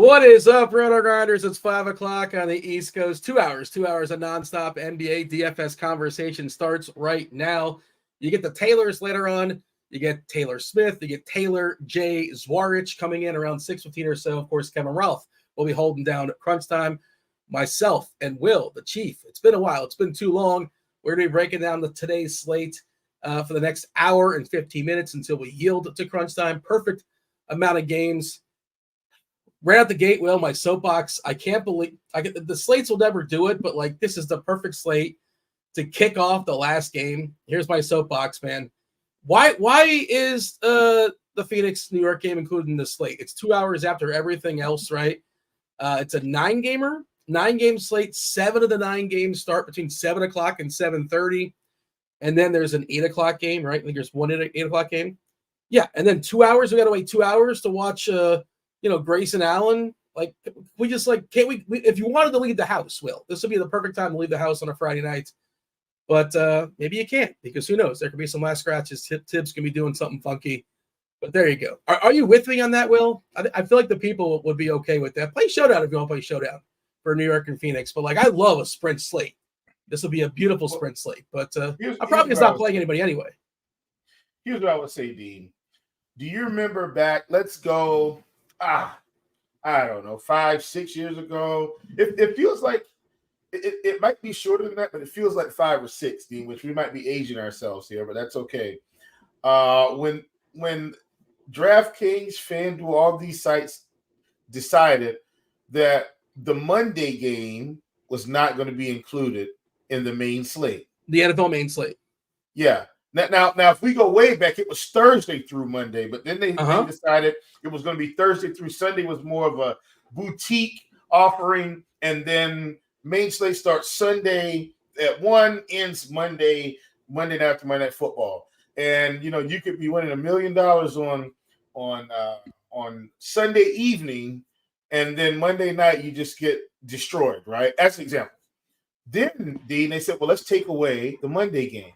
What is up, RotoGrinders? It's 5 o'clock on the East Coast. 2 hours of nonstop NBA DFS conversation starts right now. You get the Taylors later on. You get Taylor Smith. You get Taylor J. Zwayrch coming in around 6:15 or so. Of course, Kevin Roth will be holding down crunch time. Myself and Will, the Chief. It's been a while. It's been too long. We're going to be breaking down today's slate for the next hour and 15 minutes until we yield to crunch time. Perfect amount of games. Right out the gate, Will, my soapbox. I can't believe the slates will never do it, but like this is the perfect slate to kick off the last game. Here's my soapbox, man. Why is the Phoenix New York game included in the slate? It's 2 hours after everything else, right? It's a 9-game slate. 7 of the 9 games start between 7 o'clock and 7:30, and then there's an 8 o'clock game, right? I think there's one 8 o'clock game. Yeah, and then 2 hours. We got to wait 2 hours to watch. Grayson Allen, we just can't we if you wanted to leave the house, Will, this would be the perfect time to leave the house on a Friday night. But maybe you can't, because who knows? There could be some last scratches. Tibbs can be doing something funky. But there you go. Are you with me on that, Will? I feel like the people would be okay with that. Play Showdown if you want to play Showdown for New York and Phoenix. But I love a sprint slate. This will be a beautiful sprint slate. But I'm probably going to stop playing anybody anyway. Here's what I would say, Dean. Do you remember back? Let's go. I don't know, 5-6 years ago. It feels like it might be shorter than that, but it feels like 5 or 6, Dean, which we might be aging ourselves here, but that's okay. When DraftKings, FanDuel, all these sites decided that the Monday game was not going to be included in the main slate. The NFL main slate. Yeah. Now, if we go way back, it was Thursday through Monday, but then they decided it was going to be Thursday through Sunday was more of a boutique offering, and then main slate starts Sunday at 1, ends Monday night after Monday Night Football. And you could be winning $1 million on Sunday evening, and then Monday night you just get destroyed, right? That's an example. Then they said, well, let's take away the Monday game.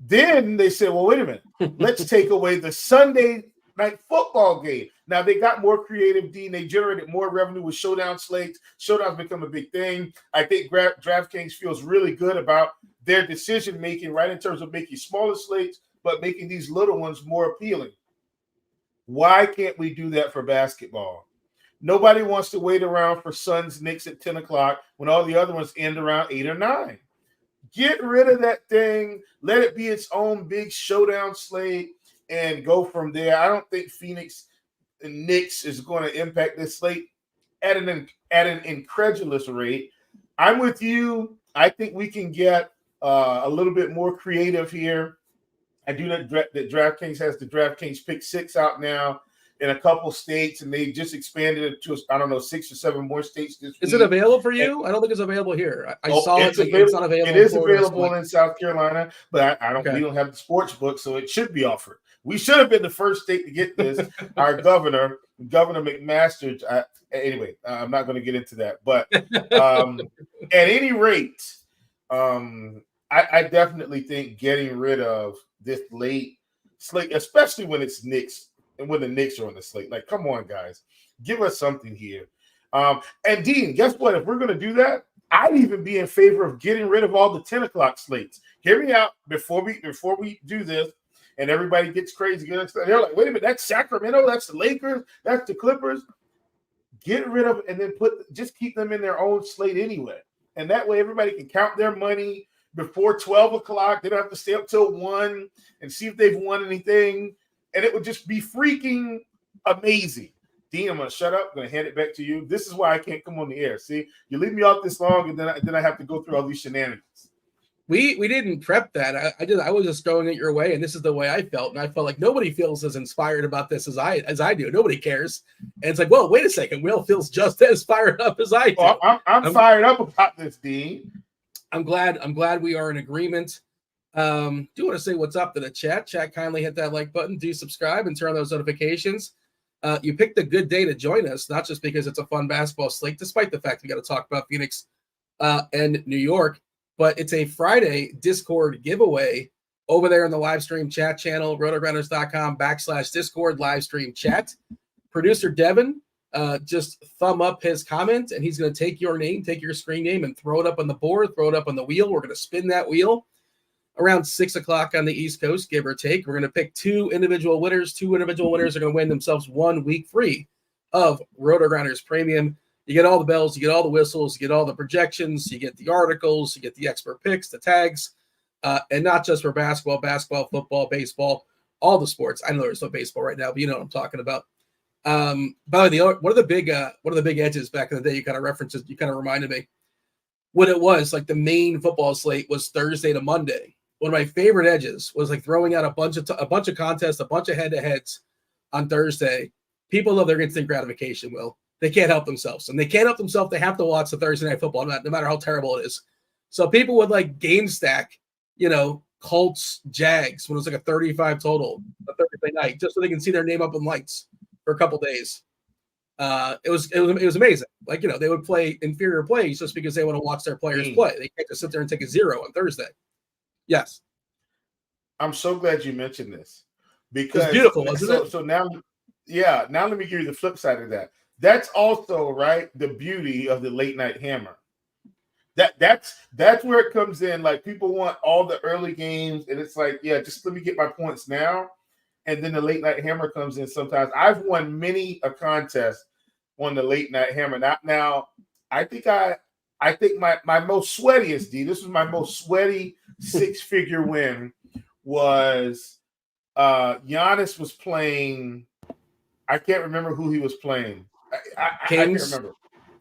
Then they said, well, wait a minute. Let's take away the Sunday Night Football game. Now, they got more creative, Dean. They generated more revenue with showdown slates. Showdowns become a big thing. I think DraftKings feels really good about their decision-making, right, in terms of making smaller slates, but making these little ones more appealing. Why can't we do that for basketball? Nobody wants to wait around for Suns Knicks at 10 o'clock when all the other ones end around 8 or 9. Get rid of that thing. Let it be its own big showdown slate and go from there. I don't think Phoenix and Knicks is going to impact this slate at an incredulous rate. I'm with you. I think we can get a little bit more creative here. I do know that DraftKings has the DraftKings Pick 6 out now in a couple states, and they just expanded it to, 6 or 7 more states this week. Is it available for you? I don't think it's available here. I saw it. It's not available. It is available in South Carolina, but we don't have the sports book, so it should be offered. We should have been the first state to get this. Our Governor McMaster. Anyway, I'm not going to get into that. But at any rate, I definitely think getting rid of this late slate, especially when it's Knicks, and when the Knicks are on the slate. Come on, guys. Give us something here. And Dean, guess what? If we're going to do that, I'd even be in favor of getting rid of all the 10 o'clock slates. Hear me out before we do this, and everybody gets crazy. They're like, wait a minute, that's Sacramento, that's the Lakers, that's the Clippers. Get rid of it and then just keep them in their own slate anyway. And that way everybody can count their money before 12 o'clock. They don't have to stay up till 1 and see if they've won anything. And it would just be freaking amazing. Dean, I'm going to shut up. I'm going to hand it back to you. This is why I can't come on the air. See, you leave me out this long, and then I have to go through all these shenanigans. We didn't prep that. I was just throwing it your way, and this is the way I felt. And I felt like nobody feels as inspired about this as I do. Nobody cares. And it's like, well, wait a second. Will feels just as fired up as I do. Well, I'm fired up about this, Dean. I'm glad we are in agreement. Do want to say what's up to the chat. Chat, kindly hit that like button. Do subscribe and turn on those notifications. You picked a good day to join us, not just because it's a fun basketball slate, despite the fact we got to talk about Phoenix and New York, but it's a Friday Discord giveaway over there in the live stream chat channel, rotogrinders.com/Discord live stream chat. Producer Devin just thumb up his comment, and he's going to take your name, take your screen name, and throw it up on the board, throw it up on the wheel. We're going to spin that wheel around 6 o'clock on the East Coast, give or take. We're going to pick 2 individual winners. 2 individual winners are going to win themselves 1 week free of RotoGrinders Premium. You get all the bells, you get all the whistles, you get all the projections, you get the articles, you get the expert picks, the tags, and not just for basketball, football, baseball, all the sports. I know there's no baseball right now, but you know what I'm talking about. By the way, one of the big edges back in the day, you kind of referenced it, you kind of reminded me what it was like. The main football slate was Thursday to Monday. One of my favorite edges was like throwing out a bunch of contests, a bunch of head-to-heads on Thursday. People love their instant gratification, Will. They can't help themselves. And they can't help themselves. They have to watch the Thursday night football, no matter how terrible it is. So people would like game stack, Colts, Jags, when it was like a 35 total, a Thursday night, just so they can see their name up in lights for a couple days. It was amazing. Like, they would play inferior plays just because they want to watch their players play. They can't just sit there and take a 0 on Thursday. Yes. I'm so glad you mentioned this because it's beautiful, wasn't it? So now let me give you the flip side of that. That's also right the beauty of the late night hammer. That's where it comes in. Like, people want all the early games, and it's like, yeah, just let me get my points now. And then the late night hammer comes in sometimes. I've won many a contest on the late night hammer. Now I think my most sweatiest, this was my most sweaty 6-figure win, was Giannis was playing. I can't remember who he was playing. I can't remember.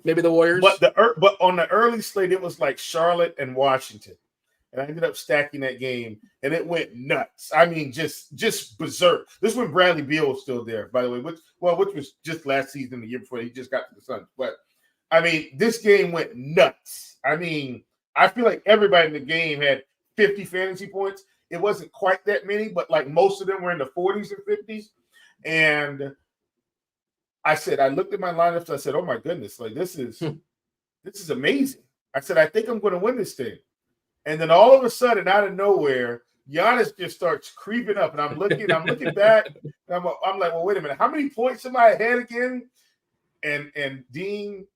Maybe the Warriors. But on the early slate, it was like Charlotte and Washington. And I ended up stacking that game, and it went nuts. I mean, just berserk. This is when Bradley Beal was still there, by the way, which was just last season, the year before he just got to the Suns. But, I mean, this game went nuts. I mean, I feel like everybody in the game had 50 fantasy points. It wasn't quite that many, but, like, most of them were in the 40s and 50s. And I looked at my lineups, and I said, oh, my goodness, like, this is amazing. I said, I think I'm going to win this thing. And then all of a sudden, out of nowhere, Giannis just starts creeping up, and I'm looking back, and I'm like, well, wait a minute, how many points am I ahead again? And Dean,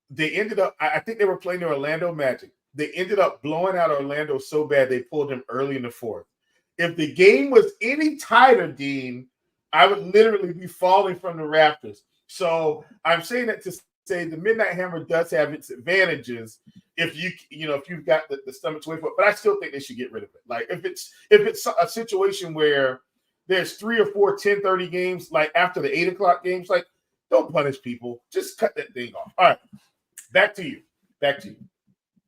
they ended up, I think they were playing the Orlando Magic. They ended up blowing out Orlando so bad they pulled him early in the 4th. If the game was any tighter, Dean, I would literally be falling from the Raptors. So I'm saying that to say the Midnight Hammer does have its advantages if you've got the stomach to wait for it. But I still think they should get rid of it. Like, if it's a situation where there's 3 or 4 10:30 games, like after the 8 o'clock games, like, don't punish people. Just cut that thing off. All right, back to you.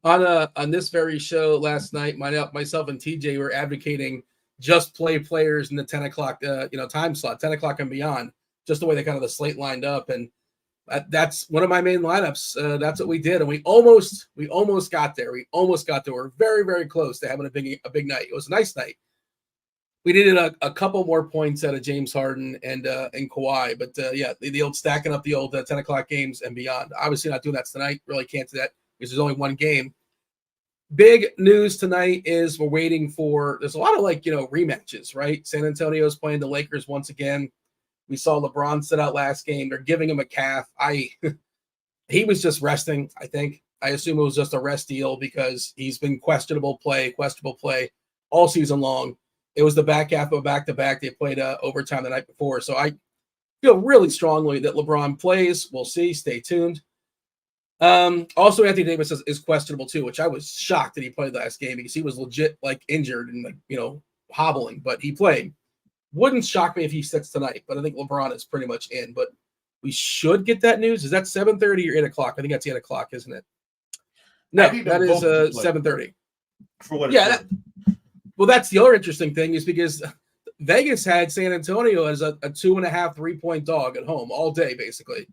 On this very show last night, myself and TJ were advocating just play players in the 10 o'clock time slot, 10 o'clock and beyond, just the way they kind of the slate lined up. And that's one of my main lineups. That's what we did, and we almost got there. We're very, very close to having a big night. It was a nice night. We needed a couple more points out of James Harden and Kawhi, but the old stacking up the old 10 o'clock games and beyond. Obviously, not doing that tonight. Really can't do that because there's only one game. Big news tonight is we're waiting for. There's a lot of rematches, right? San Antonio's playing the Lakers once again. We saw LeBron sit out last game. They're giving him a calf. He was just resting, I think. I assume it was just a rest deal because he's been questionable play all season long. It was the back half of a back-to-back. They played overtime the night before. So I feel really strongly that LeBron plays. We'll see. Stay tuned. Also, Anthony Davis is questionable too, which I was shocked that he played last game because he was legit injured and hobbling, but he played. Wouldn't shock me if he sits tonight, but I think LeBron is pretty much in. But we should get that news. Is that 7:30 or 8 o'clock? I think that's 8 o'clock, isn't it? No, that is 7:30. For what? Yeah. Well, that's the other interesting thing is because Vegas had San Antonio as a 2.5 3-point dog at home all day, basically.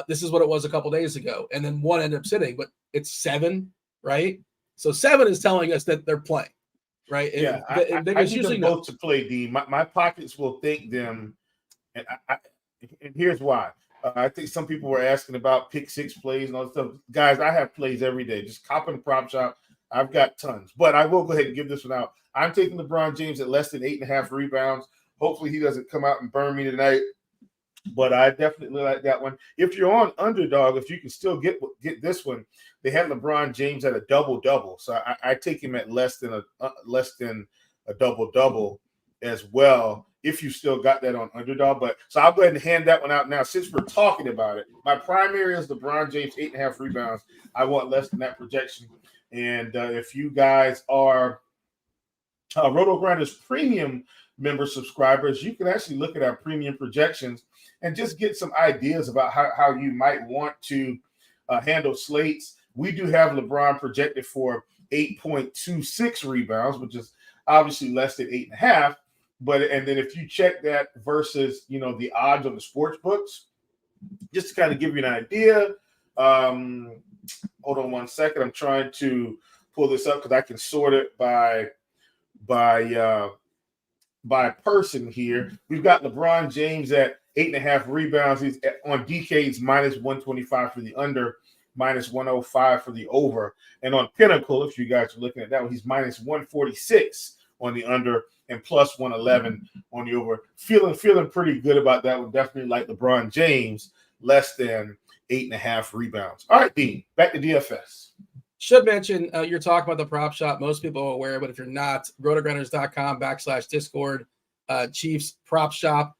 This is what it was a couple days ago, and then one ended up sitting, but it's 7, right? So 7 is telling us that they're playing. Right. Yeah, I need usually them both to play, Dean. My pockets will thank them, and here's why. I think some people were asking about pick 6 plays and all that stuff. Guys, I have plays every day. Just cop in the prop shop. I've got tons, but I will go ahead and give this one out. I'm taking LeBron James at less than 8.5 rebounds. Hopefully, he doesn't come out and burn me tonight. But I definitely like that one. If you're on underdog, if you can still get this one, they had LeBron James at a double-double. So I take him at less than a double-double as well, if you still got that on underdog. But so I'll go ahead and hand that one out now since we're talking about it. My primary is LeBron James, 8.5 rebounds. I want less than that projection. And if you guys are RotoGrinders premium member subscribers, you can actually look at our premium projections and just get some ideas about how you might want to handle slates. We do have LeBron projected for 8.26 rebounds, which is obviously less than 8.5. And then if you check that versus, the odds on the sports books, just to kind of give you an idea. Hold on one second. I'm trying to pull this up because I can sort it by person here. We've got LeBron James at 8.5 rebounds. He's on DK's minus 125 for the under, minus 105 for the over. And on Pinnacle, if you guys are looking at that one, he's minus 146 on the under and plus 111 on the over. Feeling pretty good about that one. Definitely like LeBron James, less than 8.5 rebounds. All right, Dean, back to DFS. Should mention, you're talking about the prop shop. Most people are aware, but if you're not, RotoGrinders.com/Discord, Chiefs prop shop.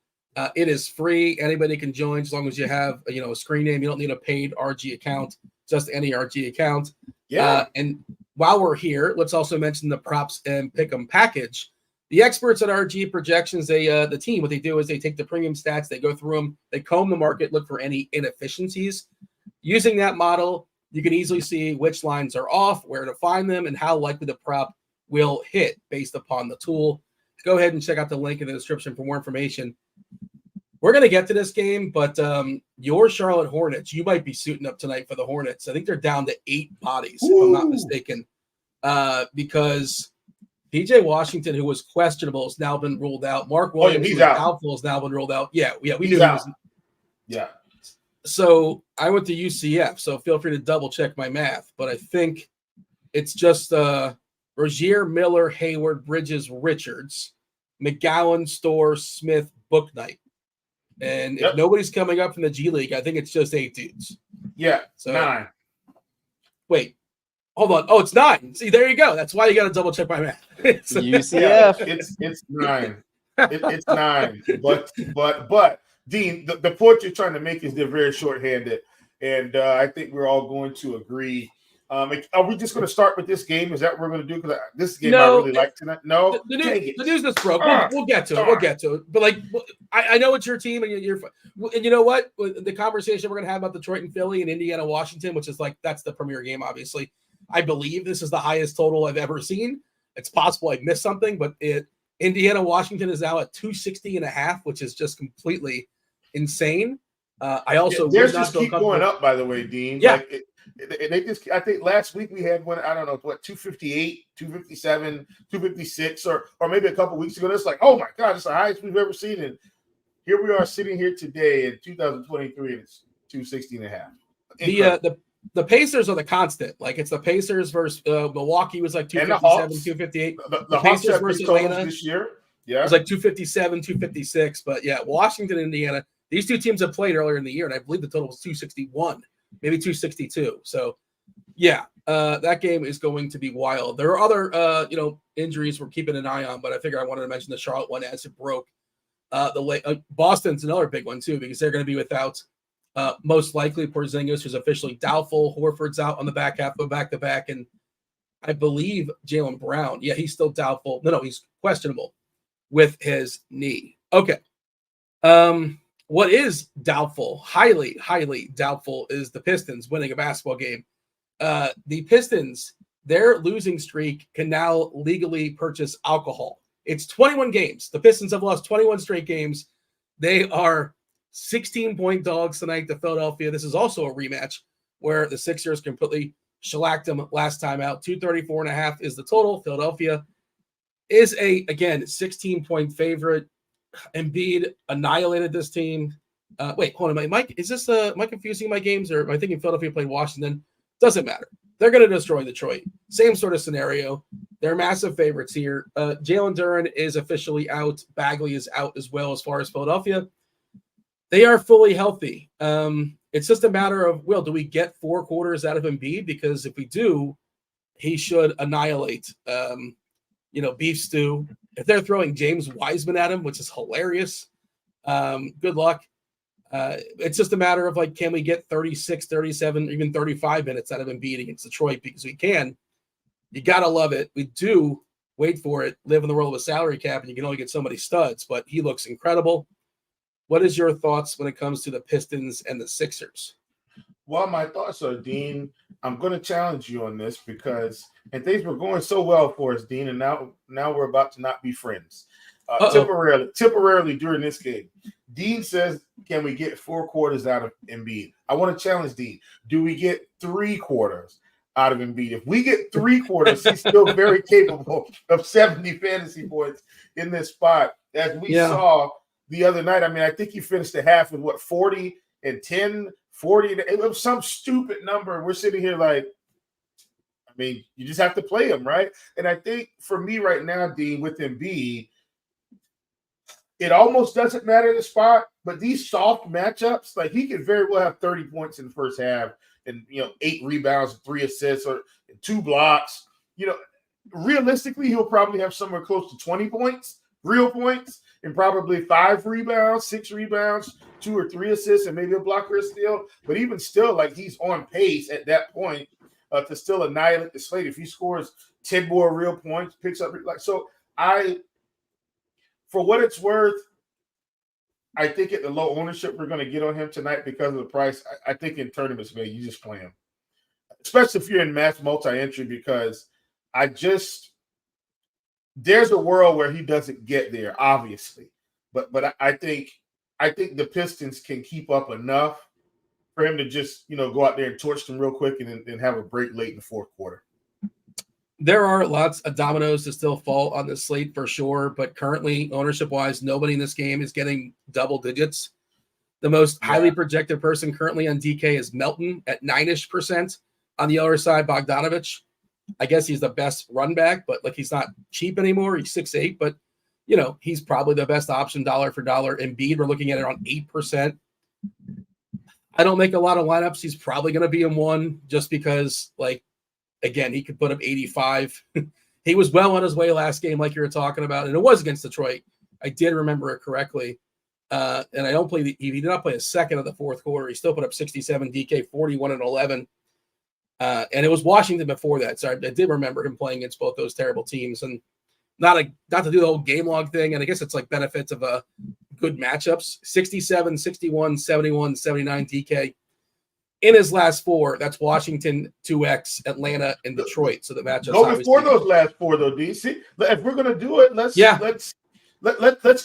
It is free. Anybody can join as long as you have, a screen name. You don't need a paid RG account, just any RG account. Yeah. And while we're here, let's also mention the props and pick'em package. The experts at RG Projections, the team, what they do is they take the premium stats, they go through them, they comb the market, look for any inefficiencies. Using that model, you can easily see which lines are off, where to find them, and how likely the prop will hit based upon the tool. Go ahead and check out the link in the description for more information. We're going to get to this game, but your Charlotte Hornets, you might be suiting up tonight for the Hornets. I think they're down to 8 bodies, if I'm not mistaken, because PJ Washington, who was questionable, has now been ruled out. Mark Williams, who was doubtful, has now been ruled out. Yeah, we knew he was. Yeah. So I went to UCF, so feel free to double check my math, but I think it's just Rozier, Miller, Hayward, Bridges, Richards, McGowan, Storr, Smith, Bouknight. And if nobody's coming up from the G League, I think it's just 8 dudes. Yeah, so 9. Wait, hold on. Oh, it's 9. See, there you go. That's why you got to double check my math. UCF. Yeah, it's 9. It's 9. But Dean, the point you're trying to make is they're very short-handed, and I think we're all going to agree. Are we just going to start with this game? Is that what we're going to do? Because this game I really like tonight. No, the news just broke. We'll get to it. We'll get to it. But I know it's your team, and and you know what? The conversation we're going to have about Detroit and Philly and Indiana, Washington, which is that's the premier game. Obviously, I believe this is the highest total I've ever seen. It's possible I missed something, but Indiana, Washington is now at 260.5, which is just completely insane. I also theirs just keep going up. By the way, Dean. Yeah. They just, I think last week we had one, I don't know, 258, 257, 256, or maybe a couple weeks ago. It's like, oh my God, it's the highest we've ever seen. And here we are sitting here today in 2023, and it's 260.5. The Pacers are the constant. It's the Pacers versus Milwaukee was 257, 258. The Pacers versus Atlanta this year. Yeah. It was 257, 256. But yeah, Washington, Indiana, these two teams have played earlier in the year, and I believe the total was 261. Maybe 262. So, yeah, that game is going to be wild. There are other, injuries we're keeping an eye on, but I figure I wanted to mention the Charlotte one as it broke. Boston's another big one too, because they're going to be without most likely Porzingis, who's officially doubtful. Horford's out on the back half of back-to-back, and I believe Jaylen Brown. Yeah, he's still doubtful. No, he's questionable with his knee. Okay. What is doubtful, highly, highly doubtful, is the Pistons winning a basketball game. The Pistons, their losing streak can now legally purchase alcohol. It's 21 games. The Pistons have lost 21 straight games. They are 16-point dogs tonight to Philadelphia. This is also a rematch where the Sixers completely shellacked them last time out. 234.5 is the total. Philadelphia is again, 16-point favorite. Embiid annihilated this team. Wait, hold on. Mike, is this am I confusing my games, or am I thinking Philadelphia played Washington? Doesn't matter. They're going to destroy Detroit. Same sort of scenario. They're massive favorites here. Jalen Duren is officially out. Bagley is out as well as far as Philadelphia. They are fully healthy. It's just a matter of, Will, do we get 4 quarters out of Embiid? Because if we do, he should annihilate, Beef Stew. If they're throwing James Wiseman at him, which is hilarious, good luck. It's just a matter of, like, can we get 36, 37, even 35 minutes out of Embiid against Detroit? Because we can. You got to love it. We do, wait for it, live in the world of a salary cap, and you can only get so many studs, but he looks incredible. What is your thoughts when it comes to the Pistons and the Sixers? Well, my thoughts are, Dean, I'm going to challenge you on this because things were going so well for us, Dean, and now we're about to not be friends. Temporarily during this game. Dean says, can we get 4 quarters out of Embiid? I want to challenge Dean. Do we get 3 quarters out of Embiid? If we get 3 quarters, he's still very capable of 70 fantasy points in this spot. As we saw the other night, I mean, I think he finished the half with 40 and 10, 40. It was some stupid number. We're sitting here like, I mean, you just have to play him, right? And I think for me right now, Dean, with Embiid, it almost doesn't matter the spot, but these soft matchups, like he could very well have 30 points in the first half and, 8 rebounds, 3 assists, or 2 blocks. Realistically, he'll probably have somewhere close to 20 points, real points, and probably 5 rebounds, 6 rebounds, 2 or 3 assists, and maybe a block or a steal. But even still, like, he's on pace at that point to still annihilate the slate. If he scores 10 more real points, picks up, for what it's worth, I think at the low ownership we're going to get on him tonight because of the price, I think in tournaments, man, you just play him. Especially if you're in mass multi-entry, because there's a world where he doesn't get there, obviously. But I think the Pistons can keep up enough for him to just, go out there and torch them real quick and have a break late in the fourth quarter. There are lots of dominoes to still fall on the slate for sure, but currently, ownership-wise, nobody in this game is getting double digits. The most highly projected person currently on DK is Melton at 9-ish%. On the other side, Bogdanovich. I guess he's the best run back, but he's not cheap anymore. He's 6'8", but he's probably the best option dollar for dollar. Embiid, we're looking at it around 8%. I don't make a lot of lineups. He's probably going to be in one just because, again, he could put up 85. He was well on his way last game, like you were talking about, and it was against Detroit. I did remember it correctly. And I don't play he did not play a second of the fourth quarter. He still put up 67, DK 41 and 11. And it was Washington before that. So I did remember him playing against both those terrible teams, and not to do the whole game log thing. And I guess it's benefits of good matchups. 67, 61, 71, 79 DK. In his last 4, that's Washington, 2X, Atlanta, and Detroit. So the matchups. Go before those last 4, though, DC. If we're gonna do it, let's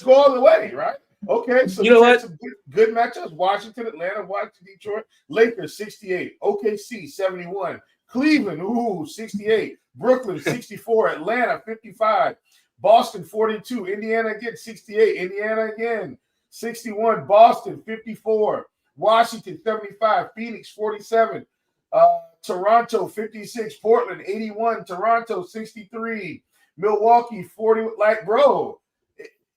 go all the way, right? Okay, so some good matchups: Washington, Atlanta, Washington, Detroit, Lakers 68, OKC 71, Cleveland 68, Brooklyn 64, Atlanta 55, Boston 42, Indiana again 68, Indiana again 61, Boston 54. Washington 75, Phoenix 47, Toronto 56, Portland 81, Toronto 63, Milwaukee 40. Bro,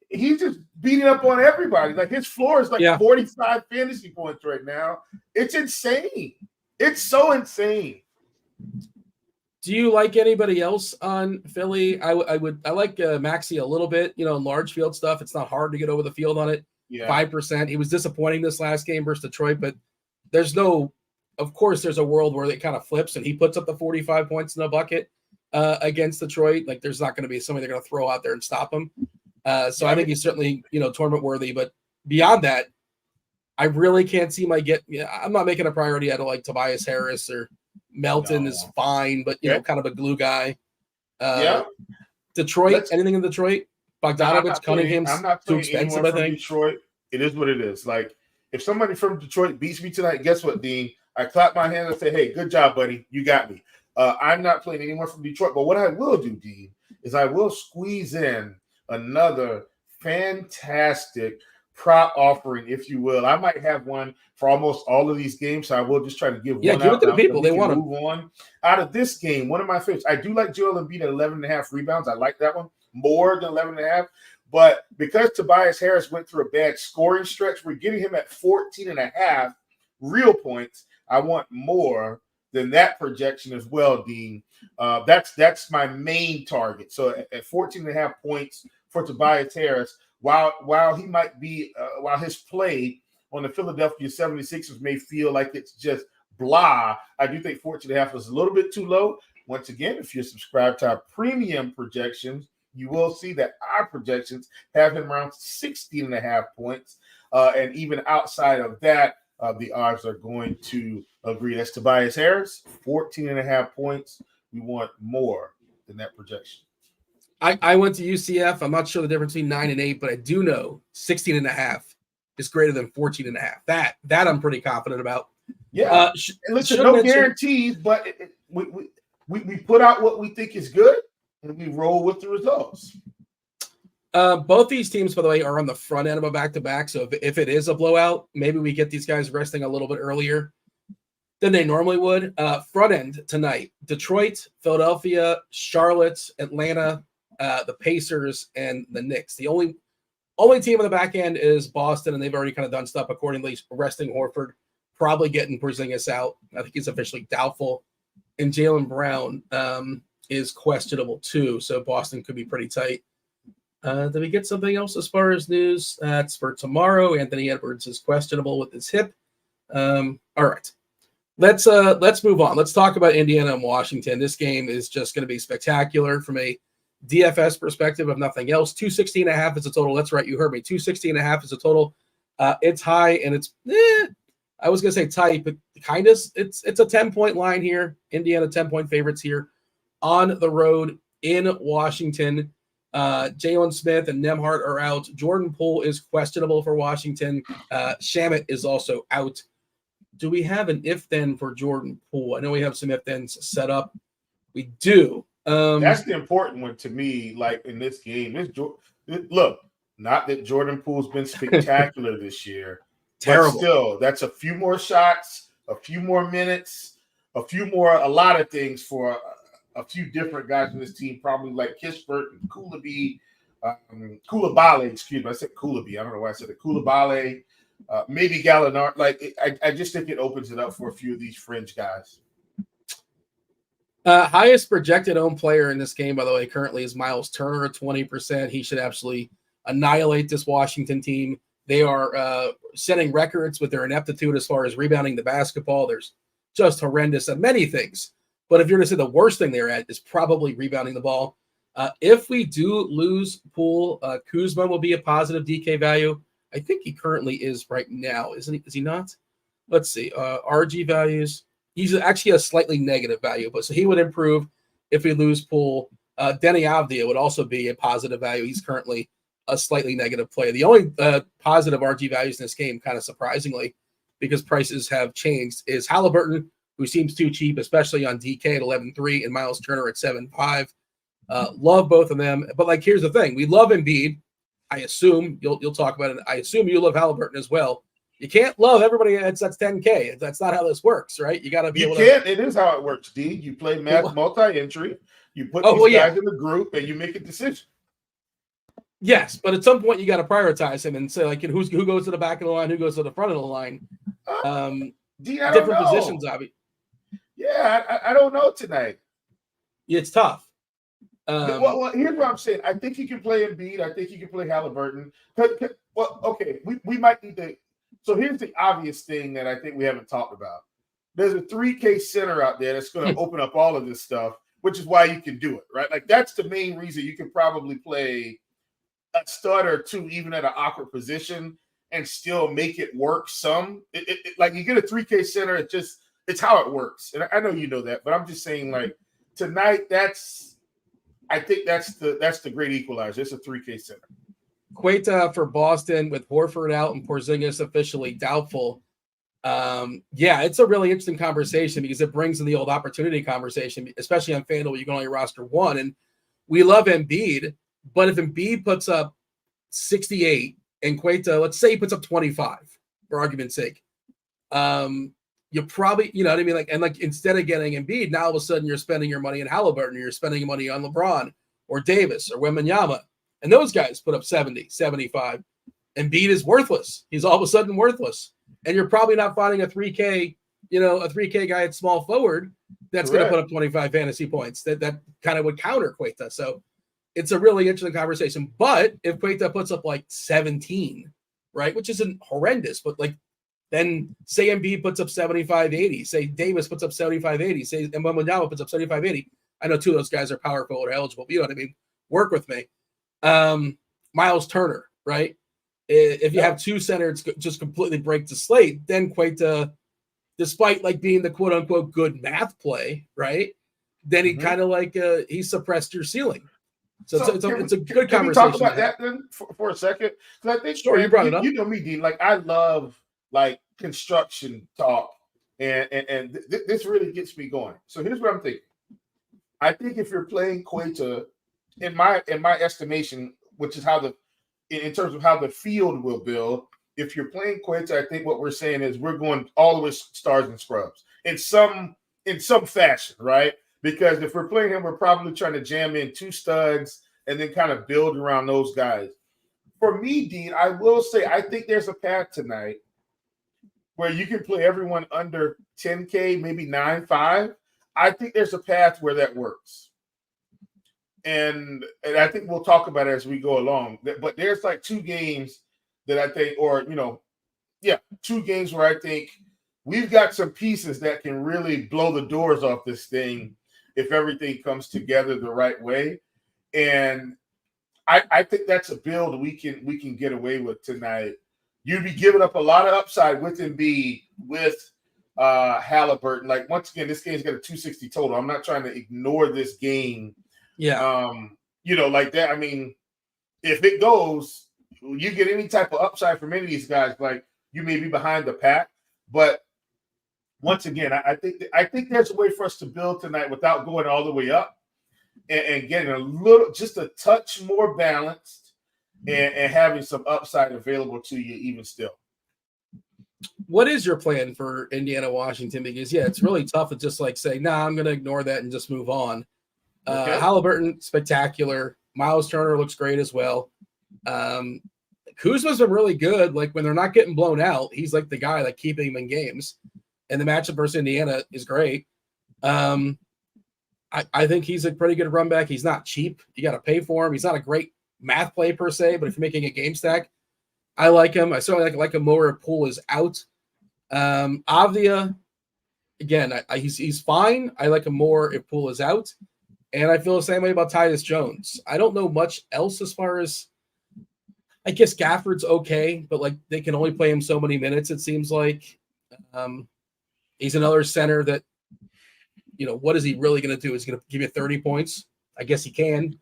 he's just beating up on everybody. His floor is 45 fantasy points right now. It's insane. It's so insane. Do you like anybody else on Philly? I like Maxey a little bit. In large field stuff, it's not hard to get over the field on it. 5%. He was disappointing this last game versus Detroit, but there's a world where it kind of flips and he puts up the 45 points in a bucket against Detroit. There's not going to be somebody they're going to throw out there and stop him. I think he's certainly, tournament worthy, but beyond that, I really can't see I'm not making a priority out of Tobias Harris or Melton is fine, but kind of a glue guy. Detroit, anything in Detroit? Bogdanovich, Cunningham's too expensive, I think. Detroit, it is what it is. If somebody from Detroit beats me tonight, guess what, Dean? I clap my hands and say, hey, good job, buddy. You got me. I'm not playing anyone from Detroit. But what I will do, Dean, is I will squeeze in another fantastic prop offering, if you will. I might have one for almost all of these games, so I will just try to give one out. Give it to the people. They want to move on. Out of this game, one of my favorites, I do like Joel Embiid at 11.5 rebounds. I like that one more than 11.5. But because Tobias Harris went through a bad scoring stretch, we're getting him at 14.5 real points. I want more than that projection as well, Dean. That's my main target. So at 14.5 points for Tobias Harris, while he might be, while his play on the Philadelphia 76ers may feel like it's just blah, I do think 14.5 is a little bit too low. Once again, if you're subscribed to our premium projections, you will see that our projections have him around 16.5 points. And even outside of that, the odds are going to agree. That's Tobias Harris, 14.5 points. We want more than that projection. I went to UCF. I'm not sure the difference between 9 and 8, but I do know 16.5 is greater than 14.5. That I'm pretty confident about. Yeah. Listen, no guarantees, but we put out what we think is good, and we roll with the results. Both these teams, by the way, are on the front end of a back-to-back. So if it is a blowout, maybe we get these guys resting a little bit earlier than they normally would. Front end tonight: Detroit, Philadelphia, Charlotte, Atlanta, the Pacers, and the Knicks. The only team on the back end is Boston, and they've already kind of done stuff accordingly, resting Horford, probably getting Porzingis out. I think he's officially doubtful. And Jaylen Brown is questionable too, so Boston could be pretty tight. Did we get something else as far as news? That's for tomorrow. Anthony Edwards is questionable with his hip. All right. Let's move on. Let's talk about Indiana and Washington. This game is just going to be spectacular from a DFS perspective, if nothing else. 216.5 is a total. That's right. You heard me. 216.5 is a total. It's high, and it's I was going to say tight, but kind of it's a 10-point line here. Indiana 10-point favorites here on the road in Washington. Jalen Smith and Nembhard are out. Jordan Poole is questionable for Washington. Shamet is also out. Do we have an if-then for Jordan Poole? I know we have some if-thens set up. We do. That's the important one to me, like in this game. Look, not that Jordan Poole's been spectacular this year. Terrible. But still, that's a few more shots, a few more minutes, a lot of things for a few different guys in this team, probably like Kispert and Coulibaly, excuse me. I said Coulibaly. I don't know why I said it. Coulibaly, maybe Gallinari. Like, I just think it opens it up for a few of these fringe guys. Highest projected owned player in this game, by the way, currently is Miles Turner at 20%. He should absolutely annihilate this Washington team. They are setting records with their ineptitude as far as rebounding the basketball. There's just horrendous at many things. But if you're to say the worst thing they're at is probably rebounding the ball. If we do lose Poole, Kuzma will be a positive DK value. I think he currently is right now, isn't he? Is he not? Let's see. RG values. He's actually a slightly negative value, but so he would improve if we lose Poole. Denny Avdia would also be a positive value. He's currently a slightly negative play. The only positive RG values in this game, kind of surprisingly, because prices have changed, is Halliburton, who seems too cheap, especially on DK at 11.3 and Miles Turner at 7.5. Love both of them. But, like, here's the thing. We love Embiid. I assume you'll talk about it. I assume you love Halliburton as well. You can't love everybody that's 10K. That's not how this works, right? You got to be able to. It is how it works, D. You play multi-entry. You put these guys in the group, and you make a decision. Yes, but at some point you got to prioritize him and say, like, who goes to the back of the line, who goes to the front of the line. D, I different don't know. positions, obviously. Yeah, I don't know tonight. It's tough. Well, here's what I'm saying. I think you can play Embiid. I think you can play Halliburton. Well, okay, we might need to. So here's the obvious thing that I think we haven't talked about. There's a 3K center out there that's going to open up all of this stuff, which is why you can do it, right? Like, that's the main reason you can probably play a stud or two, even at an awkward position, and still make it work some. Like, you get a 3K center, it's how it works. And I know you know that, but I'm just saying, like, tonight, I think that's the great equalizer. It's a 3K center. Queta for Boston with Horford out and Porzingis officially doubtful. It's a really interesting conversation because it brings in the old opportunity conversation, especially on FanDuel. You can only roster one, and we love Embiid, but if Embiid puts up 68 and Queta, let's say he puts up 25 for argument's sake, you probably, you know what I mean? Like instead of getting Embiid, now all of a sudden you're spending your money on Halliburton, or you're spending your money on LeBron or Davis or Wembanyama. And those guys put up 70, 75. Embiid is worthless. He's all of a sudden worthless. And you're probably not finding a 3K, a 3K guy at small forward that's going to put up 25 fantasy points. That kind of would counter Queta. So it's a really interesting conversation. But if Queta puts up like 17, right, which isn't horrendous, but like then say Embiid puts up 75, 80, say Davis puts up 75, 80, say Mbanyama puts up 75, 80. I know two of those guys are power forward eligible, but you know what I mean? Work with me. Miles Turner, right? If you have two centers just completely break the slate, then Queta, despite like being the quote unquote good math play, right? Then he kind of like he suppressed your ceiling. So it's a good conversation. Can we talk about that then for a second? Because I think sure, you brought it up. You know me, Dean. Like I love like construction talk, and this really gets me going. So here's what I'm thinking. I think if you're playing Queta, in my estimation, which is in terms of how the field will build, if you're playing Queta, I think what we're saying is we're going all the way stars and scrubs in some fashion, right? Because if we're playing him, we're probably trying to jam in two studs and then kind of build around those guys. For me, Dean, I will say I think there's a path tonight where you can play everyone under 10K, maybe 9.5. I think there's a path where that works. And I think we'll talk about it as we go along. But there's like two games that I think, two games where I think we've got some pieces that can really blow the doors off this thing if everything comes together the right way. And I think that's a build we can get away with tonight. You'd be giving up a lot of upside with Embiid, with Halliburton. Like once again, this game's got a 260 total. I'm not trying to ignore this game. Yeah. Like that. I mean, if it goes, you get any type of upside from any of these guys, like you may be behind the pack. But once again, I think there's a way for us to build tonight without going all the way up and getting just a touch more balanced and having some upside available to you even still. What is your plan for Indiana, Washington? Because it's really tough to just like say, nah, I'm going to ignore that and just move on. Okay. Halliburton, spectacular. Miles Turner looks great as well. Kuzma's been really good. Like when they're not getting blown out, he's like the guy like keeping them in games. And the matchup versus Indiana is great. I think he's a pretty good run back. He's not cheap. You got to pay for him. He's not a great math play per se, but if you're making a game stack, I like him. I certainly like him more if Poole is out. Avdia, again, he's fine. I like him more if Poole is out. And I feel the same way about Tyus Jones. I don't know much else as far as, I guess Gafford's okay, but like they can only play him so many minutes, it seems like. He's another center that, what is he really going to do? Is he going to give you 30 points? I guess he can.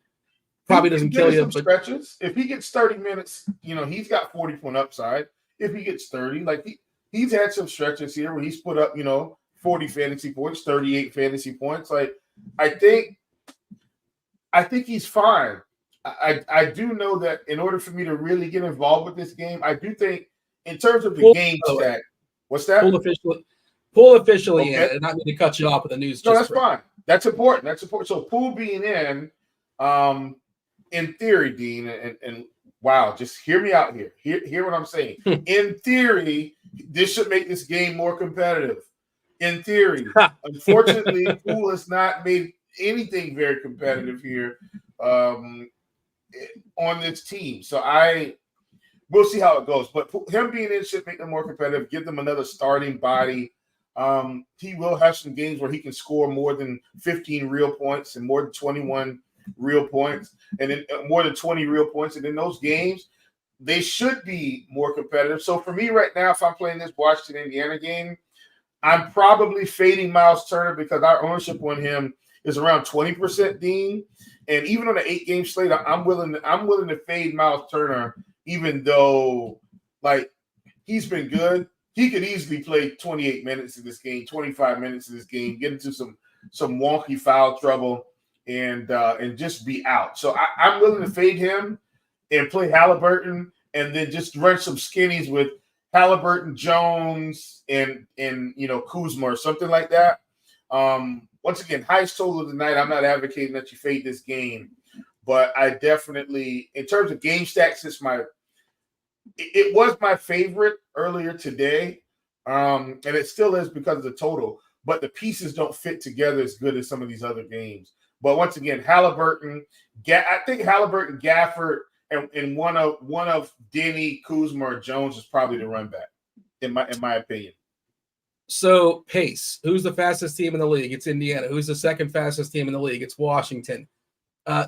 Probably doesn't kill you. But stretches. If he gets 30 minutes, he's got 40-point upside. If he gets 30, like he's had some stretches here where he's put up, 40 fantasy points, 38 fantasy points. Like I think he's fine. I do know that in order for me to really get involved with this game, I do think in terms of the game stack, what's that? Poole officially in, and not mean to cut you off with the news. No, that's fine. That's important. So Poole being in theory, Dean, and wow, just hear me out here. Hear what I'm saying. In theory, this should make this game more competitive. In theory. Unfortunately, Poole has not made anything very competitive here on this team. So we'll see how it goes. But him being in should make them more competitive, give them another starting body. He will have some games where he can score more than 15 real points and more than 21 real points, and then more than 20 real points. And in those games, they should be more competitive. So for me right now, if I'm playing this Washington Indiana game, I'm probably fading Miles Turner because our ownership on him is around 20%, Dean. And even on an 8-game slate, I'm willing to fade Miles Turner, even though like he's been good. He could easily play 28 minutes in this game, 25 minutes in this game, get into some wonky foul trouble, and just be out. So I'm willing to fade him and play Halliburton, and then just run some skinnies with Halliburton, Jones, and Kuzma or something like that. Once again, highest total of the night. I'm not advocating that you fade this game, but I definitely, in terms of game stacks, it was my favorite earlier today, and it still is because of the total. But the pieces don't fit together as good as some of these other games. But once again, Halliburton, I think Halliburton, Gafford, and one of Denny, Kuzma, or Jones is probably the run back, in my opinion. So pace, who's the fastest team in the league? It's Indiana. Who's the second fastest team in the league? It's Washington.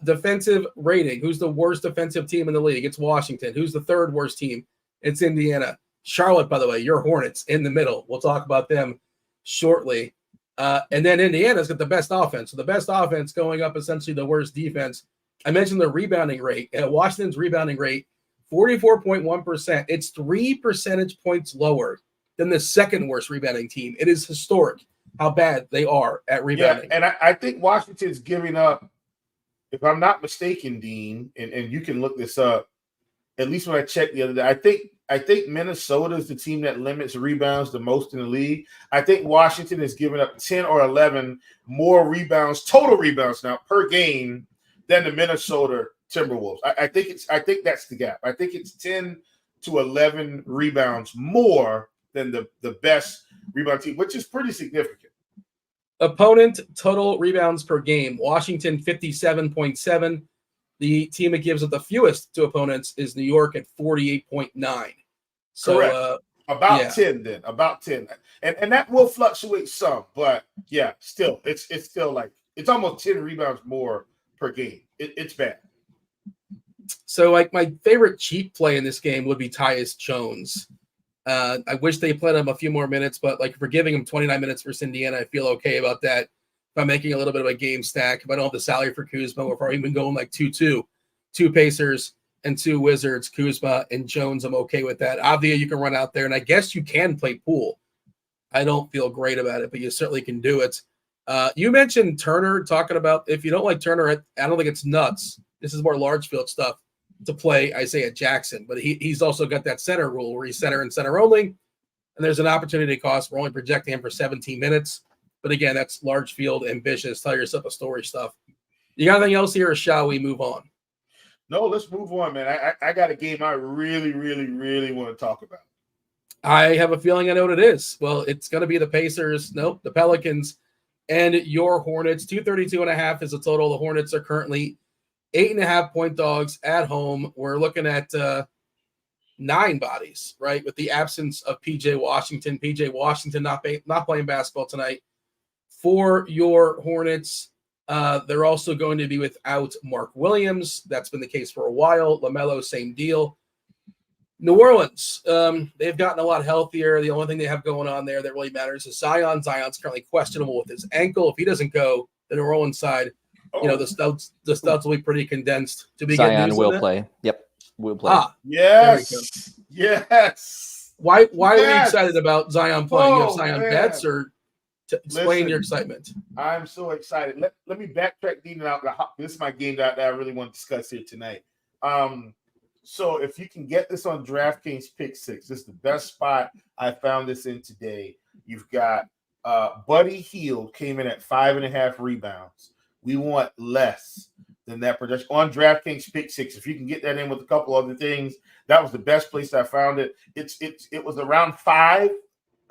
Defensive rating, who's the worst defensive team in the league? It's Washington. Who's the third worst team? It's Indiana. Charlotte, by the way, your Hornets in the middle. We'll talk about them shortly. And then Indiana's got the best offense. So the best offense going up essentially the worst defense. I mentioned the rebounding rate. Washington's rebounding rate, 44.1%. It's 3 percentage points lower than the second worst rebounding team. It is historic how bad they are at rebounding. Yeah, and I think Washington's giving up, if I'm not mistaken, Dean, and you can look this up, at least when I checked the other day, I think Minnesota is the team that limits rebounds the most in the league. I think Washington is giving up 10 or 11 more rebounds, total rebounds now per game, than the Minnesota Timberwolves. I think that's the gap. I think it's 10 to 11 rebounds more than the best rebound team, which is pretty significant. Opponent total rebounds per game. Washington 57.7. The team that gives it the fewest to opponents is New York at 48.9. So correct. About 10 then. About 10. And that will fluctuate some, but yeah, still it's still like it's almost 10 rebounds more per game. It's bad. So like my favorite cheap play in this game would be Tyus Jones. I wish they played him a few more minutes, but like if we're giving him 29 minutes versus Indiana, I feel okay about that. If I'm making a little bit of a game stack, if I don't have the salary for Kuzma, we're probably even going like 2-2, 2 Pacers and 2 Wizards, Kuzma and Jones. I'm okay with that. Avdia, you can run out there, and I guess you can play pool. I don't feel great about it, but you certainly can do it. You mentioned Turner, talking about if you don't like Turner, I don't think it's nuts. This is more large field stuff to play Isaiah Jackson, but he's also got that center rule where he's center and center only, and there's an opportunity cost. We're only projecting him for 17 minutes, but again, that's large field, ambitious, tell yourself a story stuff. You got anything else here, or shall we move on? No, let's move on, man. I got a game I really, really, really want to talk about. I have a feeling I know what it is. Well, it's going to be the Pacers. Nope, the Pelicans and your Hornets. 232.5 is the total. The Hornets are currently 8.5 point dogs at home. We're looking at 9 bodies, right? With the absence of PJ Washington. PJ Washington not playing basketball tonight. For your Hornets, they're also going to be without Mark Williams. That's been the case for a while. LaMelo, same deal. New Orleans, they've gotten a lot healthier. The only thing they have going on there that really matters is Zion. Zion's currently questionable with his ankle. If he doesn't go, the New Orleans side, the studs will be pretty condensed. To be Zion will play. Yep, will play. Yes. Yes. Why are we excited about Zion playing? You have Zion man. bets, or explain your excitement? I'm so excited. Let me backtrack, Dean, out. This is my game that I really want to discuss here tonight. So if you can get this on DraftKings Pick 6, this is the best spot I found this in today. You've got Buddy Hield came in at 5.5 rebounds. We want less than that production on DraftKings Pick 6. If you can get that in with a couple other things, that was the best place I found it. It was around 5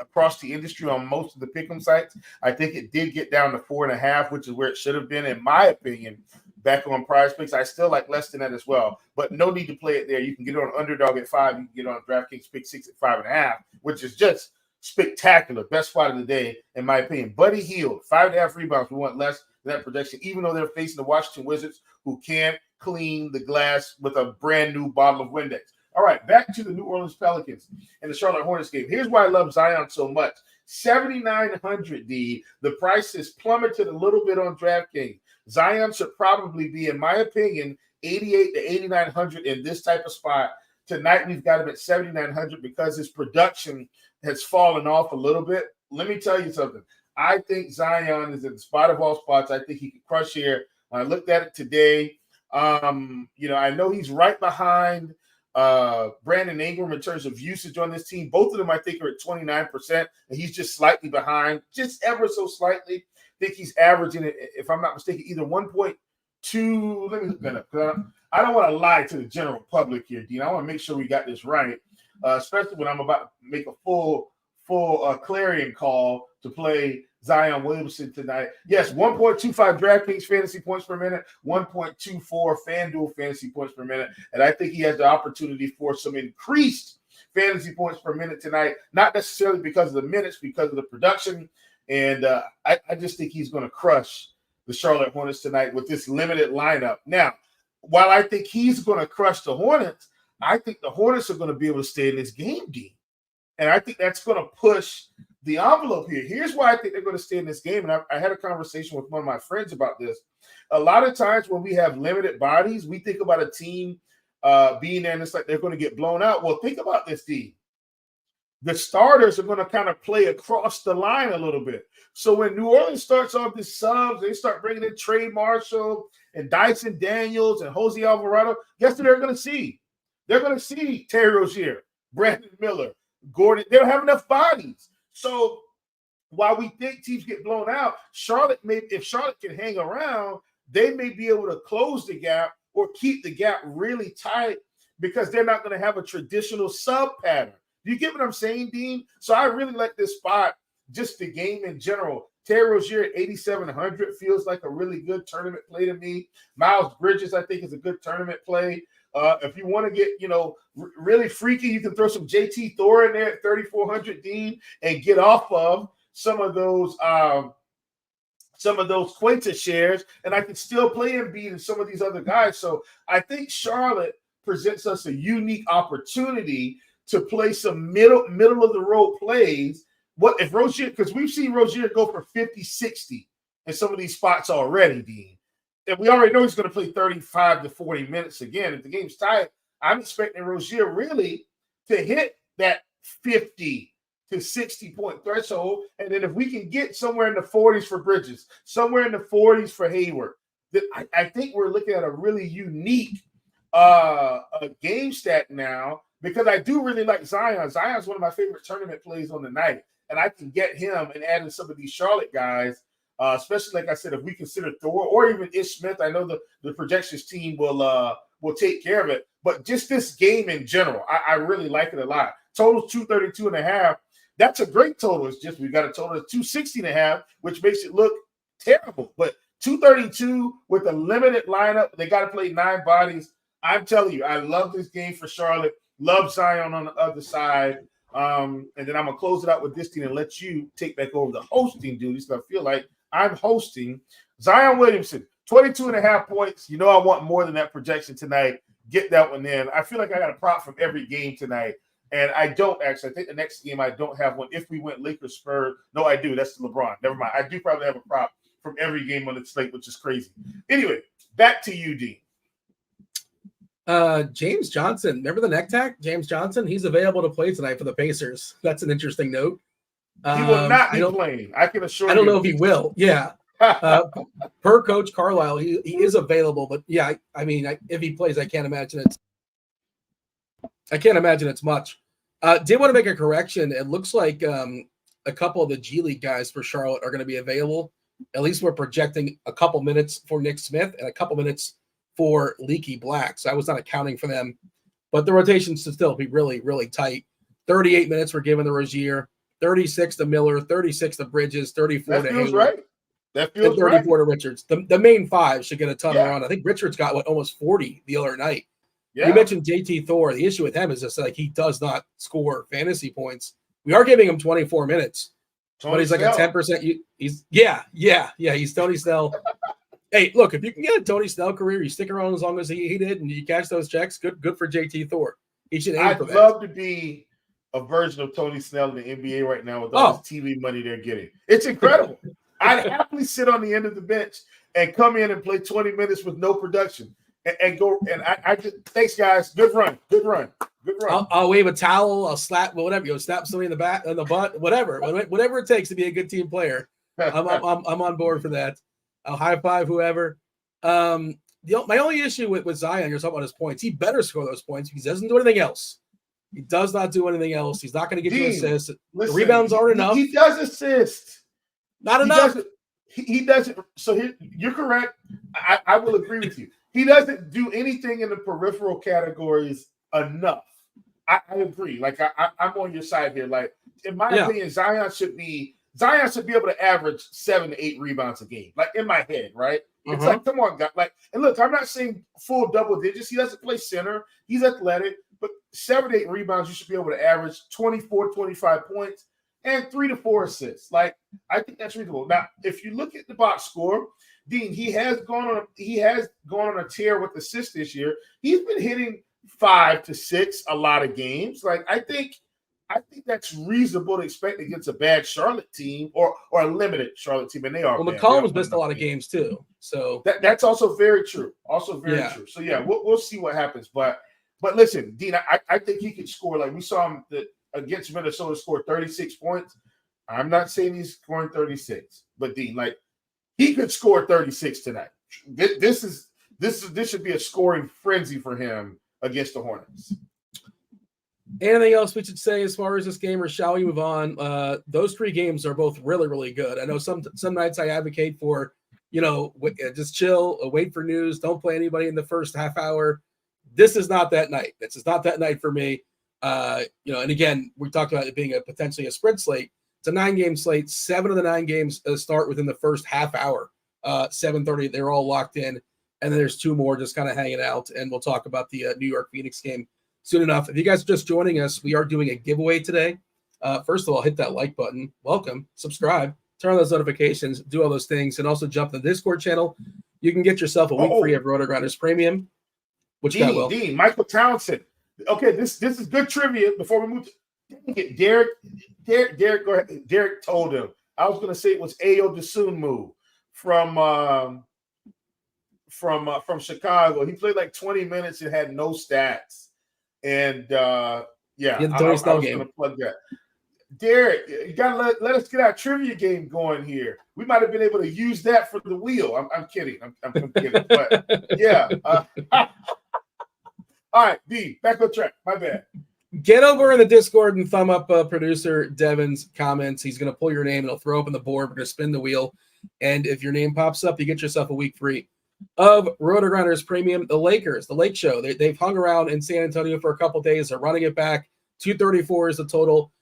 across the industry on most of the pick'em sites. I think it did get down to 4.5, which is where it should have been, in my opinion. Back on Prize Picks, I still like less than that as well, but no need to play it there. You can get it on Underdog at 5. You can get it on DraftKings Pick 6 at 5.5, which is just spectacular. Best spot of the day, in my opinion. Buddy Hield, 5.5 rebounds. We want less than that projection, even though they're facing the Washington Wizards, who can't clean the glass with a brand new bottle of Windex. All right, back to the New Orleans Pelicans and the Charlotte Hornets game. Here's why I love Zion so much. 7,900 D. The price has plummeted a little bit on DraftKings. Zion should probably be, in my opinion, 88 to 8,900 in this type of spot. Tonight, we've got him at 7,900 because his production has fallen off a little bit. Let me tell you something. I think Zion is in the spot of all spots. I think he could crush here. When I looked at it today, I know he's right behind Brandon Ingram in terms of usage on this team. Both of them, I think, are at 29%, and he's just slightly behind, just ever so slightly. I think he's averaging, if I'm not mistaken, either 1.2 let me look that up, because I don't want to lie to the general public here, Dean. I want to make sure we got this right, especially when I'm about to make a full clarion call to play Zion Williamson tonight. Yes, 1.25 DraftKings fantasy points per minute, 1.24 FanDuel fantasy points per minute, and I think he has the opportunity for some increased fantasy points per minute tonight, not necessarily because of the minutes, because of the production, and I just think he's going to crush the Charlotte Hornets tonight with this limited lineup. Now, while I think he's going to crush the Hornets, I think the Hornets are going to be able to stay in this game, Dean. And I think that's going to push the envelope here. Here's why I think they're going to stay in this game. And I had a conversation with one of my friends about this. A lot of times when we have limited bodies, we think about a team being there and it's like they're going to get blown out. Well, think about this, Dean. The starters are going to kind of play across the line a little bit. So when New Orleans starts off the subs, they start bringing in Trey Marshall and Dyson Daniels and Jose Alvarado. Guess what they're going to see? They're going to see Terry Rozier, Brandon Miller, Gordon. They don't have enough bodies. So while we think teams get blown out, if Charlotte can hang around, they may be able to close the gap or keep the gap really tight because they're not going to have a traditional sub pattern. Do you get what I'm saying, Dean? So I really like this spot, just the game in general. Terry Rozier at 8,700 feels like a really good tournament play to me. Miles Bridges, I think, is a good tournament play. If you want to get, really freaky, you can throw some JT Thor in there at 3,400, Dean, and get off of some of those Quinta shares, and I can still play Embiid and some of these other guys. So I think Charlotte presents us a unique opportunity to play some middle of the road plays. What if Rozier, because we've seen Rozier go for 50, 60 in some of these spots already, Dean. And we already know he's going to play 35 to 40 minutes again. If the game's tight, I'm expecting Rozier really to hit that 50 to 60 point threshold. And then if we can get somewhere in the 40s for Bridges, somewhere in the 40s for Hayward, then I think we're looking at a really unique game stat now, because I do really like Zion. Zion's one of my favorite tournament plays on the night. And I can get him and add in some of these Charlotte guys, especially, like I said, if we consider Thor or even Ish Smith. I know the projections team will take care of it. But just this game in general, I really like it a lot. Total's 232.5. That's a great total. It's just we got a total of 260.5, which makes it look terrible. But 232 with a limited lineup, they got to play 9 bodies. I'm telling you, I love this game for Charlotte. Love Zion on the other side. And then I'm going to close it out with this team and let you take back over the hosting duties, because I feel like I'm hosting. Zion Williamson, 22.5 points. You know I want more than that projection tonight. Get that one in. I feel like I got a prop from every game tonight. And I don't actually. I think the next game I don't have one. If we went Lakers Spurs, no, I do. That's LeBron. Never mind. I do probably have a prop from every game on the slate, which is crazy. Anyway, back to you, Dean. James Johnson, remember the neck tack? James Johnson, he's available to play tonight for the Pacers. That's an interesting note. He will not be playing. I can assure you. I don't know if he will. Yeah. Per Coach Carlisle, he is available, but yeah, I mean, if he plays, I can't imagine it's much. Did want to make a correction. It looks like a couple of the G League guys for Charlotte are going to be available. At least we're projecting a couple minutes for Nick Smith and a couple minutes for Leaky Black. So I was not accounting for them, but the rotations should still be really, really tight. 38 minutes were given to Rozier, 36 to Miller, 36 to Bridges, 34 to Hayward. Right. That feels 34 right. to Richards. The main 5 should get a ton of run. I think Richards got almost 40 the other night. Yeah. You mentioned JT Thor. The issue with him is just like he does not score fantasy points. We are giving him 24 minutes, but he's like a 10%. He's Tony Snell. Hey, look, if you can get a Tony Snell career, you stick around as long as he did, and you cash those checks, good for JT Thor. He should aim for that. I'd love to be a version of Tony Snell in the NBA right now with all this TV money they're getting. It's incredible. I'd happily sit on the end of the bench and come in and play 20 minutes with no production and go. And I just, thanks, guys. Good run. I'll wave a towel. I'll slap whatever. Slap somebody in the back, in the butt, whatever it takes to be a good team player. I'm on board for that. I'll high five whoever. My only issue with Zion, you're talking about his points. He better score those points because he doesn't do anything else. He does not do anything else. He's not going to get you assists. The rebounds aren't enough. He does assist. Not enough. He doesn't. So you're correct. I will agree with you. He doesn't do anything in the peripheral categories enough. I agree. Like I'm on your side here. Like in my opinion, Zion should be able to average 7 to 8 rebounds a game. Like in my head, right? It's like, come on, guys. Like, and look, I'm not saying full double digits. He doesn't play center. He's athletic, but 7 to 8 rebounds, you should be able to average 24, 25 points and 3 to 4 assists. Like, I think that's reasonable. Now, if you look at the box score, Dean, he has gone on a tear with assists this year. He's been hitting 5 to 6 a lot of games. Like, I think that's reasonable to expect against a bad Charlotte team or a limited Charlotte team, and they are. Well, McCollum's missed a lot of games too, so that's also very true. Also very true. So yeah, we'll see what happens. But listen, Dean, I think he could score. Like we saw him against Minnesota score 36 points. I'm not saying he's scoring 36, but Dean, like he could score 36 tonight. This should be a scoring frenzy for him against the Hornets. Anything else we should say as far as this game, or shall we move on? Those 3 games are both really, really good. I know some nights I advocate for, just chill, wait for news, don't play anybody in the first half hour. This is not that night. This is not that night for me. And again, we talked about it being potentially a sprint slate. It's a 9-game slate. 7 of the 9 games start within the first half hour. 7:30, they're all locked in. And then there's 2 more just kind of hanging out. And we'll talk about the New York Phoenix game soon enough. If you guys are just joining us, we are doing a giveaway today. First of all, hit that like button. Welcome. Subscribe. Turn on those notifications. Do all those things. And also jump to the Discord channel. You can get yourself a week free of RotoGrinders Premium. Which got well. Dean, Michael Townsend. Okay, this is good trivia before we move to Derek, go ahead. Derek told him. I was going to say it was Ayo Dosunmu from Chicago. He played like 20 minutes and had no stats. And I was going to plug that. Derek, you gotta let us get our trivia game going here. We might have been able to use that for the wheel. I'm kidding. I'm kidding. But yeah. All right, D, back on track. My bad. Get over in the Discord and thumb up producer Devin's comments. He's going to pull your name and he'll throw open the board. We're going to spin the wheel. And if your name pops up, you get yourself a week free of RotoGrinders Premium. The Lakers, the Lake Show, they've hung around in San Antonio for a couple days. They're running it back. 234 is the total.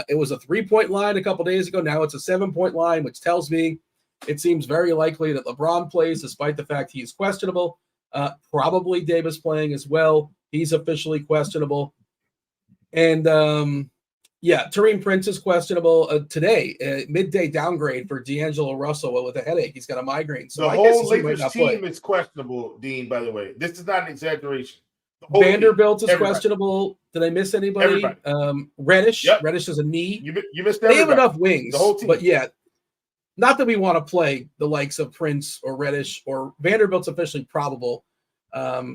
It was a 3-point line a couple days ago. Now it's a 7-point line, which tells me it seems very likely that LeBron plays, despite the fact he's questionable. Probably Davis playing as well. He's officially questionable. And Taurean Prince is questionable today. Midday downgrade for D'Angelo Russell with a headache. He's got a migraine. So the whole Lakers team is questionable, Dean, by the way. This is not an exaggeration. Vanderbilt is questionable. Did I miss anybody? Reddish. Yep. Reddish is a knee. You missed everybody. They have enough wings. The whole team. But not that we want to play the likes of Prince or Reddish or Vanderbilt's officially probable.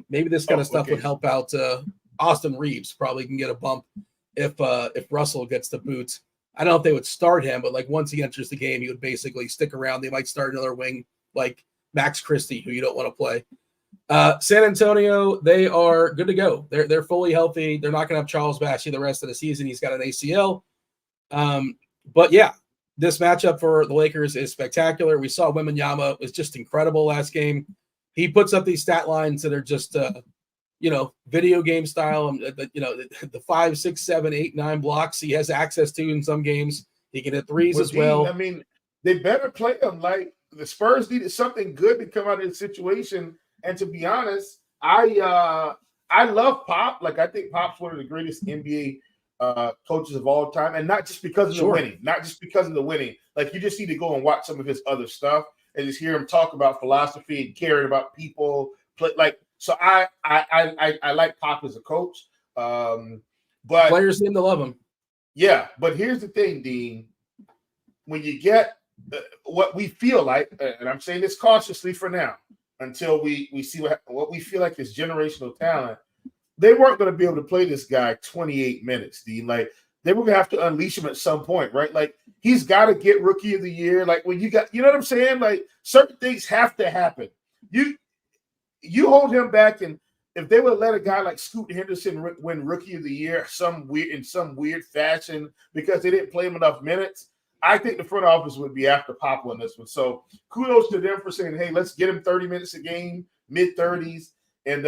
Maybe this kind of stuff would help out Austin Reeves. Probably can get a bump if Russell gets the boot. I don't know if they would start him, but like once he enters the game, he would basically stick around. They might start another wing like Max Christie, who you don't want to play. San Antonio, they are good to go. They're fully healthy. They're not going to have Charles Bassey the rest of the season. He's got an ACL. This matchup for the Lakers is spectacular. We saw Wembanyama was just incredible last game. He puts up these stat lines that are just, video game style. The 5, 6, 7, 8, 9 blocks he has access to in some games. He can hit threes as well. I mean, they better play him. Like the Spurs needed something good to come out of the situation. And to be honest, I love Pop. Like I think Pop's one of the greatest NBA coaches of all time, and not just because of the winning. Not just because of the winning. Like you just need to go and watch some of his other stuff and just hear him talk about philosophy and caring about people. So I like Pop as a coach. But players seem to love him. Yeah, but here's the thing, Dean. When you get what we feel like, and I'm saying this cautiously for now, until we see what we feel like is generational talent, they weren't going to be able to play this guy 28 minutes, Dean. Like they were going to have to unleash him at some point, right? Like he's got to get Rookie of the Year. Like when you know what I'm saying? Like certain things have to happen. You hold him back, and if they would let a guy like Scoot Henderson win Rookie of the Year in some weird fashion because they didn't play him enough minutes, I think the front office would be after Papa on this one. So kudos to them for saying, hey, let's get him 30 minutes a game, mid-30s. And,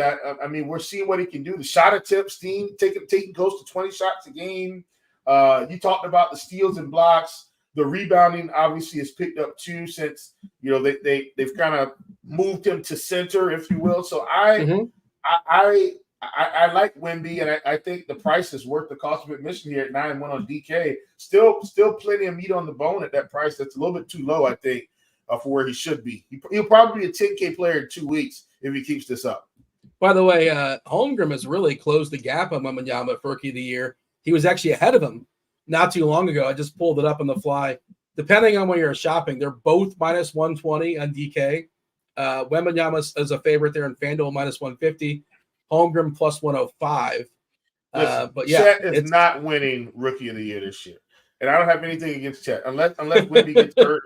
we're seeing what he can do. The shot attempts, taking close to 20 shots a game. You talked about the steals and blocks. The rebounding obviously has picked up too since, they've kind of moved him to center, if you will. So I like Wemby, and I think the price is worth the cost of admission here at 9-1 on DK. Still plenty of meat on the bone at that price. That's a little bit too low, I think, for where he should be. He'll probably be a 10K player in 2 weeks if he keeps this up. By the way, Holmgren has really closed the gap on Wembanyama for Rookie of the Year. He was actually ahead of him not too long ago. I just pulled it up on the fly. Depending on where you're shopping, they're both minus 120 on DK. Wembanyama is a favorite there in FanDuel, minus 150. Holmgren plus 105. But yeah, Chet is not winning Rookie of the Year this year. And I don't have anything against Chet unless Wemby gets hurt.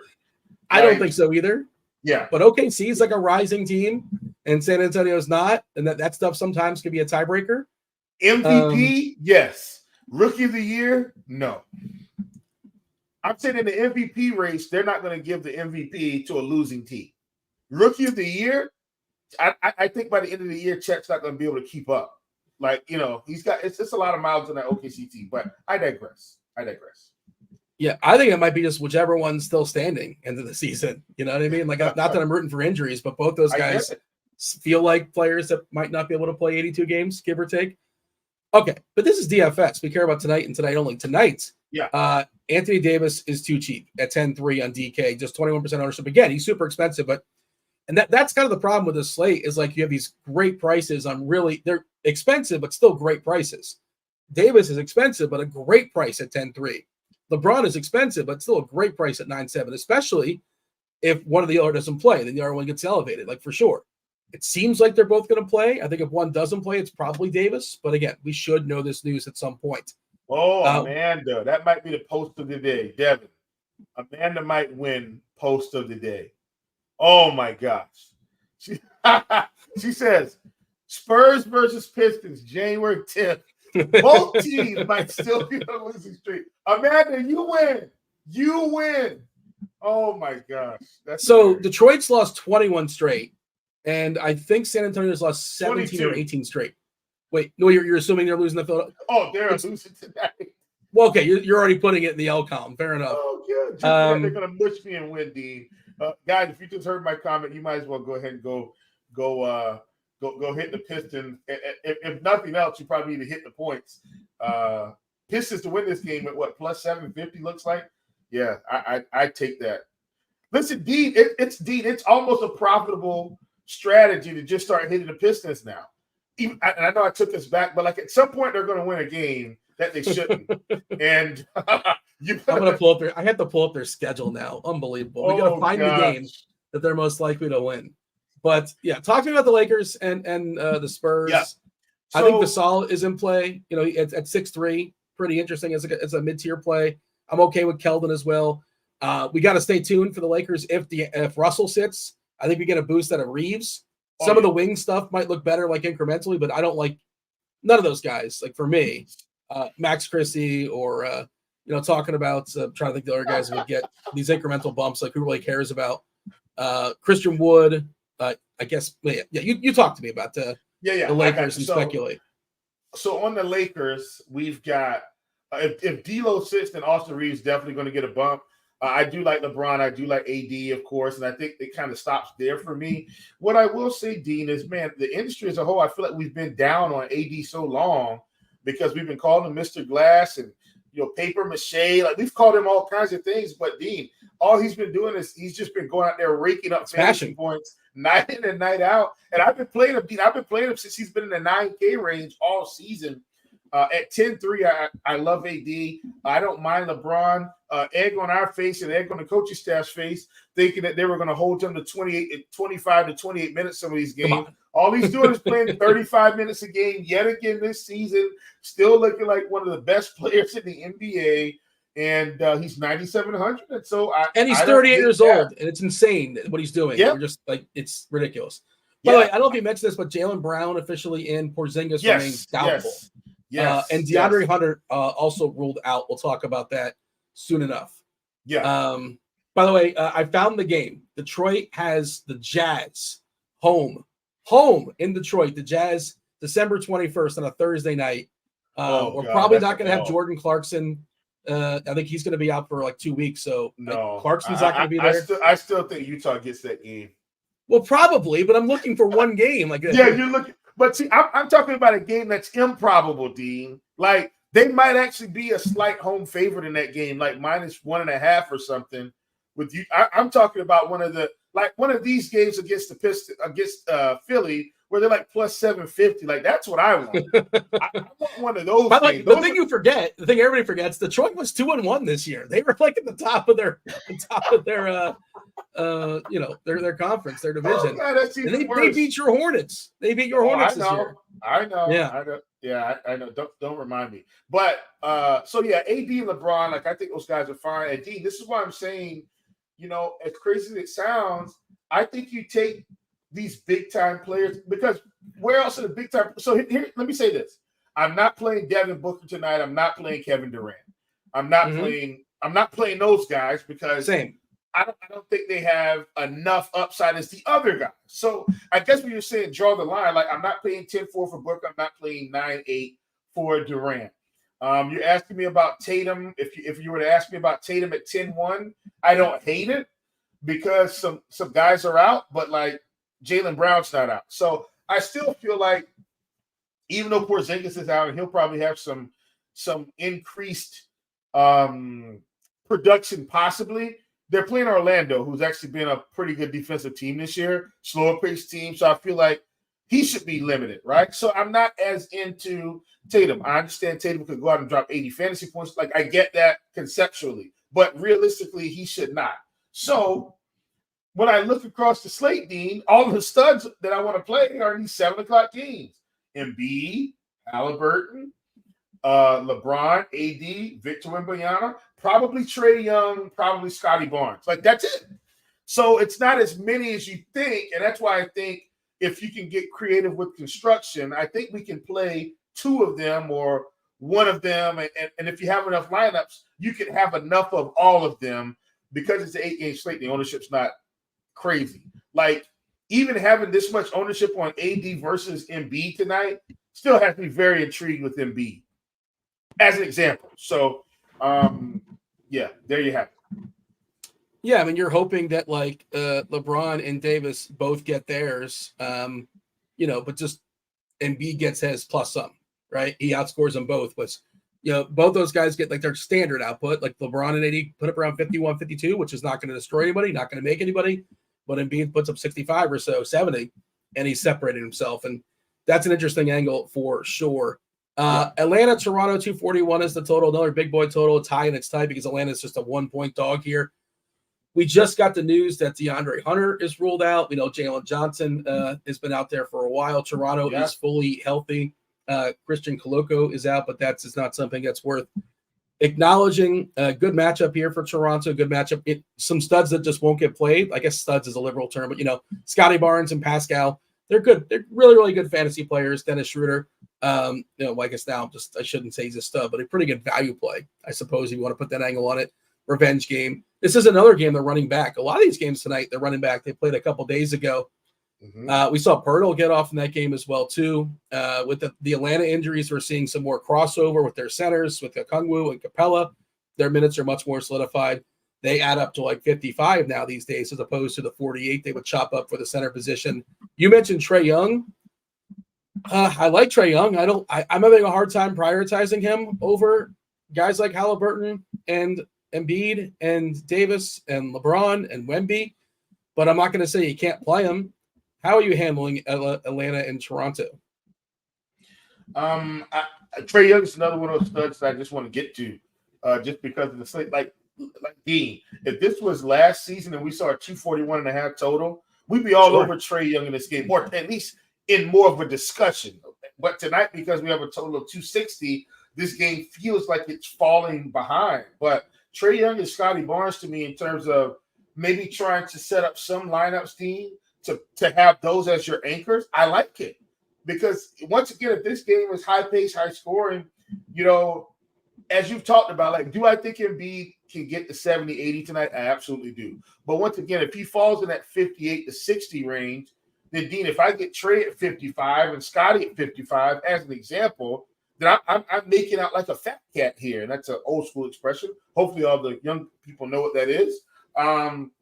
I don't think so either. Yeah. But OKC is like a rising team, and San Antonio's not. And that stuff sometimes can be a tiebreaker. MVP, yes. Rookie of the Year, no. I'm saying in the MVP race, they're not going to give the MVP to a losing team. Rookie of the Year, I think by the end of the year, Chet's not going to be able to keep up. He's got it's a lot of miles on that OKC team. But I digress. Yeah, I think it might be just whichever one's still standing into the season. You know what I mean? Like, not that I'm rooting for injuries, but both those guys feel like players that might not be able to play 82 games, give or take. Okay, but this is DFS. We care about tonight and tonight only. Tonight, Anthony Davis is too cheap at 10-3 on DK, just 21% ownership. Again, he's super expensive, and that's kind of the problem with this slate is like you have these great prices on they're expensive, but still great prices. Davis is expensive, but a great price at 10-3. LeBron is expensive, but still a great price at 9-7, especially if one of the other doesn't play, then the other one gets elevated, like for sure. It seems like they're both going to play. I think if one doesn't play, it's probably Davis. But again, we should know this news at some point. Oh, Amanda. That might be the post of the day. Devin. Amanda might win post of the day. Oh, my gosh. She says, Spurs versus Pistons, January 10th. Both teams might still be on a losing streak. Amanda, you win. You win. Oh, my gosh. Detroit's lost 21 straight. And I think San Antonio's lost 17 22. Or 18 straight. Wait, no, you're assuming they're losing the Philadelphia. Oh, they're losing tonight. Well, okay, you're already putting it in the L column. Fair enough. Oh, yeah. They're going to mush me and win, Dean. Guys, if you just heard my comment, you might as well go ahead and go hit the Pistons. If nothing else, you probably need to hit the points. Pistons to win this game at what, plus 750 looks like? Yeah, I take that. Listen, Dean, it's almost a profitable strategy to just start hitting the Pistons now. And I know I took this back, but like at some point they're going to win a game that they shouldn't. And I'm going to pull up I have to pull up their schedule now. Unbelievable. We got to find the game that they're most likely to win. But yeah, talk to me about the Lakers and the Spurs. Yeah. I think Gasol is in play. At 6'3", pretty interesting as a mid-tier play. I'm okay with Keldon as well. We got to stay tuned for the Lakers. If Russell sits, I think we get a boost out of Reeves. Some of the wing stuff might look better, like incrementally, but I don't like none of those guys. Like for me, Max Christie or talking about trying to think the other guys would get these incremental bumps. Like who really cares about Christian Wood? I guess you talk to me about the Lakers and speculate. So on the Lakers, we've got if D'Lo sits, then Austin Reeves definitely going to get a bump. I do like LeBron. I do like AD, of course, and I think it kind of stops there for me. What I will say, Dean, is, man, the industry as a whole, I feel like we've been down on AD so long because we've been calling him Mr. Glass and, paper mache. Like, we've called him all kinds of things. But, Dean, all he's been doing is he's just been going out there raking up fantasy points night in and night out. And I've been playing him, Dean. I've been playing him since he's been in the 9K range all season. At 10-3, I love AD. I don't mind LeBron. Egg on our face and egg on the coaching staff's face, thinking that they were going to hold him to 25 to 28 minutes some of these games. All he's doing is playing 35 minutes a game yet again this season, still looking like one of the best players in the NBA. And he's 9,700. And so he's 38 years old, and it's insane what he's doing. Yep. We're just like, it's ridiculous. By the way, I don't know if you mentioned this, but Jaylen Brown officially in. Porzingis remains doubtful. Yes, and DeAndre Hunter also ruled out. We'll talk about that soon enough. Yeah. By the way, I found the game. Detroit has the Jazz home in Detroit. The Jazz, December 21st on a Thursday night. We're probably not going to have Jordan Clarkson. I think he's going to be out for like 2 weeks. So no, Clarkson's not going to be there. I still think Utah gets that game. Well, probably, but I'm looking for one game. Like, yeah, you're looking. But see, I'm talking about a game that's improbable, Dean. Like, they might actually be a slight home favorite in that game, like -1.5 or something. With you, I'm talking about one of these games against the Pistons, against Philly, where they're like +750. Like, that's what I want. I want one of those. By the way, the thing everybody forgets, Detroit was 2-1 this year. They were like at the top of their their conference, their division. Oh, God, they beat your Hornets. They beat your Hornets this year. I know. Yeah. I know. Don't remind me. But so yeah, AD and LeBron, like, I think those guys are fine. And Dean, this is why I'm saying, as crazy as it sounds, I think you take these big time players, because where else are the big time? So here, let me say this: I'm not playing Devin Booker tonight. I'm not playing Kevin Durant. I'm not playing those guys because I don't think they have enough upside as the other guys. So I guess when you're saying draw the line, like, I'm not playing 10-4 for Booker. I'm not playing 9-8 for Durant. You're asking me about Tatum. If you were to ask me about Tatum at 10-1, I don't hate it because some guys are out, but like Jaylen Brown's not out. So I still feel like, even though Porzingis is out and he'll probably have some increased production possibly, they're playing Orlando, who's actually been a pretty good defensive team this year, slower paced team. So I feel like he should be limited, right? So I'm not as into Tatum. I understand Tatum could go out and drop 80 fantasy points. Like, I get that conceptually, but realistically, he should not. So when I look across the slate, Dean, all the studs that I want to play are in these 7 o'clock games. Embiid, Halliburton, LeBron, AD, Victor Wembanyama, probably Trae Young, probably Scotty Barnes. Like, that's it. So it's not as many as you think, and that's why I think if you can get creative with construction, I think we can play 2 of them or one of them, and if you have enough lineups, you can have enough of all of them because it's an 8-game slate. The ownership's not crazy. Like, even having this much ownership on AD versus Embiid tonight still has me very intrigued with Embiid, as an example. So, yeah, there you have it. Yeah, I mean, you're hoping that like LeBron and Davis both get theirs, but just Embiid gets his plus some, right? He outscores them both, but both those guys get like their standard output. Like LeBron and AD put up around 51, 52, which is not going to destroy anybody, not going to make anybody. But Embiid puts up 65 or so, 70, and he's separated himself, and that's an interesting angle for sure. Atlanta, Toronto, 241 is the total. Another big boy total. It's high and it's tight because Atlanta's just a 1-point dog here. We just got the news that DeAndre Hunter is ruled out. We know Jalen Johnson has been out there for a while. Toronto is fully healthy. Christian Koloko is out, but that's not something that's worth acknowledging. A good matchup here for Toronto. Good matchup. Some studs that just won't get played. I guess studs is a liberal term, but Scotty Barnes and Pascal, they're good. They're really, really good fantasy players. Dennis Schroeder, I guess now I shouldn't say he's a stud, but a pretty good value play, I suppose, if you want to put that angle on it. Revenge game. This is another game they're running back. A lot of these games tonight, they're running back. They played a couple days ago. Mm-hmm. We saw Pirtle get off in that game as well, too. With the Atlanta injuries, we're seeing some more crossover with their centers, with Okongwu and Capella. Their minutes are much more solidified. They add up to like 55 now these days, as opposed to the 48 they would chop up for the center position. You mentioned Trae Young. I like Trae Young. I'm having a hard time prioritizing him over guys like Halliburton and Embiid and Davis and LeBron and Wemby, but I'm not going to say you can't play him. How are you handling Atlanta and Toronto? Trae Young is another one of those studs that I just want to get to, just because of the slate. Like Dean, if this was last season and we saw a 241.5 total, we'd be all over Trae Young in this game, or at least in more of a discussion. But tonight, because we have a total of 260, this game feels like it's falling behind. But Trae Young is Scotty Barnes to me in terms of maybe trying to set up some lineups, Dean, to have those as your anchors. I like it because once again, if this game is high pace, high scoring, as you've talked about, like, do I think Embiid can get to 70, 80 tonight? I absolutely do. But once again, if he falls in that 58 to 60 range, then Dean, if I get Trey at 55 and Scotty at 55, as an example, then I'm making out like a fat cat here. And that's an old school expression. Hopefully all the young people know what that is.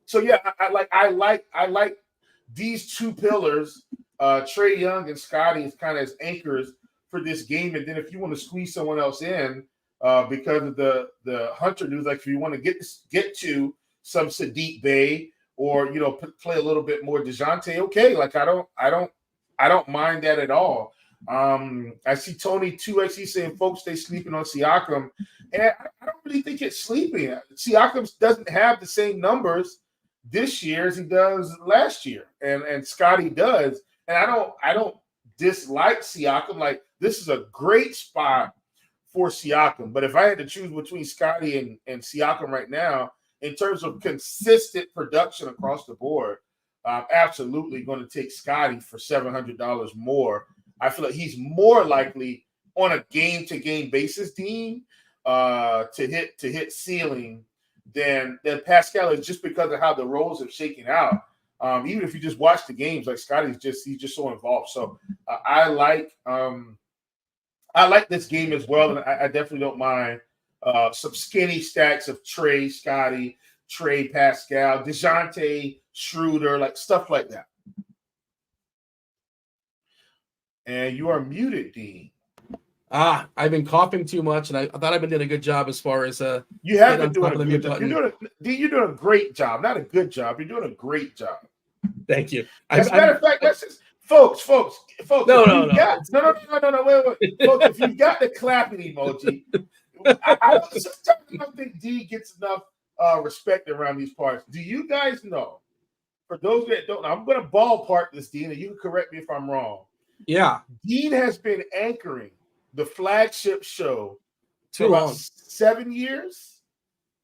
So yeah, I like these two pillars, Trey Young and Scotty, is kind of as anchors for this game. And then if you want to squeeze someone else in, because of the Hunter news, like if you want to get to some Sadiq Bey or play a little bit more DeJounte, okay, like I don't mind that at all. I see Tony 2X, he's saying folks stay sleeping on Siakam, and I don't really think it's sleeping. Siakam doesn't have the same numbers this year as he does last year, and Scotty does, and I don't dislike Siakam. Like, this is a great spot for Siakam, but if I had to choose between Scotty and Siakam right now, in terms of consistent production across the board, I'm absolutely going to take Scotty for $700 more. I feel like he's more likely on a game-to-game basis, Dean, to hit ceiling than Pascal is, just because of how the roles have shaken out. Even if you just watch the games, like Scotty's he's just so involved. So I like this game as well, and I definitely don't mind some skinny stacks of Trey, Scotty, Trey, Pascal, DeJounte, Schroeder, like stuff like that. And you are muted, Dean. I've been coughing too much, and I thought I've been doing a good job as far as you have been doing a good job. You're doing a great job, not a good job. You're doing a great job. Thank you. As a matter of fact, let's just folks. No. Wait. Folks, if you've got the clapping emoji, I don't think D gets enough respect around these parts. Do you guys know? For those that don't know, I'm going to ballpark this, Dean, and you can correct me if I'm wrong. Yeah. Dean has been anchoring the flagship show Too long. 7 years.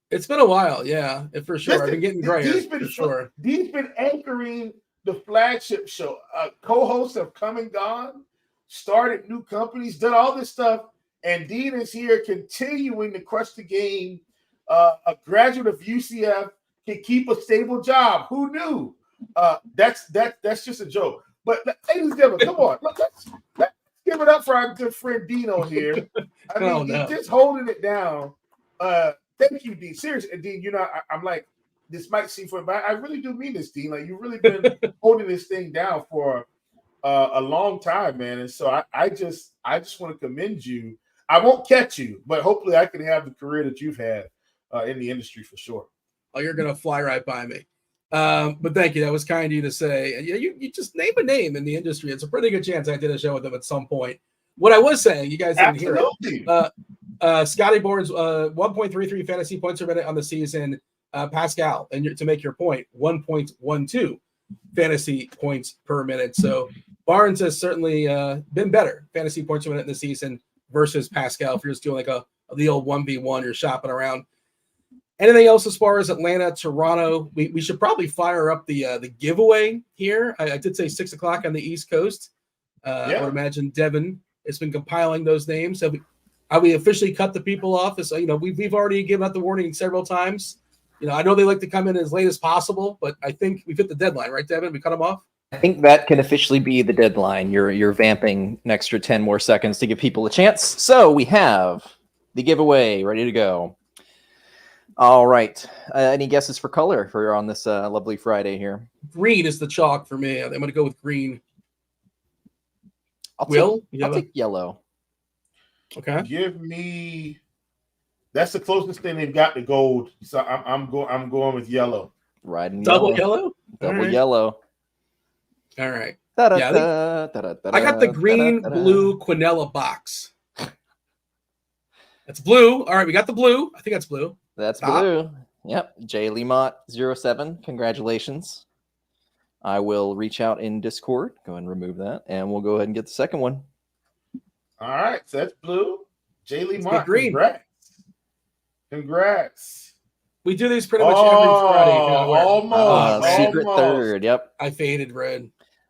It's been a while, yeah, for sure. I've been getting grayer, for sure. Dean's been anchoring the flagship show. Co-hosts have come and gone, started new companies, done all this stuff, and Dean is here continuing to crush the game. A graduate of UCF can keep a stable job. Who knew? That's just a joke. But ladies and gentlemen, come on. Let's give it up for our good friend Dino here. I mean, he's just holding it down. Thank you, Dean. Seriously, and Dean, I'm like, this might seem funny, but I really do mean this, Dean. Like, you've really been holding this thing down for a long time, man. And so I just want to commend you. I won't catch you, but hopefully I can have the career that you've had in the industry for sure. Oh, you're gonna fly right by me. But thank you. That was kind of you to say. And you just name a name in the industry. It's a pretty good chance I did a show with them at some point. What I was saying, you guys didn't hear it. Scotty Barnes, 1.33 fantasy points per minute on the season. Pascal, and to make your point, 1.12 fantasy points per minute. So Barnes has certainly been better fantasy points per minute in the season versus Pascal. If you're just doing like the old 1v1, you're shopping around. Anything else as far as Atlanta, Toronto? We should probably fire up the giveaway here. I did say 6 o'clock on the East Coast. I would imagine Devin has been compiling those names. Have we officially cut the people off? As we've already given out the warning several times. I know they like to come in as late as possible, but I think we've hit the deadline, right, Devin? We cut them off. I think that can officially be the deadline. You're vamping an extra 10 more seconds to give people a chance. So we have the giveaway ready to go. All right. Any guesses for color for on this lovely Friday here? Green is the chalk for me. I'm going to go with green. I'll take yellow. Okay. Give me. That's the closest thing they've got to gold. So I'm going with yellow. Riding double yellow. Double yellow. All right. I got the green, blue Quinella box. That's blue. All right, we got the blue. I think that's blue. That's blue. Yep. J. Lemont 07. Congratulations. I will reach out in Discord. Go ahead and remove that. And we'll go ahead and get the second one. All right. So that's blue. J. Lemont. Green. Congrats. We do these pretty much every Friday. Almost. Secret third. Yep. I faded red.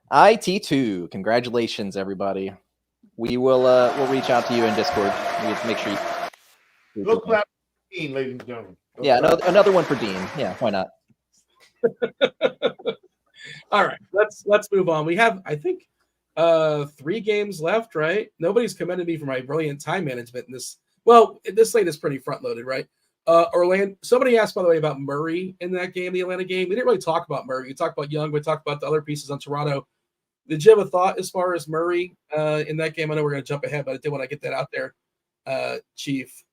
IT2. Congratulations, everybody. We will we'll reach out to you in Discord. We have to make sure you... Little clap for Dean, ladies and gentlemen. Yeah, another one for Dean. Yeah, why not? All right, let's move on. We have, I think, 3 games left, right? Nobody's commended me for my brilliant time management in this. Well, this slate is pretty front loaded, right? Orlando. Somebody asked, by the way, about Murray in that game, the Atlanta game. We didn't really talk about Murray. We talked about Young. We talked about the other pieces on Toronto. Did you have a thought as far as Murray in that game? I know we're going to jump ahead, but I did want to get that out there, Chief.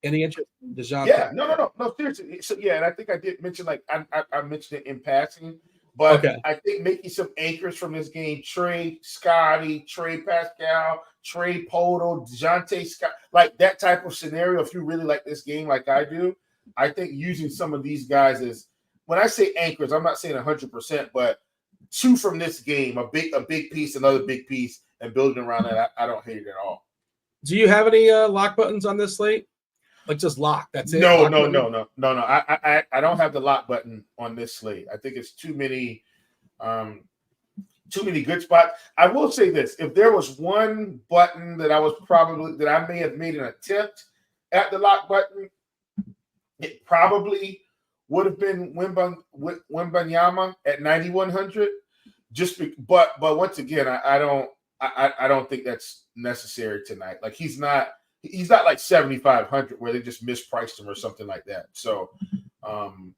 Any interest in DeJounte? Yeah, no, seriously. So, yeah, and I think I did mention, like, I mentioned it in passing, but Okay. I think making some anchors from this game, Trey Scotty, Trey Pascal, Trey Poto, DeJounte Scott, like that type of scenario, if you really like this game like I do, I think using some of these guys is, when I say anchors, I'm not saying 100%, but 2 from this game, a big piece, another big piece, and building around that, I don't hate it at all. Do you have any lock buttons on this slate? Like just lock. That's it. No. Lock button? I don't have the lock button on this slate. I think it's too many good spots. I will say this: if there was one button that I may have made an attempt at the lock button, it probably would have been Wembanyama at 9,100. But once again, I don't think that's necessary tonight. Like he's not like 7,500 where they just mispriced him or something like that. So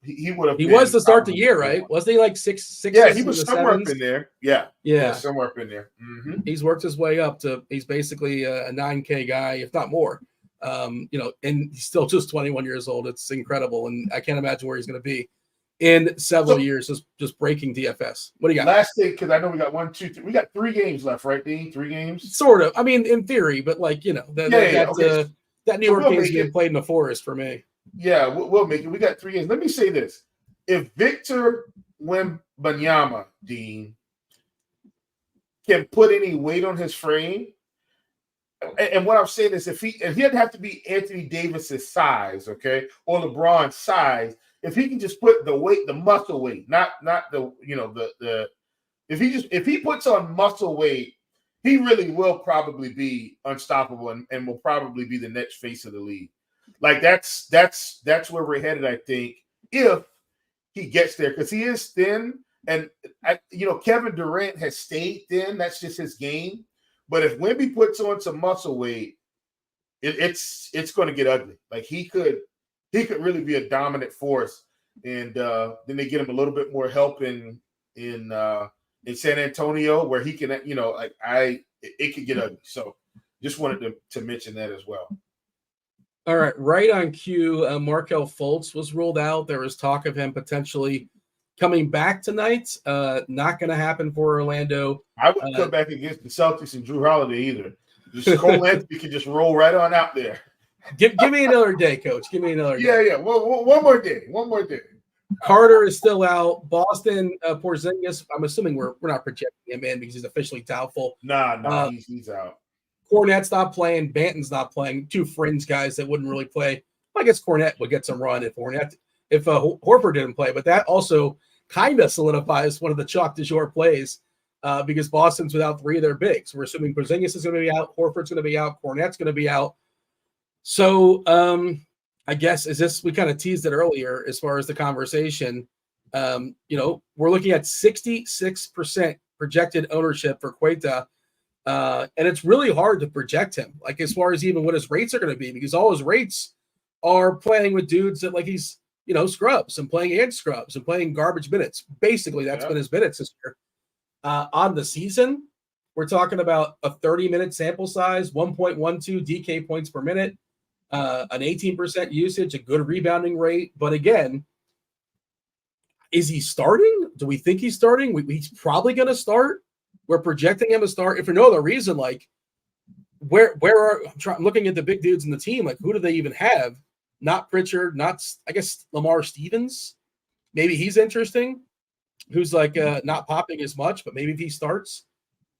he would have. He was to start the year, right? Wasn't he like six? Yeah, he was somewhere up in there. Yeah, somewhere up in there. Mm-hmm. He's worked his way up to. He's basically a 9K guy, if not more. And he's still just 21 years old. It's incredible, and I can't imagine where he's going to be in several years. Just breaking DFS. What do you got? Last thing, because I know we got 1, 2, 3. We got 3 games left, right, Dean? 3 games. Sort of. I mean, in theory, but like that New York game is being played in the forest for me. Yeah, we'll make it. We got 3 games. Let me say this: if Victor Wembanyama, Dean, can put any weight on his frame, and what I'm saying is, if he doesn't have to be Anthony Davis's size, okay, or LeBron's size, if he can just put the weight, the muscle weight, not the if he puts on muscle weight, he really will probably be unstoppable and will probably be the next face of the league. Like that's where we're headed, I think, if he gets there, because he is thin, and Kevin Durant has stayed thin. That's just his game. But if Wemby puts on some muscle weight, it's going to get ugly. Like he could really be a dominant force, and then they get him a little bit more help in San Antonio, where he can, it could get ugly. So just wanted to mention that as well. All right on cue, Markelle Fultz was ruled out. There was talk of him potentially coming back tonight. Not going to happen for Orlando. I wouldn't come back against the Celtics and Drew Holiday either. Just Cole Anthony can just roll right on out there. Give me another day, Coach. Give me another day. Yeah. Well, one more day. Carter is still out. Boston, Porzingis. I'm assuming we're not projecting him in because he's officially doubtul. Nah, he's out. Cornette's not playing. Banton's not playing. 2 fringe guys that wouldn't really play. I guess Cornette would get some run if Horford didn't play, but that also kind of solidifies one of the chalk du jour plays because Boston's without 3 of their bigs. We're assuming Porzingis is going to be out, Horford's going to be out, Cornette's going to be out. So I guess we kind of teased it earlier as far as the conversation. We're looking at 66% projected ownership for Queta. And it's really hard to project him, like as far as even what his rates are going to be, because all his rates are playing with dudes that like he's, scrubs and playing garbage minutes. Basically, that's been his minutes this year. On the season, we're talking about a 30-minute sample size, 1.12 DK points per minute, an 18% usage, a good rebounding rate. But again, is he starting? Do we think he's starting? He's probably going to start. We're projecting him to start. If for no other reason, like I'm looking at the big dudes in the team, like who do they even have? Not Pritchard, I guess Lamar Stevens. Maybe he's interesting. Who's like not popping as much, but maybe if he starts,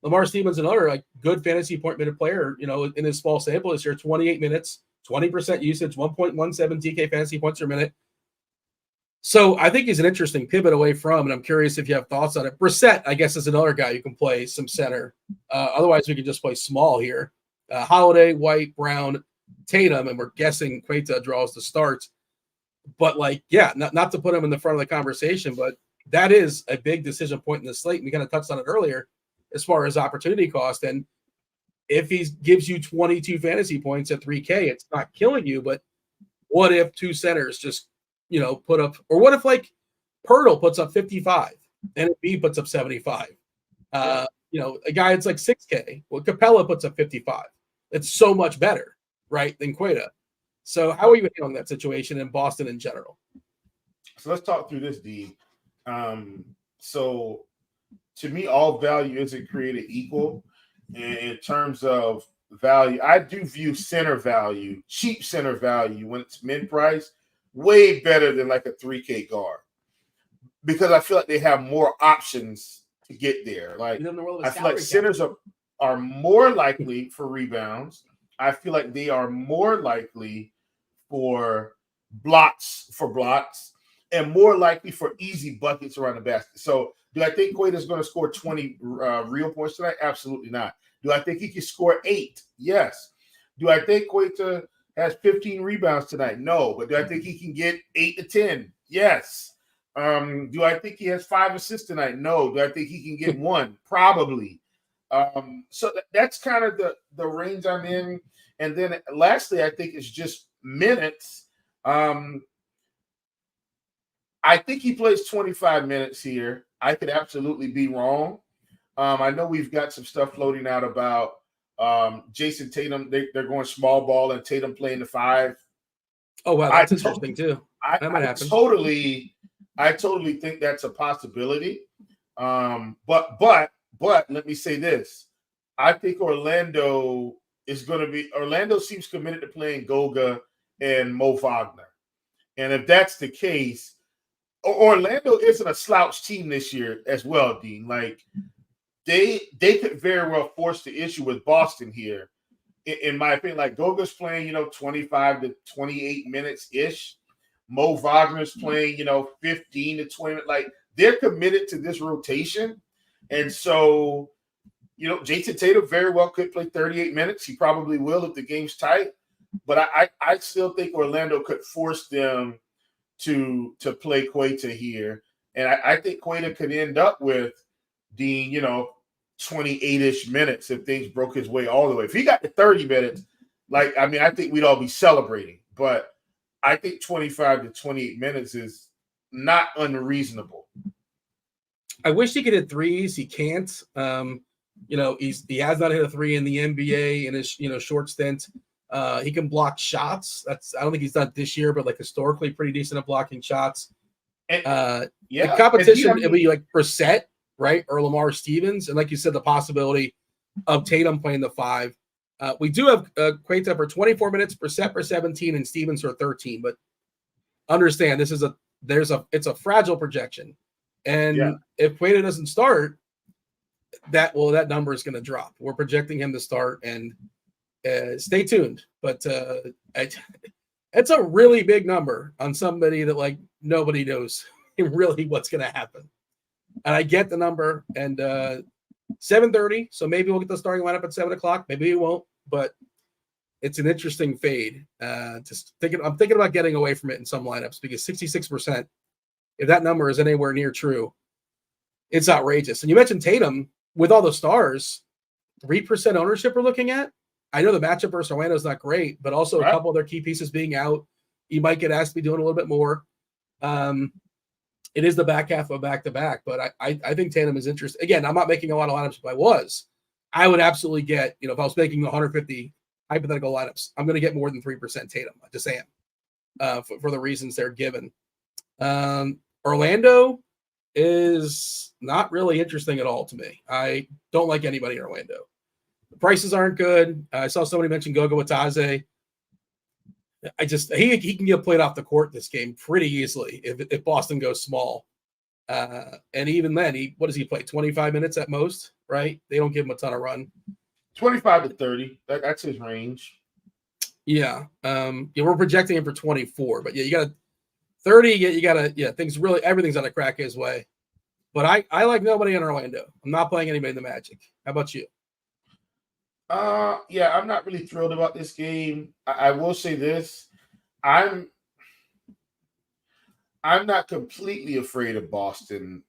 Lamar Stevens, another like good fantasy point minute player, in his small sample this year, 28 minutes, 20% usage, 1.17 DK fantasy points per minute. So I think he's an interesting pivot away from, and I'm curious if you have thoughts on it. Brissett, I guess, is another guy you can play some center. Otherwise, we can just play small here. Holiday, White, Brown, Tatum, and we're guessing Queta draws the starts. But like, yeah, not to put him in the front of the conversation, but that is a big decision point in the slate. And we kind of touched on it earlier as far as opportunity cost. And if he gives you 22 fantasy points at 3K, it's not killing you. But what if two centers just, put up, or what if like Pirtle puts up 55 and B puts up 75? A guy that's like 6K, well, Capella puts up 55. It's so much better, right, than Queta. So how are you handling that situation in Boston in general? So let's talk through this, D. So to me, all value isn't created equal. In terms of value, I do view center value, cheap center value, when it's mid-price, way better than like a 3K guard. Because I feel like they have more options to get there. Like, I feel like centers are more likely for rebounds. I feel like they are more likely for blocks, and more likely for easy buckets around the basket. So do I think Queta is going to score 20 real points tonight? Absolutely not. Do I think he can score 8? Yes. Do I think Queta has 15 rebounds tonight? No. But do I think he can get 8 to 10? Yes. Do I think he has 5 assists tonight? No. Do I think he can get 1? Probably. So that's kind of the range I'm in. And then lastly, I think it's just minutes. I think he plays 25 minutes here. I could absolutely be wrong. I know we've got some stuff floating out about Jason Tatum. They're going small ball and Tatum playing the 5. Oh, wow. That's interesting too. That might happen. I totally think that's a possibility. But let me say this. I think Orlando seems committed to playing Goga and Mo Wagner. And if that's the case, Orlando isn't a slouch team this year as well, Dean. Like, they could very well force the issue with Boston here, in my opinion. Like, Goga's playing, 25 to 28 minutes-ish. Mo Wagner's playing, 15 to 20. Like, they're committed to this rotation. And so, Jason Tatum very well could play 38 minutes. He probably will if the game's tight. But I still think Orlando could force them to play Queta here. And I think Queta could end up with, Dean, 28-ish minutes if things broke his way all the way. If he got to 30 minutes, I think we'd all be celebrating. But I think 25 to 28 minutes is not unreasonable. I wish he could hit threes. He can't. He has not hit a 3 in the NBA in his short stint. He can block shots. I don't think he's done it this year, but like historically pretty decent at blocking shots. The competition, it'll be like Brissett, right? Or Lamar Stevens. And like you said, the possibility of Tatum playing the 5. We do have Queta for 24 minutes, Brissett for 17, and Stevens for 13. But understand, it's a fragile projection. And if Queta doesn't start, that number is going to drop. We're projecting him to start, and stay tuned. But it's a really big number on somebody that like nobody knows really what's going to happen. And I get the number, and 7:30. So maybe we'll get the starting lineup at 7:00. Maybe we won't, but it's an interesting fade. I'm thinking about getting away from it in some lineups because 66%, if that number is anywhere near true, it's outrageous. And you mentioned Tatum with all the stars, 3% ownership we're looking at. I know the matchup versus Orlando is not great, but also a couple of their key pieces being out. You might get asked to be doing a little bit more. It is the back half of back-to-back, but I think Tatum is interesting. Again, I'm not making a lot of lineups if I would absolutely get, if I was making 150 hypothetical lineups, I'm going to get more than 3% Tatum. I just am for the reasons they're given. Orlando is not really interesting at all to me. I don't like anybody in Orlando. The prices aren't good. I saw somebody mention Goga Wataze. He can get played off the court this game pretty easily if Boston goes small. And even then, what does he play? 25 minutes at most, right? They don't give him a ton of run. 25 to 30. That's his range. Yeah. We're projecting him for 24, but you got 30. Everything's on a crack his way. But I like nobody in Orlando. I'm not playing anybody in the Magic. How about you? Yeah, I'm not really thrilled about this game. I will say this. I'm not completely afraid of Boston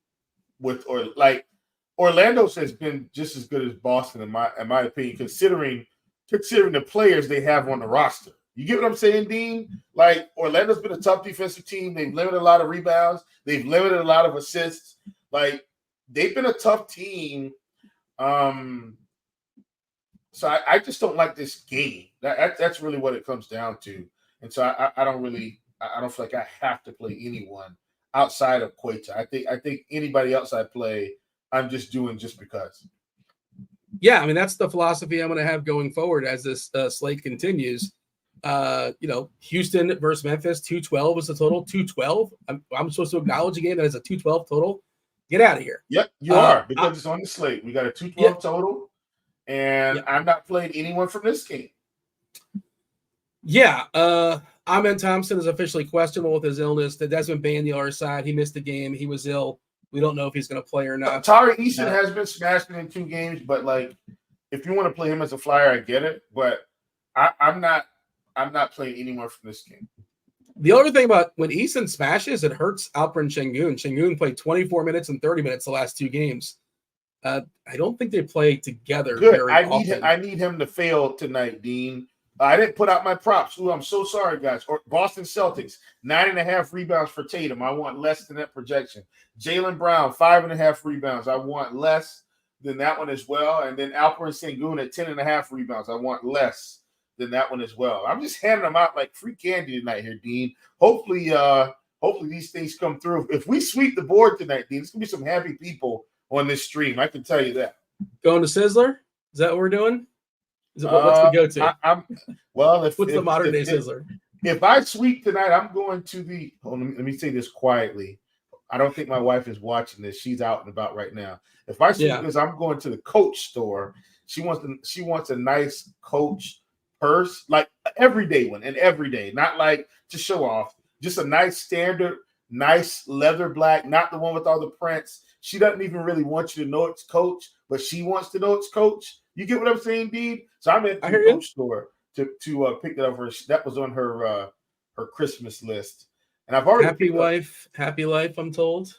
Orlando's has been just as good as Boston in my opinion, considering the players they have on the roster. You get what I'm saying, Dean? Like, Orlando's been a tough defensive team. They've limited a lot of rebounds. They've limited a lot of assists. Like, they've been a tough team. So I just don't like this game. That's really what it comes down to. And so I don't feel like I have to play anyone outside of Queta. I think anybody else I play, I'm just doing just because. Yeah, I mean, that's the philosophy I'm going to have going forward as this slate continues. Houston versus Memphis, 212 is the total. 212. I'm supposed to acknowledge a game that has a 212 total. Get out of here. Yep, you are, because it's on the slate. We got a 212 total, and I'm not playing anyone from this game. Yeah, Ahmed Thompson is officially questionable with his illness. The Desmond Bain, the other side, he missed the game. He was ill. We don't know if he's going to play or not. Tari Eason has been smashing in 2 games, but like, if you want to play him as a flyer, I get it. But I'm not playing anyone from this game. The other thing about when Eason smashes, it hurts Alperen Şengün. Şengün played 24 minutes and 30 minutes the last 2 games. I don't think they play together. Good. Very often. I need him to fail tonight, Dean. I didn't put out my props. Ooh, I'm so sorry, guys. Boston Celtics, 9.5 rebounds for Tatum. I want less than that projection. Jaylen Brown, 5.5 rebounds. I want less than that one as well. And then Alperen Şengün at 10.5 rebounds. I want less than that one as well. I'm just handing them out like free candy tonight here, Dean. Hopefully these things come through. If we sweep the board tonight, Dean, there's gonna be some happy people on this stream. I can tell you that. Going to Sizzler? Is that what we're doing? What's the go-to? What's the modern day Sizzler? If I sweep tonight, I'm going to the. Let me say this quietly. I don't think my wife is watching this. She's out and about right now. If I sweep this, I'm going to the Coach store. She wants a nice Coach purse, like everyday one, and every day, not like to show off. Just a nice standard, nice leather black, not the one with all the prints. She doesn't even really want you to know it's Coach, but she wants to know it's Coach. You get what I'm saying, Dean? So I'm at the Coach store to pick that up. That was on her Christmas list, and I've already happy life. I'm told.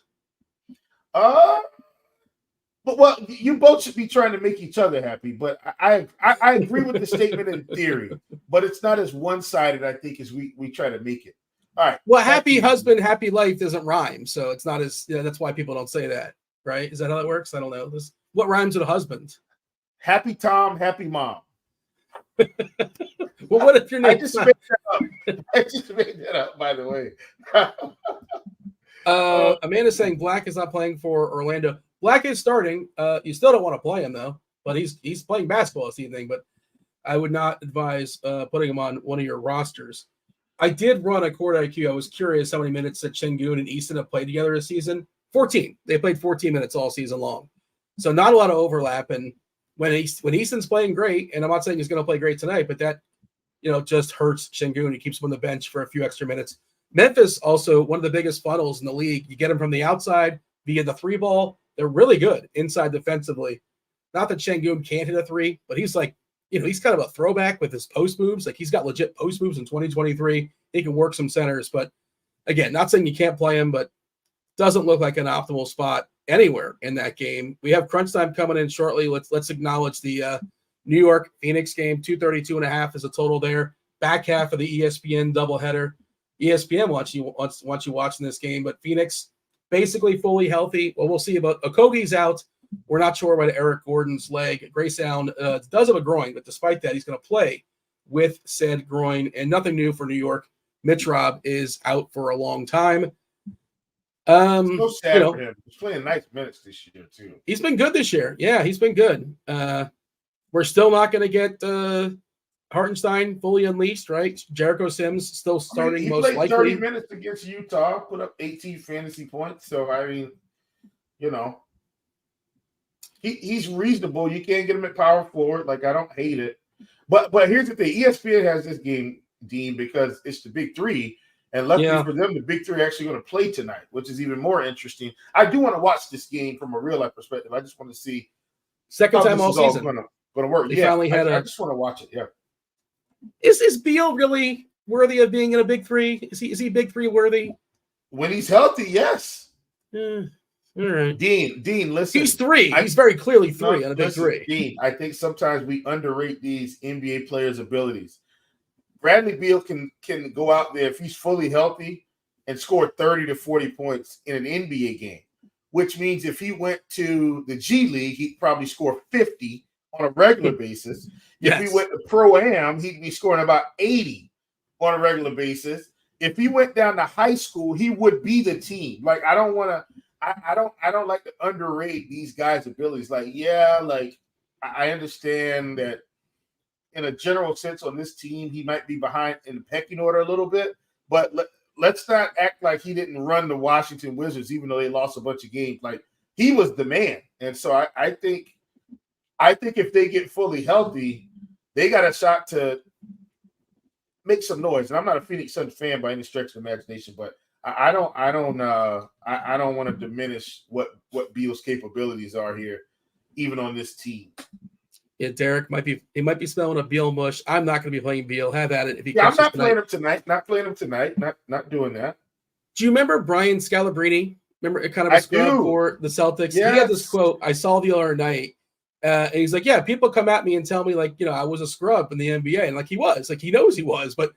But you both should be trying to make each other happy. But I agree with the statement in theory, but it's not as one-sided, I think, as we try to make it. All right. Well, happy husband, happy life doesn't rhyme, so it's not as. That's why people don't say that, right? Is that how that works? I don't know. What rhymes with a husband? Happy Tom, happy mom. Well, what if your name? I just made that up. By the way. Amanda's saying Black is not playing for Orlando. Black is starting. You still don't want to play him though, but he's playing basketball this evening. But I would not advise putting him on one of your rosters. I did run a Court IQ. I was curious how many minutes that Şengün and Easton have played together this season. 14. They played 14 minutes all season long, so not a lot of overlap. And when Easton's playing great, and I'm not saying he's going to play great tonight, but that just hurts Şengün. He keeps him on the bench for a few extra minutes. Memphis also one of the biggest funnels in the league. You get them from the outside via the 3 ball. They're really good inside defensively. Not that Şengün can't hit a 3, but he's like, he's kind of a throwback with his post moves. Like he's got legit post moves in 2023. He can work some centers, but again, not saying you can't play him, but doesn't look like an optimal spot anywhere in that game. We have crunch time coming in shortly. Let's acknowledge the New York Phoenix game. 232.5 is a total there. Back half of the ESPN doubleheader. ESPN wants you watching this game, but Phoenix basically fully healthy. Well, we'll see about Okogie's out. We're not sure about Eric Gordon's leg. Graysound does have a groin, but despite that, he's going to play with said groin. And nothing new for New York. Mitch Robb is out for a long time. So sad for him. He's playing nice minutes this year too. He's been good this year. Yeah, he's been good. We're still not going to get Hartenstein fully unleashed, right? Jericho Sims still starting he most played likely. 30 minutes against Utah, put up 18 fantasy points. So I mean, he's reasonable. You can't get him at power forward. Like I don't hate it, but here's the thing: ESPN has this game, Dean, because it's the Big Three. And luckily for them, the Big Three are actually going to play tonight, which is even more interesting. I do want to watch this game from a real life perspective. I just want to see second time all season. going to work. They finally had I just want to watch it. Yeah. Is Beal really worthy of being in a big three? Is he big three worthy? When he's healthy, yes. All right. Dean, listen. He's three. He's very clearly three on a big three. Dean, I think sometimes we underrate these NBA players' abilities. Bradley Beal can go out there if he's fully healthy and score 30 to 40 points in an NBA game, which means if he went to the G League, he'd probably score 50 on a regular basis. If he went to Pro-Am, he'd be scoring about 80 on a regular basis. If he went down to high school, he would be the team. Like, I don't like to underrate these guys' abilities. Like, I understand that in a general sense on this team, he might be behind in the pecking order a little bit, but let's not act like he didn't run the Washington Wizards, even though they lost a bunch of games. Like, he was the man. And so I think if they get fully healthy, they got a shot to make some noise. And I'm not a Phoenix Suns fan by any stretch of the imagination, but I don't want to diminish what Beal's capabilities are here, even on this team. Yeah, Derek might be smelling a Beal mush. I'm not going to be playing Beal. Have at it. If he I'm not playing him tonight. Not playing him tonight. Not doing that. Do you remember Brian Scalabrine? Remember kind of a scrub for the Celtics? Yes. He had this quote. I saw the other night, and he's like, "Yeah, people come at me and tell me like, I was a scrub in the NBA, and like he was, like he knows he was, but."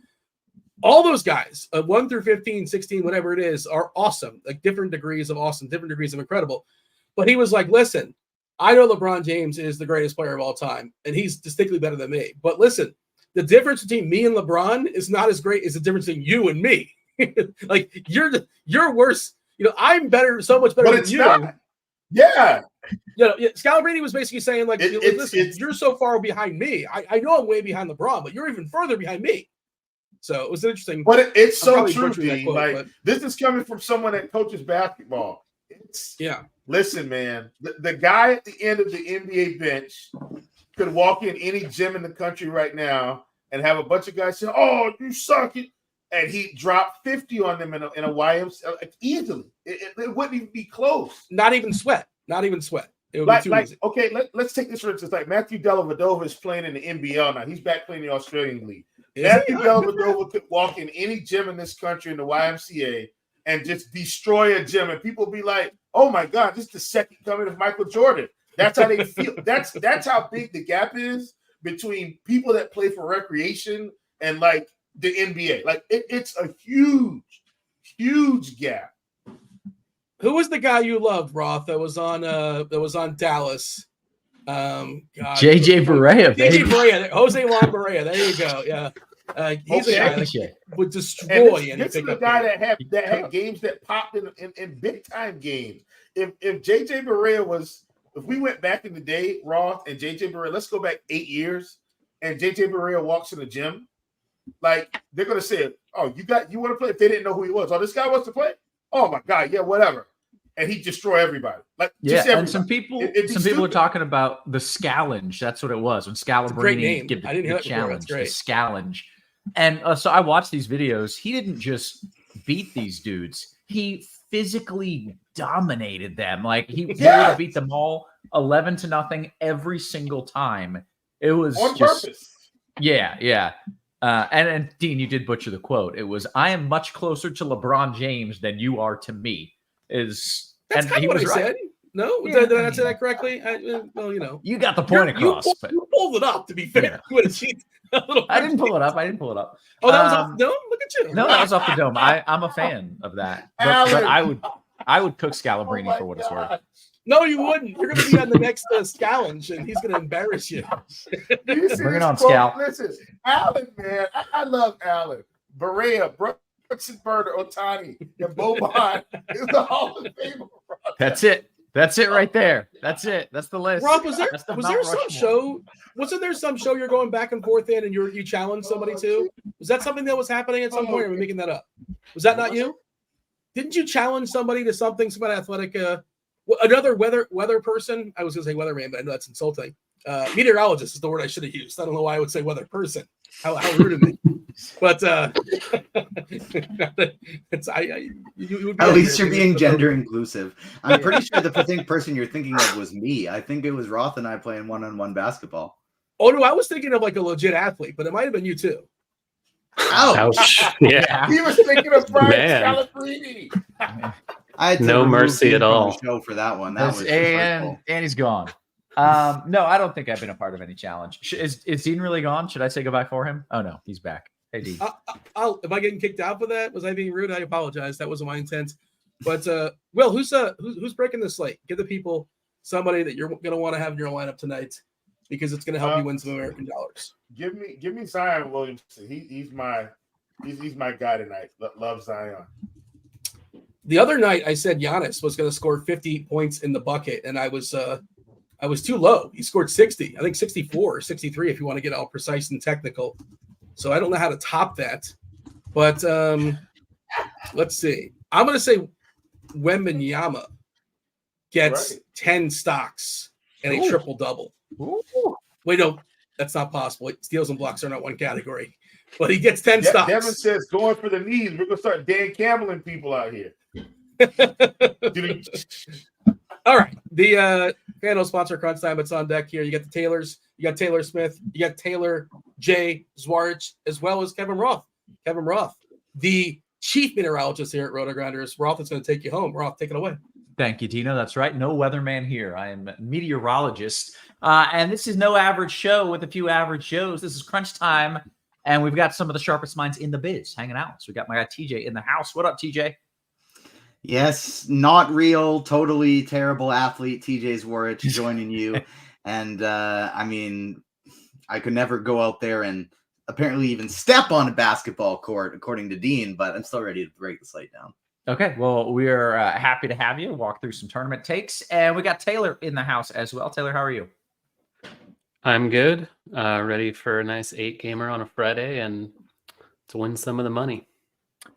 All those guys, 1 through 15, 16, whatever it is, are awesome. Like different degrees of awesome, different degrees of incredible. But he was like, listen, I know LeBron James is the greatest player of all time, and he's distinctly better than me. But listen, the difference between me and LeBron is not as great as the difference between you and me. Like you're worse. I'm better, so much better than you. Not. Yeah. Scalabrine was basically saying, like, listen, you're so far behind me. I know I'm way behind LeBron, but you're even further behind me. So it was interesting. But it's so true, Dean. Like, this is coming from someone that coaches basketball. Listen, man, the guy at the end of the NBA bench could walk in any gym in the country right now and have a bunch of guys say, "Oh, you suck it," and he dropped 50 on them in a YMCA easily. It wouldn't even be close. Not even sweat. It would be too easy. Okay, let's take this for instance. Like Matthew Dellavedova is playing in the NBL now. He's back playing in the Australian League. Matthew Dellavedova could walk in any gym in this country in the YMCA and just destroy a gym, and people be like, "Oh my God, this is the second coming of Michael Jordan." That's how they feel. That's how big the gap is between people that play for recreation and like the NBA. Like it's a huge gap. Who was the guy you loved, Roth? That was on Dallas. JJ Barea, baby. JJ Barea, Jose Juan Barea. There you go. Yeah, he's a guy that would destroy. And this is the guy that had games that popped in big time games. If JJ Barea was, if we went back in the day, Roth and JJ Barea, let's go back 8 years, and JJ Barea walks in the gym, like they're gonna say, "Oh, you want to play?" If they didn't know who he was, "Oh, this guy wants to play." Oh my God, yeah, whatever. And he'd destroy everybody. Like, and some people are talking about the Scallenge. That's what it was when Scalabrine gave the challenge. The Scallenge. And so I watched these videos. He didn't just beat these dudes. He physically dominated them. Like he would have beat them all 11-0 every single time. It was on purpose. Yeah. And Dean, you did butcher the quote. It was, "I am much closer to LeBron James than you are to me." That's kind of what I said. No, did I say that correctly? You got the point across. You pulled it up. To be fair, I didn't pull it up. Oh, that was off the dome. Look at you. No, that was off the dome. I'm a fan of that, but I would cook Scalabrine for what it's worth. No, you wouldn't. You're going to be on the next Scallenge, and he's going to embarrass you. Bring it on, Scal. Listen, Allen, man, I love Allen. Barea, Brooks Bird, Otani, and Boban is the Hall of Fame. That's it. That's it right there. That's it. That's the list. Rob, was there some show? Wasn't there some show you're going back and forth in, and you challenged somebody to? Was that something that was happening at some point? Or are we making that up? Was that not you? Didn't you challenge somebody to something? Somebody athletic? Another weather person? I was going to say weatherman, but I know that's insulting. Meteorologist is the word I should have used. I don't know why I would say weather person. How rude of me. But at least you're being gender inclusive. I'm pretty sure the person you're thinking of was me. I think it was Roth and I playing one-on-one basketball. Oh no, I was thinking of like a legit athlete, but it might have been you too. Ouch. Yeah. He was thinking of Brian Man. Scalabrine. I had to No remove mercy him at from all. the show for that one. That was and he's gone. No, I don't think I've been a part of any challenge. Is Dean really gone? Should I say goodbye for him? Oh no, he's back. Hey Dean. Am I getting kicked out for that? Was I being rude? I apologize. That wasn't my intent. But Will, who's breaking the slate? Give the people somebody that you're gonna want to have in your lineup tonight because it's gonna help you win some American dollars. Give me Zion Williamson. He's my guy tonight. Love Zion. The other night I said Giannis was going to score 50 points in the bucket, and I was too low. He scored 60, I think 64 or 63 if you want to get all precise and technical. So I don't know how to top that. But let's see. I'm going to say Wembanyama gets 10 stocks and a triple-double. Wait, no, that's not possible. Steals and blocks are not one category. But he gets 10 stocks. Devin says, going for the knees. We're going to start Dan Campbell people out here. All right. The FanDuel sponsor Crunch Time. It's on deck here. You got the Taylors. You got Taylor Smith. You got Taylor J. Zwayrch, as well as Kevin Roth. Kevin Roth, the chief meteorologist here at RotoGrinders. Roth is going to take you home. Roth, take it away. Thank you, Dino. That's right. No weatherman here. I am a meteorologist. And this is no average show with a few average shows. This is Crunch Time. And we've got some of the sharpest minds in the biz hanging out. So we got my guy TJ in the house. What up, TJ? Yes, not real, totally terrible athlete, TJ Zwayrch, joining you. And I mean, I could never go out there and apparently even step on a basketball court, according to Dean, but I'm still ready to break the slate down. Okay, well, we're happy to have you walk through some tournament takes. And we got Taylor in the house as well. Taylor, how are you? I'm good. Ready for a nice 8-gamer on a Friday and to win some of the money.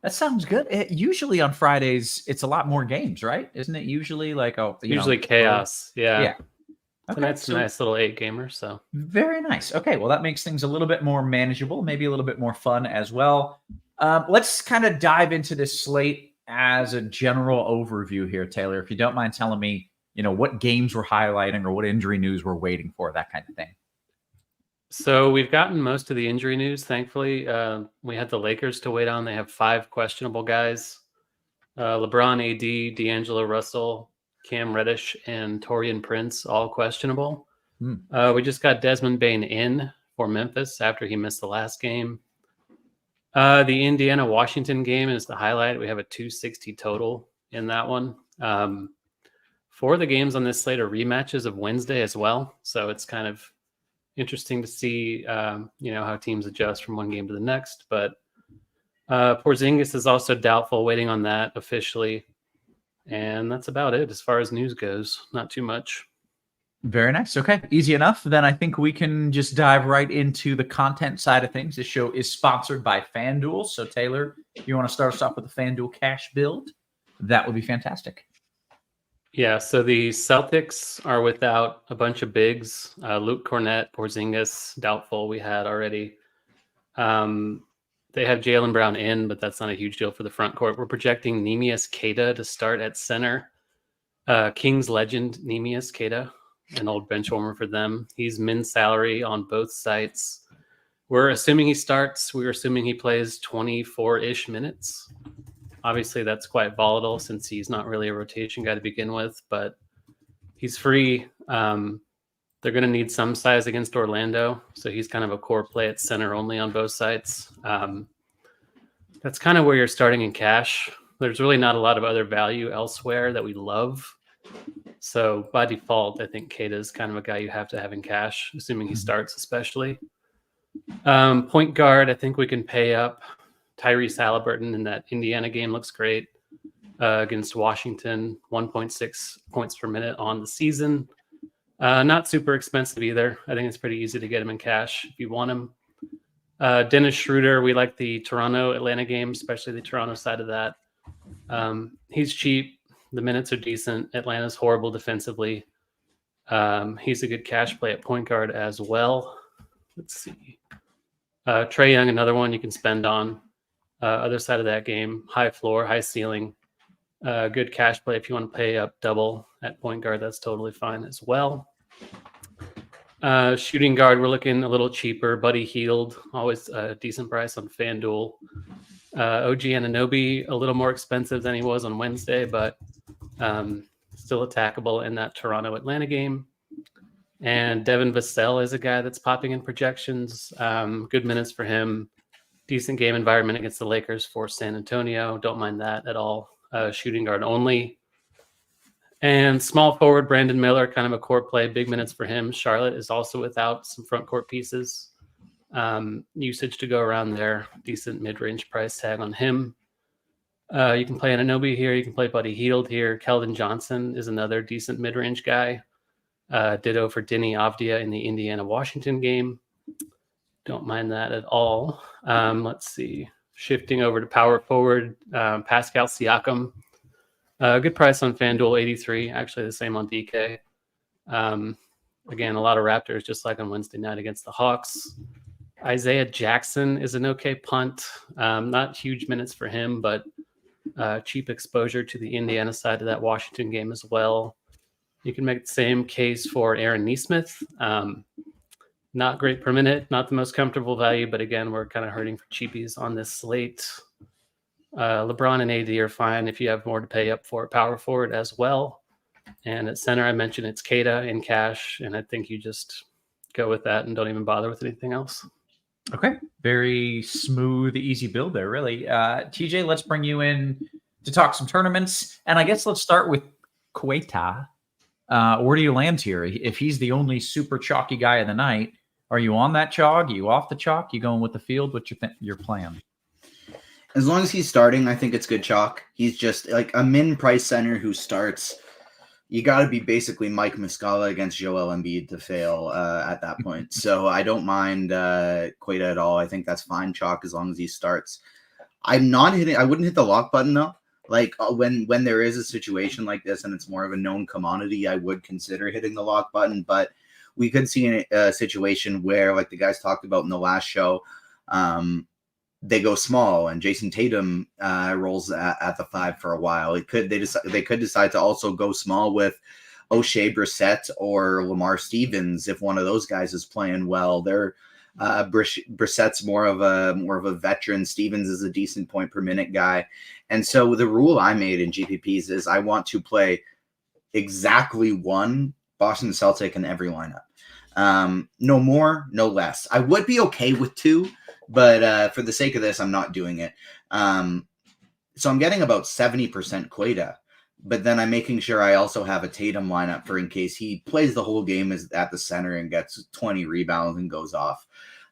That sounds good. Usually on Fridays, it's a lot more games, right? Isn't it usually like chaos? Yeah. Okay, Tonight's a nice little 8-gamer. So very nice. Okay, well, that makes things a little bit more manageable, maybe a little bit more fun as well. Let's kind of dive into this slate as a general overview here, Taylor. If you don't mind telling me, what games we're highlighting or what injury news we're waiting for, that kind of thing. So we've gotten most of the injury news, thankfully. We had the Lakers to wait on. They have 5 questionable guys. LeBron, AD, D'Angelo Russell, Cam Reddish, and Taurean Prince, all questionable. We just got Desmond Bane in for Memphis after he missed the last game. The Indiana-Washington game is the highlight. We have a 260 total in that one. 4 of the games on this slate are rematches of Wednesday as well. So it's kind of interesting to see, how teams adjust from one game to the next. But Porzingis is also doubtful, waiting on that officially. And that's about it as far as news goes. Not too much. Very nice. Okay, easy enough. Then I think we can just dive right into the content side of things. This show is sponsored by FanDuel. So Taylor, you want to start us off with the FanDuel cash build? That would be fantastic. Yeah, so the Celtics are without a bunch of bigs. Luke Cornett, Porzingis, doubtful we had already. They have Jaylen Brown in, but that's not a huge deal for the front court. We're projecting Neemias Queta to start at center. Kings legend Neemias Queta, an old bench warmer for them. He's min salary on both sites. We're assuming he starts. We're assuming he plays 24-ish minutes. Obviously, that's quite volatile since he's not really a rotation guy to begin with, but he's free. They're going to need some size against Orlando, so he's kind of a core play at center only on both sides. That's kind of where you're starting in cash. There's really not a lot of other value elsewhere that we love. So by default, I think Queta is kind of a guy you have to have in cash, assuming he starts especially. Point guard, I think we can pay up. Tyrese Halliburton in that Indiana game looks great against Washington, 1.6 points per minute on the season. Not super expensive either. I think it's pretty easy to get him in cash if you want him. Dennis Schroeder, we like the Toronto-Atlanta game, especially the Toronto side of that. He's cheap. The minutes are decent. Atlanta's horrible defensively. He's a good cash play at point guard as well. Let's see. Trae Young, another one you can spend on. Other side of that game, high floor, high ceiling. Good cash play if you want to pay up double at point guard. That's totally fine as well. Shooting guard, we're looking a little cheaper. Buddy Hield, always a decent price on FanDuel. OG Anunoby, a little more expensive than he was on Wednesday, but still attackable in that Toronto-Atlanta game. And Devin Vassell is a guy that's popping in projections. Good minutes for him. Decent game environment against the Lakers for San Antonio. Don't mind that at all. Shooting guard only. And small forward, Brandon Miller, kind of a core play. Big minutes for him. Charlotte is also without some front court pieces. Usage to go around there. Decent mid-range price tag on him. You can play Anunoby here. You can play Buddy Hield here. Keldon Johnson is another decent mid-range guy. Ditto for Deni Avdija in the Indiana-Washington game. Don't mind that at all. Let's see. Shifting over to power forward, Pascal Siakam. Good price on FanDuel, 83. Actually, the same on DK. Again, a lot of Raptors, just like on Wednesday night against the Hawks. Isaiah Jackson is an okay punt. Not huge minutes for him, but cheap exposure to the Indiana side of that Washington game as well. You can make the same case for Aaron Nesmith. Not great per minute, not the most comfortable value, but again, we're kind of hurting for cheapies on this slate. LeBron and AD are fine if you have more to pay up for power forward as well. And at center, I mentioned it's Keita in cash, and I think you just go with that and don't even bother with anything else. Okay. Very smooth, easy build there, really. TJ, let's bring you in to talk some tournaments. And I guess let's start with Quetta. Where do you land here? If he's the only super chalky guy of the night, are you on that chalk? Are you off the chalk? You going with the field? What's your plan? As long as he's starting, I think it's good chalk. He's just like a min price center who starts. You got to be basically Mike Muscala against Joel Embiid to fail at that point. So I don't mind Quetta at all. I think that's fine chalk as long as he starts. I wouldn't hit the lock button though. Like when there is a situation like this and it's more of a known commodity, I would consider hitting the lock button. But we could see a situation where, like the guys talked about in the last show, they go small and Jason Tatum rolls at the 5 for a while. They could decide to also go small with O'Shea Brissett or Lamar Stevens if one of those guys is playing well. Brissett's more of a veteran. Stevens is a decent point per minute guy. And so the rule I made in GPPs is I want to play exactly one Boston Celtic in every lineup. No more, no less. I would be okay with 2, but for the sake of this, I'm not doing it. So I'm getting about 70% Quetta, but then I'm making sure I also have a Tatum lineup for in case he plays the whole game at the center and gets 20 rebounds and goes off.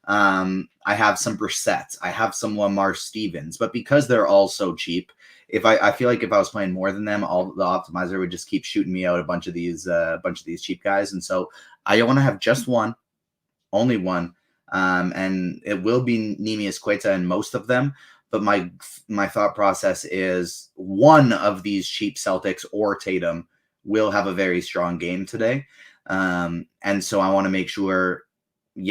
I have some Brissett. I have some Lamar Stevens, but because they're all so cheap, I feel like if I was playing more than them, the optimizer would just keep shooting me out a bunch of these cheap guys. And so I want to have just one, only one. And it will be Neemias Quetta in most of them. But my thought process is one of these cheap Celtics or Tatum will have a very strong game today. And so I want to make sure,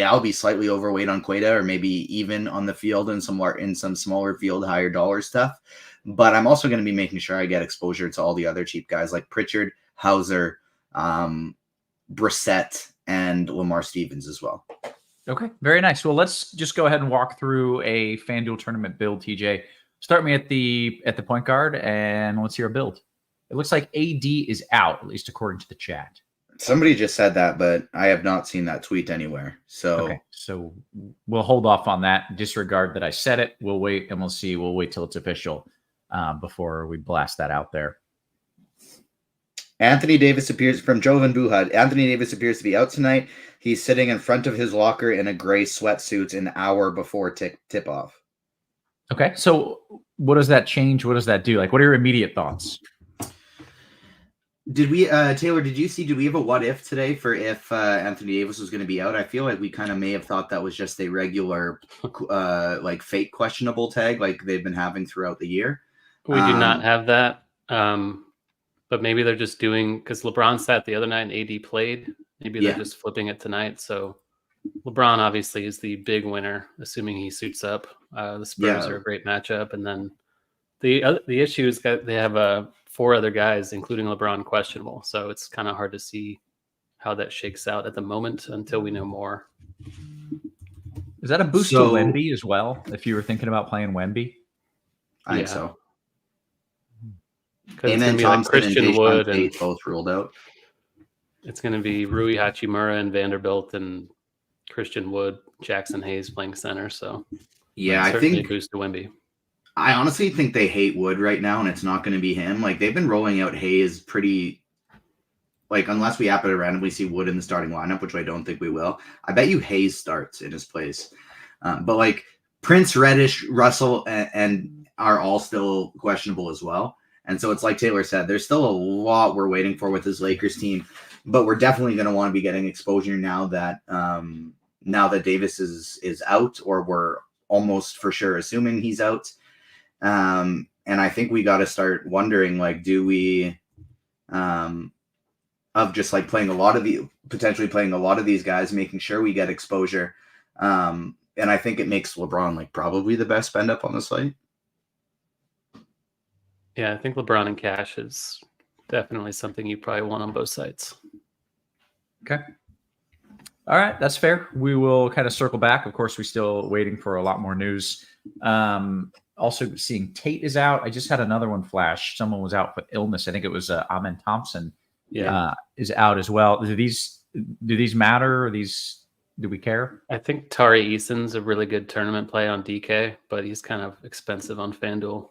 I'll be slightly overweight on Quetta or maybe even on the field in some smaller field, higher dollar stuff. But I'm also going to be making sure I get exposure to all the other cheap guys like Pritchard, Hauser, Brissett, and Lamar Stevens as well. Okay, very nice. Well, let's just go ahead and walk through a FanDuel tournament build, TJ. Start me at the point guard, and let's hear a build. It looks like AD is out, at least according to the chat. Somebody just said that, but I have not seen that tweet anywhere. So we'll hold off on that. Disregard that I said it. We'll wait and we'll see. We'll wait till it's official before we blast that out there. Anthony Davis appears from Jovan Buhad. Anthony Davis appears to be out tonight. He's sitting in front of his locker in a gray sweatsuit an hour before tip off. Okay. So what does that change? What does that do? Like, what are your immediate thoughts? Did we, Taylor, did we have a what if today for if Anthony Davis was going to be out? I feel like we kind of may have thought that was just a regular, like fake questionable tag like they've been having throughout the year. We do not have that. But maybe they're just doing, because LeBron sat the other night and AD played. Maybe they're just flipping it tonight. So LeBron obviously is the big winner, assuming he suits up. The Spurs are a great matchup. And then the issue is that they have 4 other guys, including LeBron, questionable. So it's kind of hard to see how that shakes out at the moment until we know more. Is that a boost to Wemby as well? If you were thinking about playing Wemby, I think so. Because it's going to be like Christian Wood and both ruled out. It's going to be Rui Hachimura and Vanderbilt and Christian Wood, Jackson Hayes playing center. So yeah, I think boost to Wemby. I honestly think they hate Wood right now, and it's not going to be him. Like, they've been rolling out Hayes pretty, like, unless we happen to randomly see Wood in the starting lineup, which I don't think we will. I bet you Hayes starts in his place. But like Prince, Reddish, Russell, and are all still questionable as well. And so it's like Taylor said, there's still a lot we're waiting for with this Lakers team, but we're definitely going to want to be getting exposure now that Davis is out, or we're almost for sure assuming he's out. And I think we got to start wondering, like, do we, of just like potentially playing a lot of these guys, making sure we get exposure. And I think it makes LeBron like probably the best spend up on the slate. Yeah, I think LeBron and Cash is definitely something you probably want on both sides. Okay. All right, that's fair. We will kind of circle back. Of course, we're still waiting for a lot more news. Also seeing Tate is out. I just had another one flash. Someone was out for illness. I think it was Amen Thompson. Is out as well. Do these matter? Or do we care? I think Tari Eason's a really good tournament play on DK, but he's kind of expensive on FanDuel.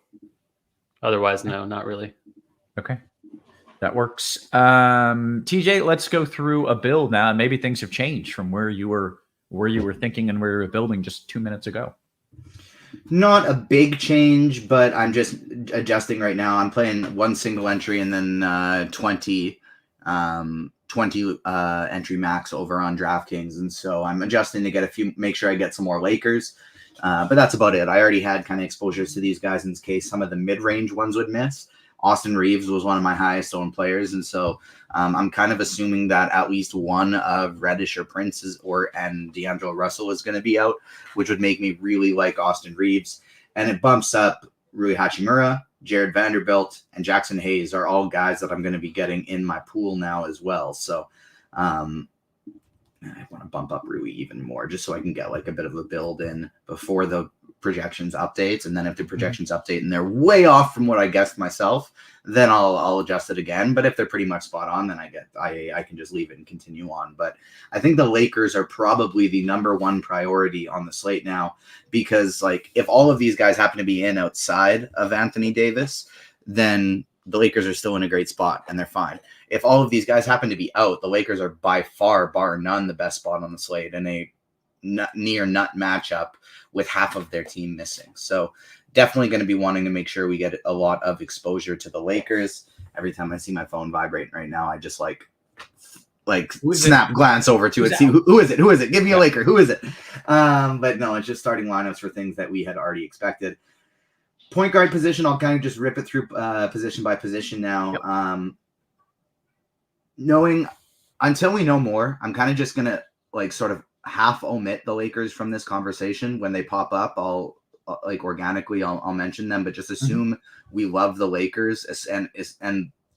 Otherwise, no, not really. Okay. That works. TJ, let's go through a build now. And maybe things have changed from where you were thinking and where you were building just 2 minutes ago. Not a big change, but I'm just adjusting right now. I'm playing one single entry and then 20 entry max over on DraftKings. And so I'm adjusting to make sure I get some more Lakers. But that's about it. I already had kind of exposures to these guys in case some of the mid-range ones would miss. Austin Reeves was one of my highest owned players. And so I'm kind of assuming that at least one of Reddish or Prince and D'Angelo Russell is going to be out, which would make me really like Austin Reeves. And it bumps up Rui Hachimura, Jared Vanderbilt, and Jackson Hayes are all guys that I'm going to be getting in my pool now as well. So I want to bump up Rui even more just so I can get like a bit of a build in before the projections updates. And then if the projections update and they're way off from what I guessed myself, then I'll adjust it again. But if they're pretty much spot on, then I can just leave it and continue on. But I think the Lakers are probably the number one priority on the slate now, because like if all of these guys happen to be in outside of Anthony Davis, then the Lakers are still in a great spot and they're fine. If all of these guys happen to be out, the Lakers are by far, bar none, the best spot on the slate in a near nut matchup with half of their team missing. So definitely going to be wanting to make sure we get a lot of exposure to the Lakers. Every time I see my phone vibrating right now, I just like glance over to it, see who is it? Give me a Laker. Who is it? But no, it's just starting lineups for things that we had already expected. Point guard position, I'll kind of just rip it through position by position now. Knowing until we know more, I'm kind of just going to like sort of half omit the Lakers from this conversation. When they pop up, I'll like organically I'll mention them, but just assume we love the Lakers, and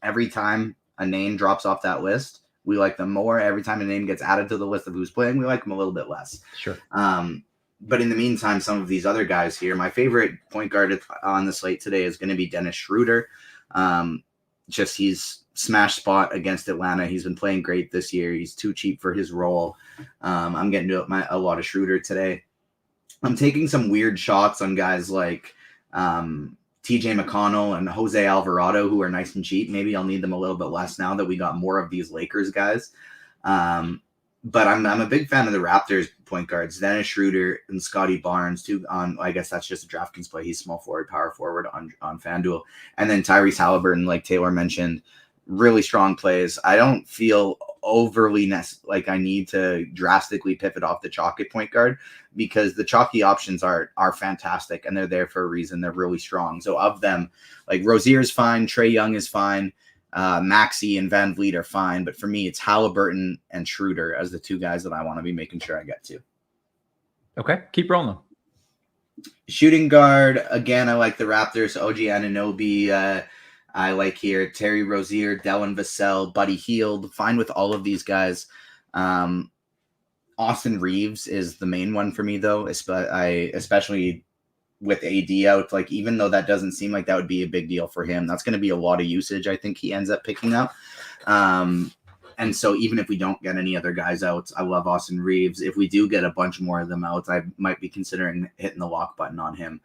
every time a name drops off that list, we like them more. Every time a name gets added to the list of who's playing, we like them a little bit less. Sure. But in the meantime, some of these other guys here, my favorite point guard on the slate today is going to be Dennis Schroeder. He's smash spot against Atlanta. He's been playing great this year. He's too cheap for his role. I'm getting to a lot of Schroeder today. I'm taking some weird shots on guys like TJ McConnell and Jose Alvarado, who are nice and cheap. Maybe I'll need them a little bit less now that we got more of these Lakers guys. But I'm a big fan of the Raptors point guards, Dennis Schroeder and Scotty Barnes too. I guess that's just a DraftKings play. He's small forward, power forward on FanDuel. And then Tyrese Halliburton, like Taylor mentioned, really strong plays. I don't feel overly like I need to drastically pivot off the chalky point guard, because the chalky options are fantastic and they're there for a reason. They're really strong. So of them, like Rozier is fine, Trae Young is fine, Maxey and Van Vliet are fine, but for me it's Halliburton and Schroeder as the two guys that I want to be making sure I get to. Okay, keep rolling. Shooting guard, again, I like the Raptors. OG Anunoby, I like here. Terry Rozier, Delvin Vassell, Buddy Hield. Fine with all of these guys. Austin Reeves is the main one for me, though. Especially with AD out, like even though that doesn't seem like that would be a big deal for him, that's going to be a lot of usage. I think he ends up picking up. And so even if we don't get any other guys out, I love Austin Reeves. If we do get a bunch more of them out, I might be considering hitting the lock button on him.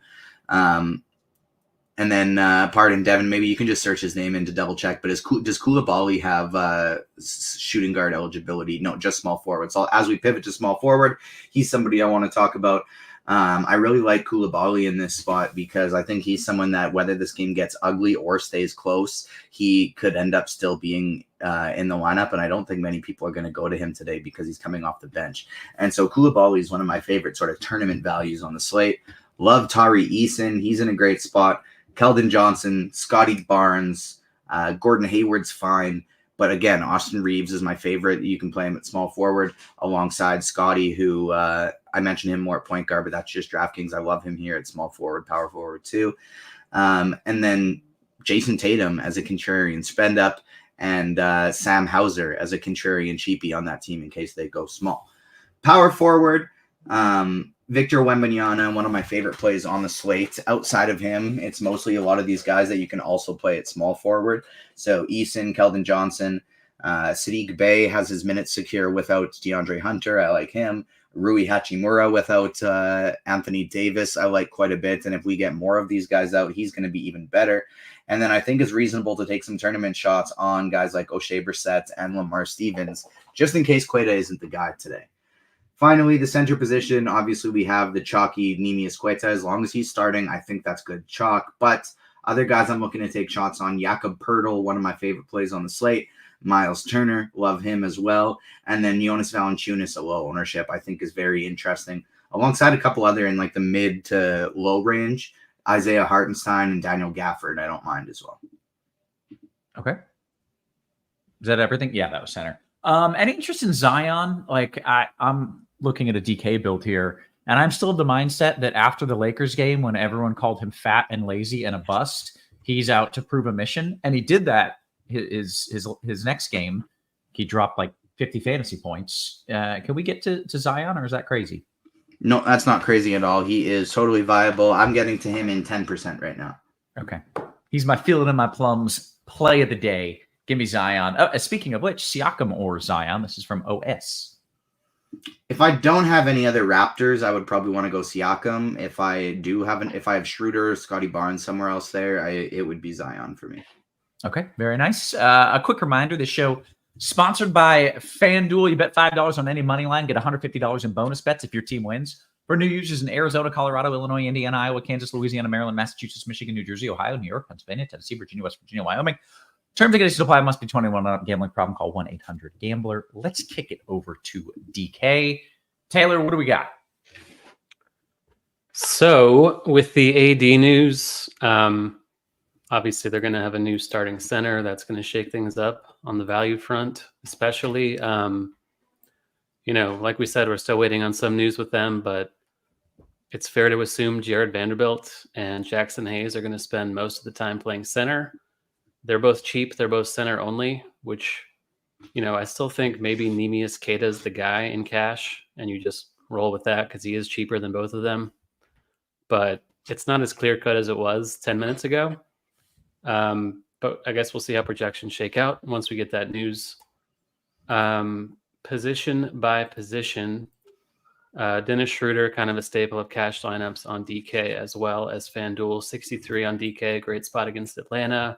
And then, pardon, Devin, maybe you can just search his name in to double check, but does Koulibaly have shooting guard eligibility? No, just small forward. So as we pivot to small forward, he's somebody I want to talk about. I really like Koulibaly in this spot because I think he's someone that whether this game gets ugly or stays close, he could end up still being in the lineup. And I don't think many people are going to go to him today because he's coming off the bench. And so Koulibaly is one of my favorite sort of tournament values on the slate. Love Tari Eason. He's in a great spot. Keldon Johnson, Scotty Barnes, Gordon Hayward's fine. But again, Austin Reeves is my favorite. You can play him at small forward alongside Scotty, who I mentioned him more at point guard, but that's just DraftKings. I love him here at small forward, power forward too. And then Jason Tatum as a contrarian spend up and Sam Hauser as a contrarian cheapie on that team in case they go small. Power forward, Victor Wembanyama, one of my favorite plays on the slate. Outside of him, it's mostly a lot of these guys that you can also play at small forward. So Eason, Keldon Johnson, Sadiq Bey has his minutes secure without DeAndre Hunter. I like him. Rui Hachimura without Anthony Davis, I like quite a bit. And if we get more of these guys out, he's going to be even better. And then I think it's reasonable to take some tournament shots on guys like O'Shea Brissett and Lamar Stevens, just in case Queta isn't the guy today. Finally, the center position, obviously we have the chalky Neemias Queta. As long as he's starting, I think that's good chalk. But other guys I'm looking to take shots on, Jakob Poeltl, one of my favorite plays on the slate. Miles Turner, love him as well. And then Jonas Valanciunas at low ownership, I think is very interesting. Alongside a couple other in like the mid to low range, Isaiah Hartenstein and Daniel Gafford, I don't mind as well. Okay. Is that everything? Yeah, that was center. Any interest in Zion? Like I'm looking at a DK build here, and I'm still of the mindset that after the Lakers game, when everyone called him fat and lazy and a bust, he's out to prove a mission. And he did that his next game. He dropped like 50 fantasy points. Can we get to Zion, or is that crazy? No, that's not crazy at all. He is totally viable. I'm getting to him in 10% right now. Okay. He's my field in my plums play of the day. Give me Zion. Oh, speaking of which, Siakam or Zion. This is from OS. If I don't have any other Raptors, I would probably want to go Siakam. If I have Schroeder, Scotty Barnes somewhere else there, it would be Zion for me. Okay, very nice. A quick reminder: this show sponsored by FanDuel. You bet $5 on any money line, get $150 in bonus bets if your team wins. For new users in Arizona, Colorado, Illinois, Indiana, Iowa, Kansas, Louisiana, Maryland, Massachusetts, Michigan, New Jersey, Ohio, New York, Pennsylvania, Tennessee, Virginia, West Virginia, Wyoming. Terms and conditions apply. Must be 21. Not a gambling problem. Call 1-800-GAMBLER. Let's kick it over to DK. Taylor, what do we got? So with the AD news, obviously they're going to have a new starting center. That's going to shake things up on the value front, especially. Like we said, we're still waiting on some news with them, but it's fair to assume Jared Vanderbilt and Jackson Hayes are going to spend most of the time playing center. They're both cheap. They're both center only, which, I still think maybe Neemias Queta is the guy in cash, and you just roll with that because he is cheaper than both of them. But it's not as clear cut as it was 10 minutes ago. But I guess we'll see how projections shake out once we get that news. Position by position, Dennis Schroeder, kind of a staple of cash lineups on DK as well as FanDuel. 63 on DK, great spot against Atlanta.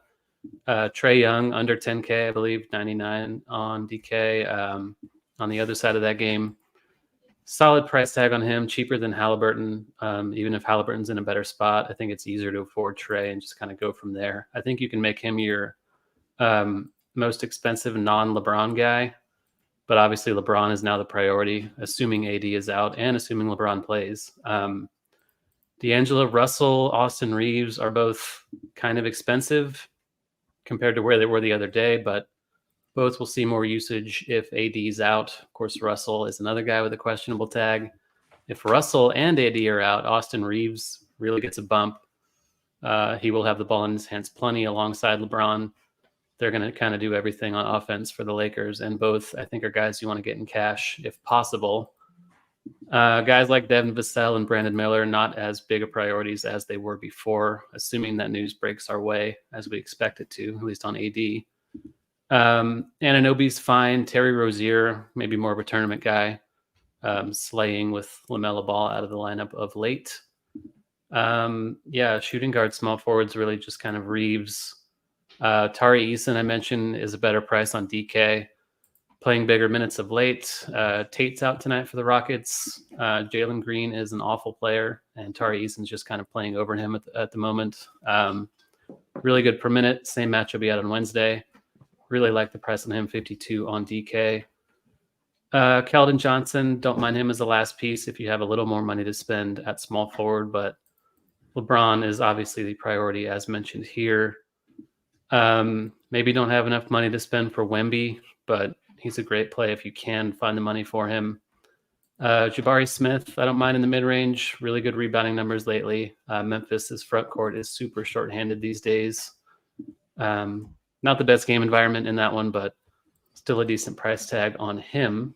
Trae Young under 10K, I believe, 99 on DK. On the other side of that game, solid price tag on him, cheaper than Halliburton. Even if Halliburton's in a better spot, I think it's easier to afford Trae and just kind of go from there. I think you can make him your most expensive non-LeBron guy, but obviously LeBron is now the priority, assuming AD is out and assuming LeBron plays. D'Angelo Russell, Austin Reeves are both kind of expensive compared to where they were the other day, but both will see more usage if AD is out. Of course, Russell is another guy with a questionable tag. If Russell and AD are out, Austin Reeves really gets a bump. He will have the ball in his hands plenty alongside LeBron. They're going to kind of do everything on offense for the Lakers, and both, I think, are guys you want to get in cash if possible. Guys like Devin Vassell and Brandon Miller, not as big of priorities as they were before, assuming that news breaks our way, as we expect it to, at least on AD. Anunoby's fine. Terry Rozier, maybe more of a tournament guy, slaying with LaMelo Ball out of the lineup of late. Shooting guard, small forwards, really just kind of Reeves. Tari Eason, I mentioned, is a better price on DK. Playing bigger minutes of late. Tate's out tonight for the Rockets. Jalen Green is an awful player, and Tari Eason's just kind of playing over him at the moment. Really good per minute. Same matchup he had on Wednesday. Really like the price on him, 52 on DK. Keldon Johnson, don't mind him as the last piece if you have a little more money to spend at small forward, but LeBron is obviously the priority as mentioned here. Maybe don't have enough money to spend for Wemby, but he's a great play if you can find the money for him. Jabari Smith, I don't mind in the mid-range. Really good rebounding numbers lately. Memphis's front court is super shorthanded these days. Not the best game environment in that one, but still a decent price tag on him.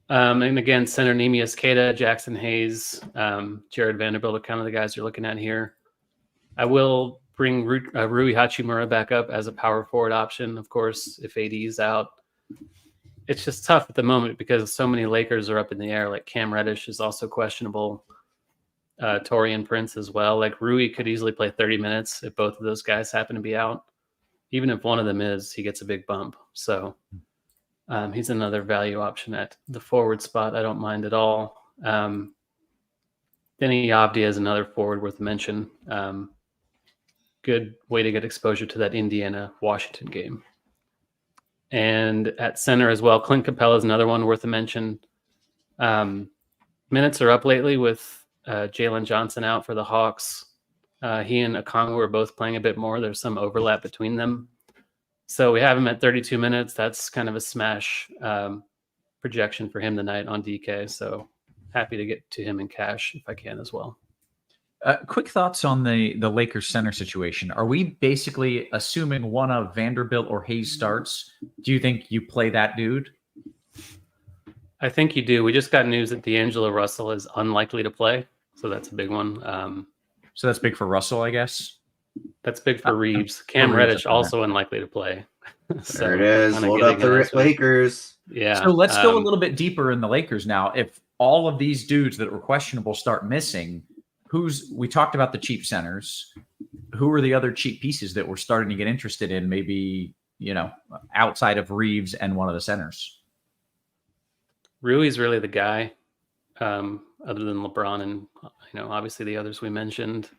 And again, center Neemias Queta, Jackson Hayes, Jared Vanderbilt are kind of the guys you're looking at here. I will bring Rui Hachimura back up as a power forward option, of course, if AD is out. It's just tough at the moment because so many Lakers are up in the air. Like Cam Reddish is also questionable. Taurean Prince as well. Like Rui could easily play 30 minutes if both of those guys happen to be out. Even if one of them is, he gets a big bump. So he's another value option at the forward spot. I don't mind at all. Denny Avdia is another forward worth a mention. Good way to get exposure to that Indiana-Washington game. And at center as well, Clint Capella is another one worth a mention. Minutes are up lately with Jalen Johnson out for the Hawks. He and Okongwu are both playing a bit more. There's some overlap between them. So we have him at 32 minutes. That's kind of a smash projection for him tonight on DK. So happy to get to him in cash if I can as well. Quick thoughts on the Lakers center situation. Are we basically assuming one of Vanderbilt or Hayes starts? Do you think you play that dude? I think you do. We just got news that D'Angelo Russell is unlikely to play. So that's a big one. So that's big for Russell, I guess. That's big for Reeves. Cam Reddish also unlikely to play. So there it is. Load up the Lakers. Yeah. So let's go a little bit deeper in the Lakers now. If all of these dudes that were questionable start missing, we talked about the cheap centers. Who are the other cheap pieces that we're starting to get interested in? Maybe, outside of Reeves and one of the centers. Rui's really the guy, other than LeBron and, obviously the others we mentioned.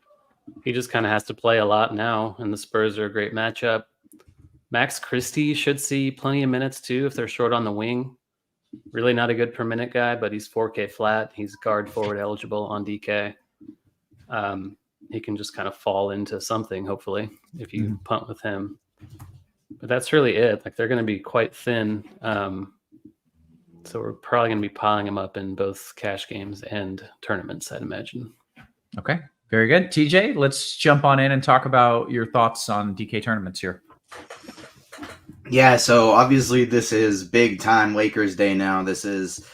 He just kind of has to play a lot now, and the Spurs are a great matchup. Max Christie should see plenty of minutes too if they're short on the wing. Really not a good per minute guy, but he's 4K flat. He's guard forward eligible on DK. He can just kind of fall into something, hopefully, if you punt with him. But that's really it. Like they're going to be quite thin. So we're probably going to be piling him up in both cash games and tournaments, I'd imagine. Okay, very good. TJ, let's jump on in and talk about your thoughts on DK tournaments here. Yeah, so obviously this is big time Lakers Day now. This is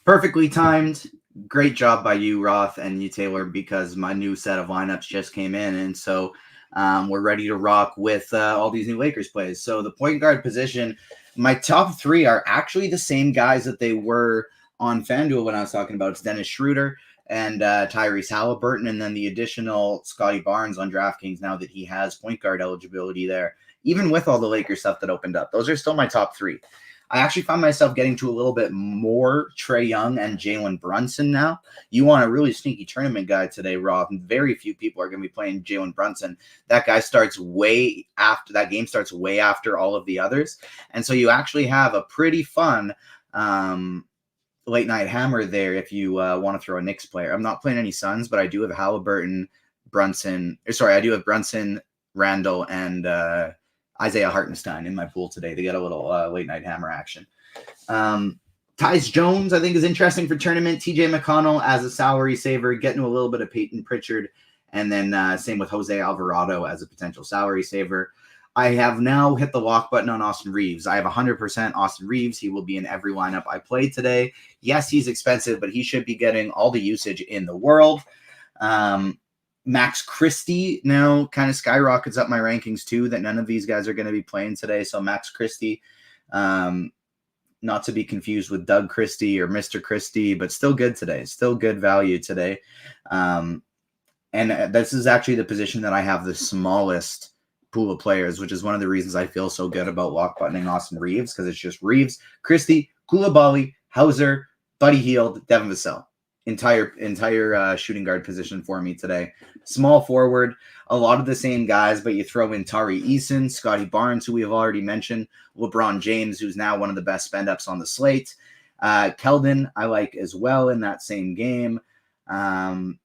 perfectly timed. Great job by you, Roth, and you, Taylor, because my new set of lineups just came in. And so we're ready to rock with all these new Lakers plays. So the point guard position, my top three are actually the same guys that they were on FanDuel when I was talking about. It's Dennis Schroeder and Tyrese Halliburton, and then the additional Scotty Barnes on DraftKings now that he has point guard eligibility there. Even with all the Lakers stuff that opened up, those are still my top three. I actually find myself getting to a little bit more Trae Young and Jalen Brunson now. You want a really sneaky tournament guy today, Rob, and very few people are going to be playing Jalen Brunson. That game starts way after all of the others. And so you actually have a pretty fun late night hammer there if you want to throw a Knicks player. I'm not playing any Suns, but I do have Halliburton, Brunson, Randall, and Isaiah Hartenstein in my pool today to get a little late night hammer action. Tyus Jones, I think, is interesting for tournament. TJ McConnell as a salary saver, getting a little bit of Peyton Pritchard And then same with Jose Alvarado as a potential salary saver. I have now hit the lock button on Austin Reeves. I have 100% Austin Reeves. He will be in every lineup I play today. Yes, he's expensive, but he should be getting all the usage in the world. Max Christie now kind of skyrockets up my rankings too, that none of these guys are going to be playing today. So Max Christie, not to be confused with Doug Christie or Mr. Christie, but still good today. Still good value today. And this is actually the position that I have the smallest pool of players, which is one of the reasons I feel so good about lock buttoning Austin Reeves, because it's just Reeves, Christie, Koulibaly, Hauser, Buddy Hield, Devin Vassell. Entire shooting guard position for me today. Small forward, a lot of the same guys, but you throw in Tari Eason, Scotty Barnes, who we have already mentioned, LeBron James, who's now one of the best spend ups on the slate. Keldon, I like as well in that same game. And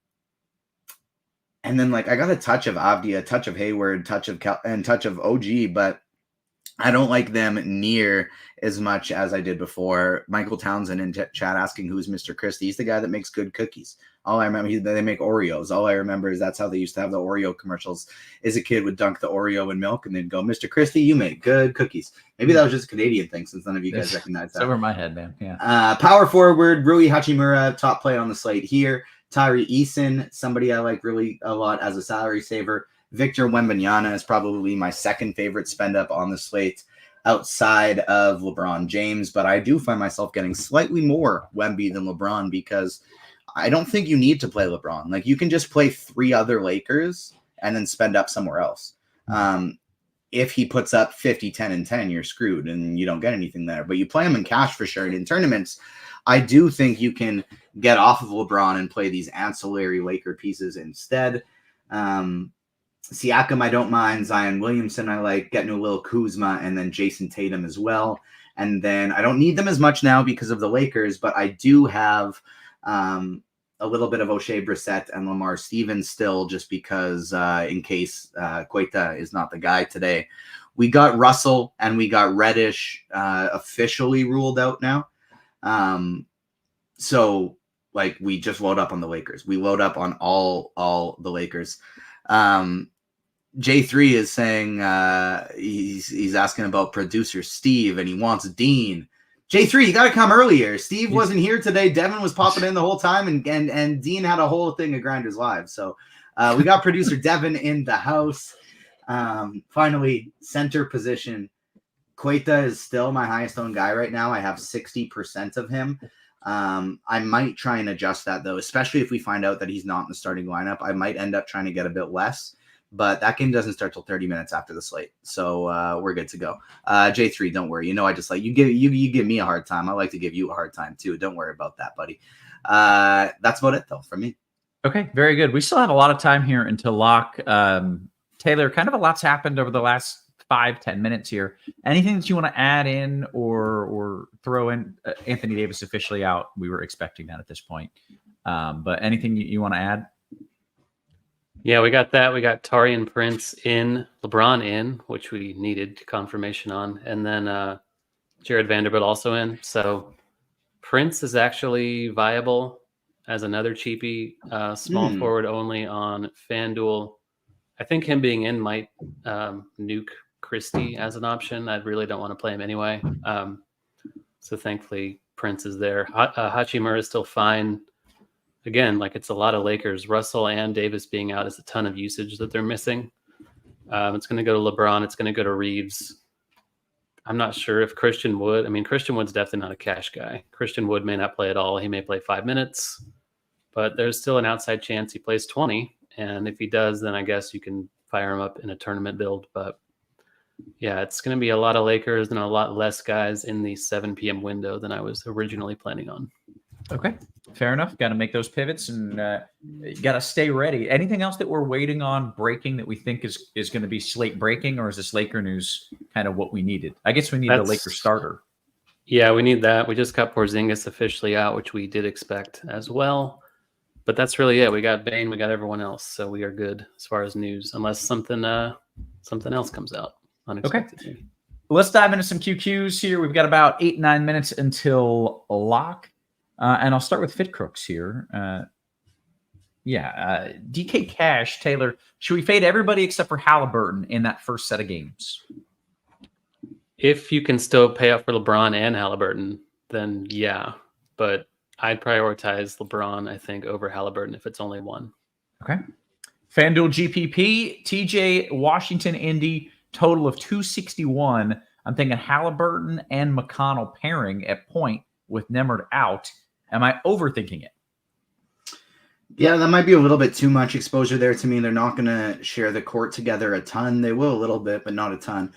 then I got a touch of Avdia, a touch of Hayward, touch of OG, but I don't like them near as much as I did before. Michael Townsend in chat asking who's Mr. Christie. He's the guy that makes good cookies. All I remember, they make Oreos. All I remember is that's how they used to have the Oreo commercials. As a kid, would dunk the Oreo in milk and then go, Mr. Christie, you make good cookies. Maybe that was just a Canadian thing, since none of you guys recognize that. It's over my head, man. Yeah. Power forward, Rui Hachimura, top play on the slate here. Tyree Eason, somebody I like really a lot as a salary saver. Victor Wembanyama is probably my second favorite spend up on the slate outside of LeBron James, but I do find myself getting slightly more Wemby than LeBron, because I don't think you need to play LeBron. You can just play 3 other Lakers and then spend up somewhere else. If he puts up 50, 10, and 10, you're screwed and you don't get anything there, but you play him in cash for sure. And in tournaments, I do think you can get off of LeBron and play these ancillary Laker pieces instead. Siakam, I don't mind. Zion Williamson, I like. Getting a little Kuzma, and then Jason Tatum as well. And then I don't need them as much now because of the Lakers, but I do have a little bit of O'Shea Brissett and Lamar Stevens still, just because in case Queta is not the guy today. We got Russell and we got Reddish officially ruled out now. So we just load up on the Lakers. We load up on all the Lakers. J3 is saying he's asking about producer Steve, and he wants Dean. J3, you got to come earlier. Steve wasn't here today. Devin was popping in the whole time, and Dean had a whole thing of Grinders Live. So we got producer Devin in the house. Finally, center position. Queta is still my highest owned guy right now. I have 60% of him. I might try and adjust that, though, especially if we find out that he's not in the starting lineup. I might end up trying to get a bit less, but that game doesn't start till 30 minutes after the slate. So we're good to go. J3, don't worry. I just you give me a hard time. I like to give you a hard time too. Don't worry about that, buddy. That's about it though from me. Okay, very good. We still have a lot of time here until lock. Taylor, kind of a lot's happened over the last 5-10 minutes here. Anything that you want to add in or throw in? Anthony Davis officially out. We were expecting that at this point. But anything you want to add? Yeah, we got that. We got Taurean Prince in, LeBron in, which we needed confirmation on, and then Jared Vanderbilt also in. So Prince is actually viable as another cheapie, small forward only on FanDuel. I think him being in might nuke Christie as an option. I really don't want to play him anyway. So thankfully Prince is there. Hachimura is still fine. Again, it's a lot of Lakers. Russell and Davis being out is a ton of usage that they're missing. It's going to go to LeBron. It's going to go to Reeves. I'm not sure if Christian Wood. Christian Wood's definitely not a cash guy. Christian Wood may not play at all. He may play 5 minutes, but there's still an outside chance he plays 20. And if he does, then I guess you can fire him up in a tournament build. But yeah, it's going to be a lot of Lakers and a lot less guys in the 7 p.m. window than I was originally planning on. Okay, fair enough. Got to make those pivots and got to stay ready. Anything else that we're waiting on breaking that we think is going to be slate breaking, or is this Laker news kind of what we needed? I guess we need the Laker starter. Yeah, we need that. We just got Porzingis officially out, which we did expect as well. But that's really it. We got Bane, we got everyone else, so we are good as far as news, unless something else comes out unexpectedly. Okay. Let's dive into some QQs here. We've got about 8-9 minutes until lock. And I'll start with Fit Crooks here. Yeah. DK Cash, Taylor, should we fade everybody except for Halliburton in that first set of games? If you can still pay up for LeBron and Halliburton, then yeah. But I'd prioritize LeBron, I think, over Halliburton if it's only one. Okay. FanDuel GPP, TJ Washington, Indy, total of 261. I'm thinking Halliburton and McConnell pairing at point with Nembhard out. Am I overthinking it? Yeah, that might be a little bit too much exposure there to me. They're not going to share the court together a ton. They will a little bit, but not a ton.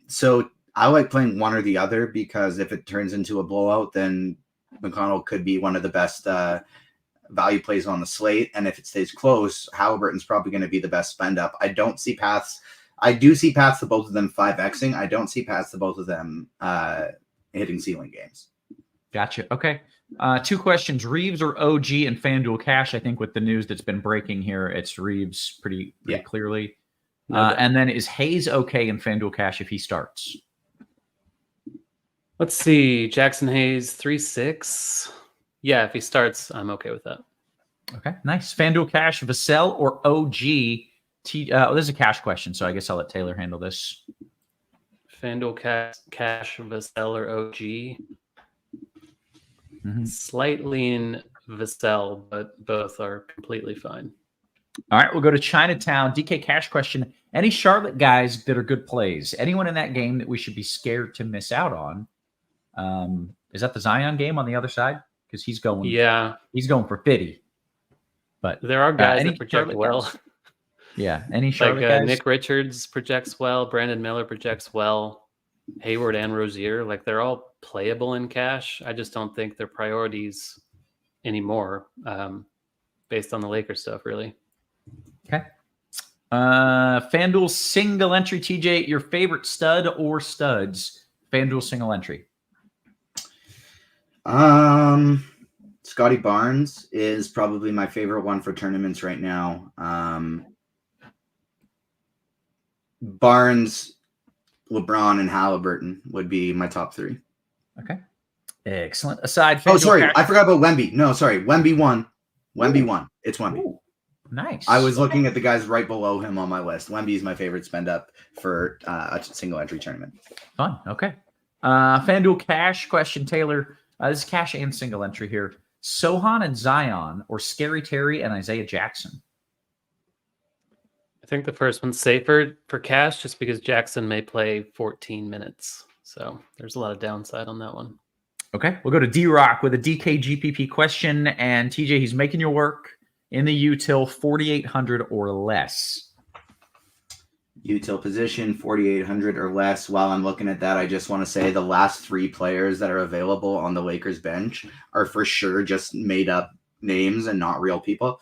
So I like playing one or the other because if it turns into a blowout, then McConnell could be one of the best value plays on the slate. And if it stays close, Halliburton's probably going to be the best spend up. I don't see paths. I do see paths to both of them 5Xing. I don't see paths to both of them hitting ceiling games. Gotcha. Okay. 2 questions. Reeves or OG and FanDuel Cash? I think with the news that's been breaking here, it's Reeves pretty clearly. And then is Hayes okay in FanDuel Cash if he starts? Let's see. Jackson Hayes, 3.6. Yeah, if he starts, I'm okay with that. Okay, nice. FanDuel Cash, Vassell or OG? This is a cash question, so I guess I'll let Taylor handle this. FanDuel Cash, Vassell or OG? Slightly in Vassell, but both are completely fine. All right, we'll go to Chinatown. DK Cash question. Any Charlotte guys that are good plays? Anyone in that game that we should be scared to miss out on? Is that the Zion game on the other side? Because he's going for 50. But there are guys that project Charlotte well. Guys? Yeah, any Charlotte like guys? Nick Richards projects well. Brandon Miller projects well. Hayward and Rozier, like they're all playable in cash. I just don't think they're priorities anymore based on the Lakers stuff, really. Okay. FanDuel single entry, TJ, your favorite stud or studs? FanDuel single entry. Scotty Barnes is probably my favorite one for tournaments right now. Barnes, LeBron, and Halliburton would be my top 3. Okay. Excellent. Aside from I forgot about Wemby. No, sorry. Wemby won. It's Wemby. Ooh, nice. I was looking at the guys right below him on my list. Wemby is my favorite spend up for a single entry tournament. Fun. Okay. FanDuel Cash question, Taylor. This is cash and single entry here. Sohan and Zion or Scary Terry and Isaiah Jackson? I think the first one's safer for cash just because Jackson may play 14 minutes. So there's a lot of downside on that one. Okay. We'll go to D-Rock with a DK GPP question. And TJ, he's making your work in the util 4,800 or less. Util position 4,800 or less. While I'm looking at that, I just want to say the last 3 players that are available on the Lakers bench are for sure just made up names and not real people.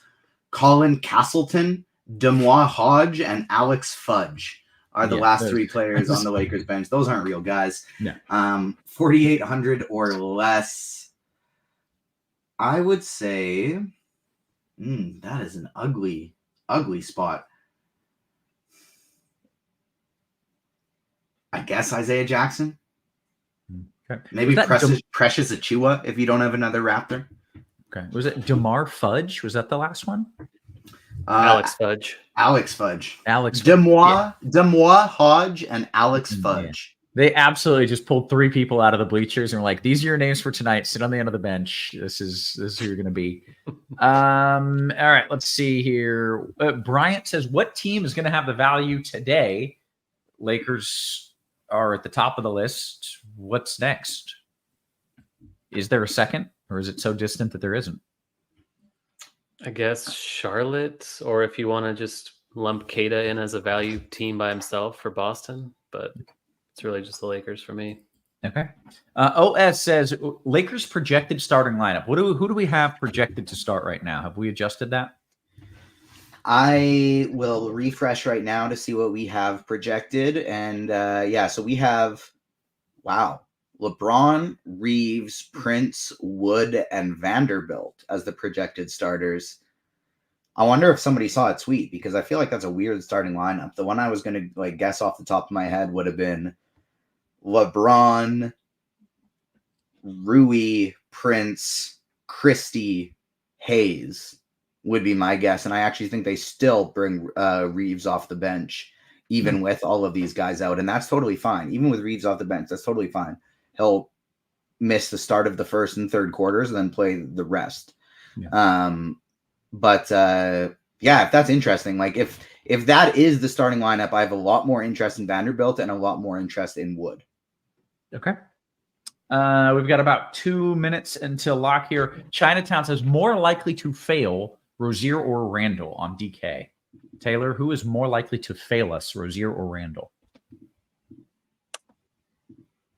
Colin Castleton, Demois Hodge, and Alex Fudge are the last 3 players on the Lakers bench. Those aren't real guys. No. 4,800 or less. I would say that is an ugly spot. I guess Isaiah Jackson. Okay. Maybe Precious Achiuwa if you don't have another Raptor. Okay. Was it DeMar Fudge? Was that the last one? Alex Fudge. Demois Hodge and Alex Fudge. They absolutely just pulled 3 people out of the bleachers and were like, "These are your names for tonight. Sit on the end of the bench. This is who you're going to be." All right, let's see here. Bryant says, "What team is going to have the value today?" Lakers are at the top of the list. What's next? Is there a second, or is it so distant that there isn't? I guess Charlotte, or if you want to just lump Kata in as a value team by himself for Boston, but it's really just the Lakers for me. Okay. OS says Lakers projected starting lineup. Who do we have projected to start right now? Have we adjusted that? I will refresh right now to see what we have projected. And so we have, LeBron, Reeves, Prince, Wood, and Vanderbilt as the projected starters. I wonder if somebody saw a tweet because I feel like that's a weird starting lineup. The one I was going to guess off the top of my head would have been LeBron, Rui, Prince, Christie, Hayes. would be my guess. And I actually think they still bring Reeves off the bench, even with all of these guys out. And that's totally fine. Even with Reeves off the bench, that's totally fine. He'll miss the start of the first and third quarters and then play the rest. Yeah. If that's interesting, like if that is the starting lineup, I have a lot more interest in Vanderbilt and a lot more interest in Wood. Okay. We've got about 2 minutes until lock here. Chinatown says more likely to fail, Rozier or Randall on DK. Taylor, who is more likely to fail us, Rozier or Randall?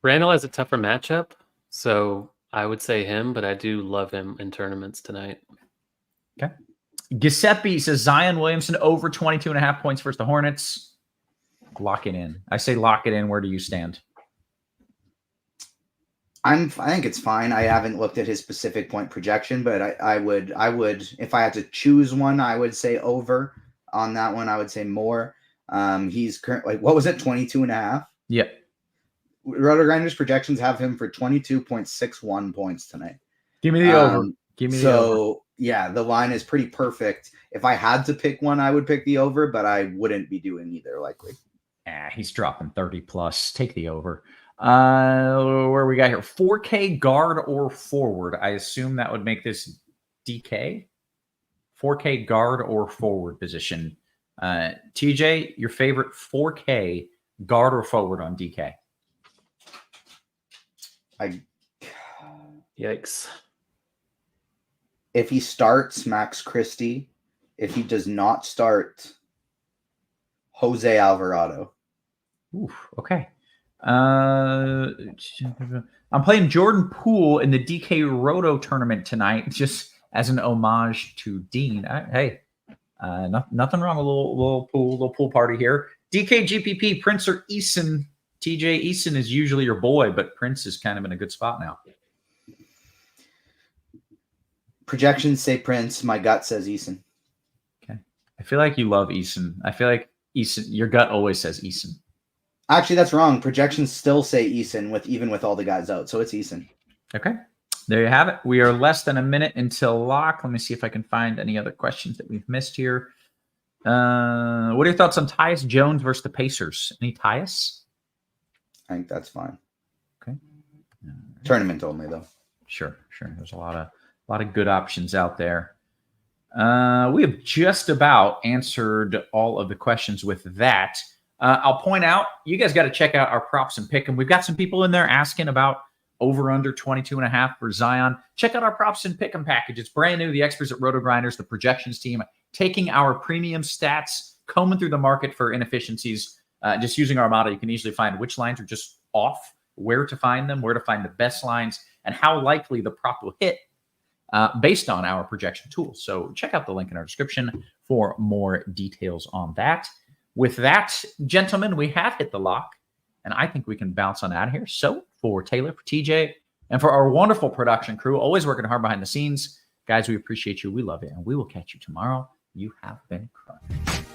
Randall has a tougher matchup, so I would say him, but I do love him in tournaments tonight. Okay. Giuseppe says Zion Williamson over 22.5 points versus the Hornets. Lock it in. I say lock it in. Where do you stand? I think it's fine. I haven't looked at his specific point projection, but I would, if I had to choose one, I would say over on that one. I would say more. He's currently, what was it? 22.5. Yep. RotoGrinders projections have him for 22.61 points tonight. Give me the over. Give me the over. Yeah, the line is pretty perfect. If I had to pick one, I would pick the over, but I wouldn't be doing either likely. He's dropping 30 plus. Take the over. Where we got here? 4K guard or forward? I assume that would make this DK. 4K guard or forward position. TJ, your favorite 4K guard or forward on DK? Yikes. If he starts, Max Christie. If he does not start, Jose Alvarado. Ooh, okay. I'm playing Jordan Poole in the DK Roto tournament tonight, just as an homage to Dean. Nothing wrong with a little pool party here. DK GPP, Prince or Eason? TJ, Eason is usually your boy, but Prince is kind of in a good spot now. Projections say Prince. My gut says Eason. Okay. I feel like you love Eason. I feel like Eason, your gut always says Eason. Actually, that's wrong. Projections still say Eason even with all the guys out. So it's Eason. Okay. There you have it. We are less than a minute until lock. Let me see if I can find any other questions that we've missed here. What are your thoughts on Tyus Jones versus the Pacers? Any Tyus? I think that's fine. Okay. Tournament only, though. Sure. There's a lot of good options out there. We have just about answered all of the questions with that. I'll point out, you guys got to check out our props and pick 'em. We've got some people in there asking about over under 22.5 for Zion. Check out our props and pick 'em package. It's brand new. The experts at RotoGrinders, the projections team, taking our premium stats, combing through the market for inefficiencies. Just using our model, you can easily find which lines are just off, where to find them, where to find the best lines, and how likely the prop will hit based on our projection tools. So check out the link in our description for more details on that. With that, gentlemen, we have hit the lock, and I think we can bounce on out of here. So for Taylor, for TJ, and for our wonderful production crew, always working hard behind the scenes, guys, we appreciate you. We love you, and we will catch you tomorrow. You have been crushed.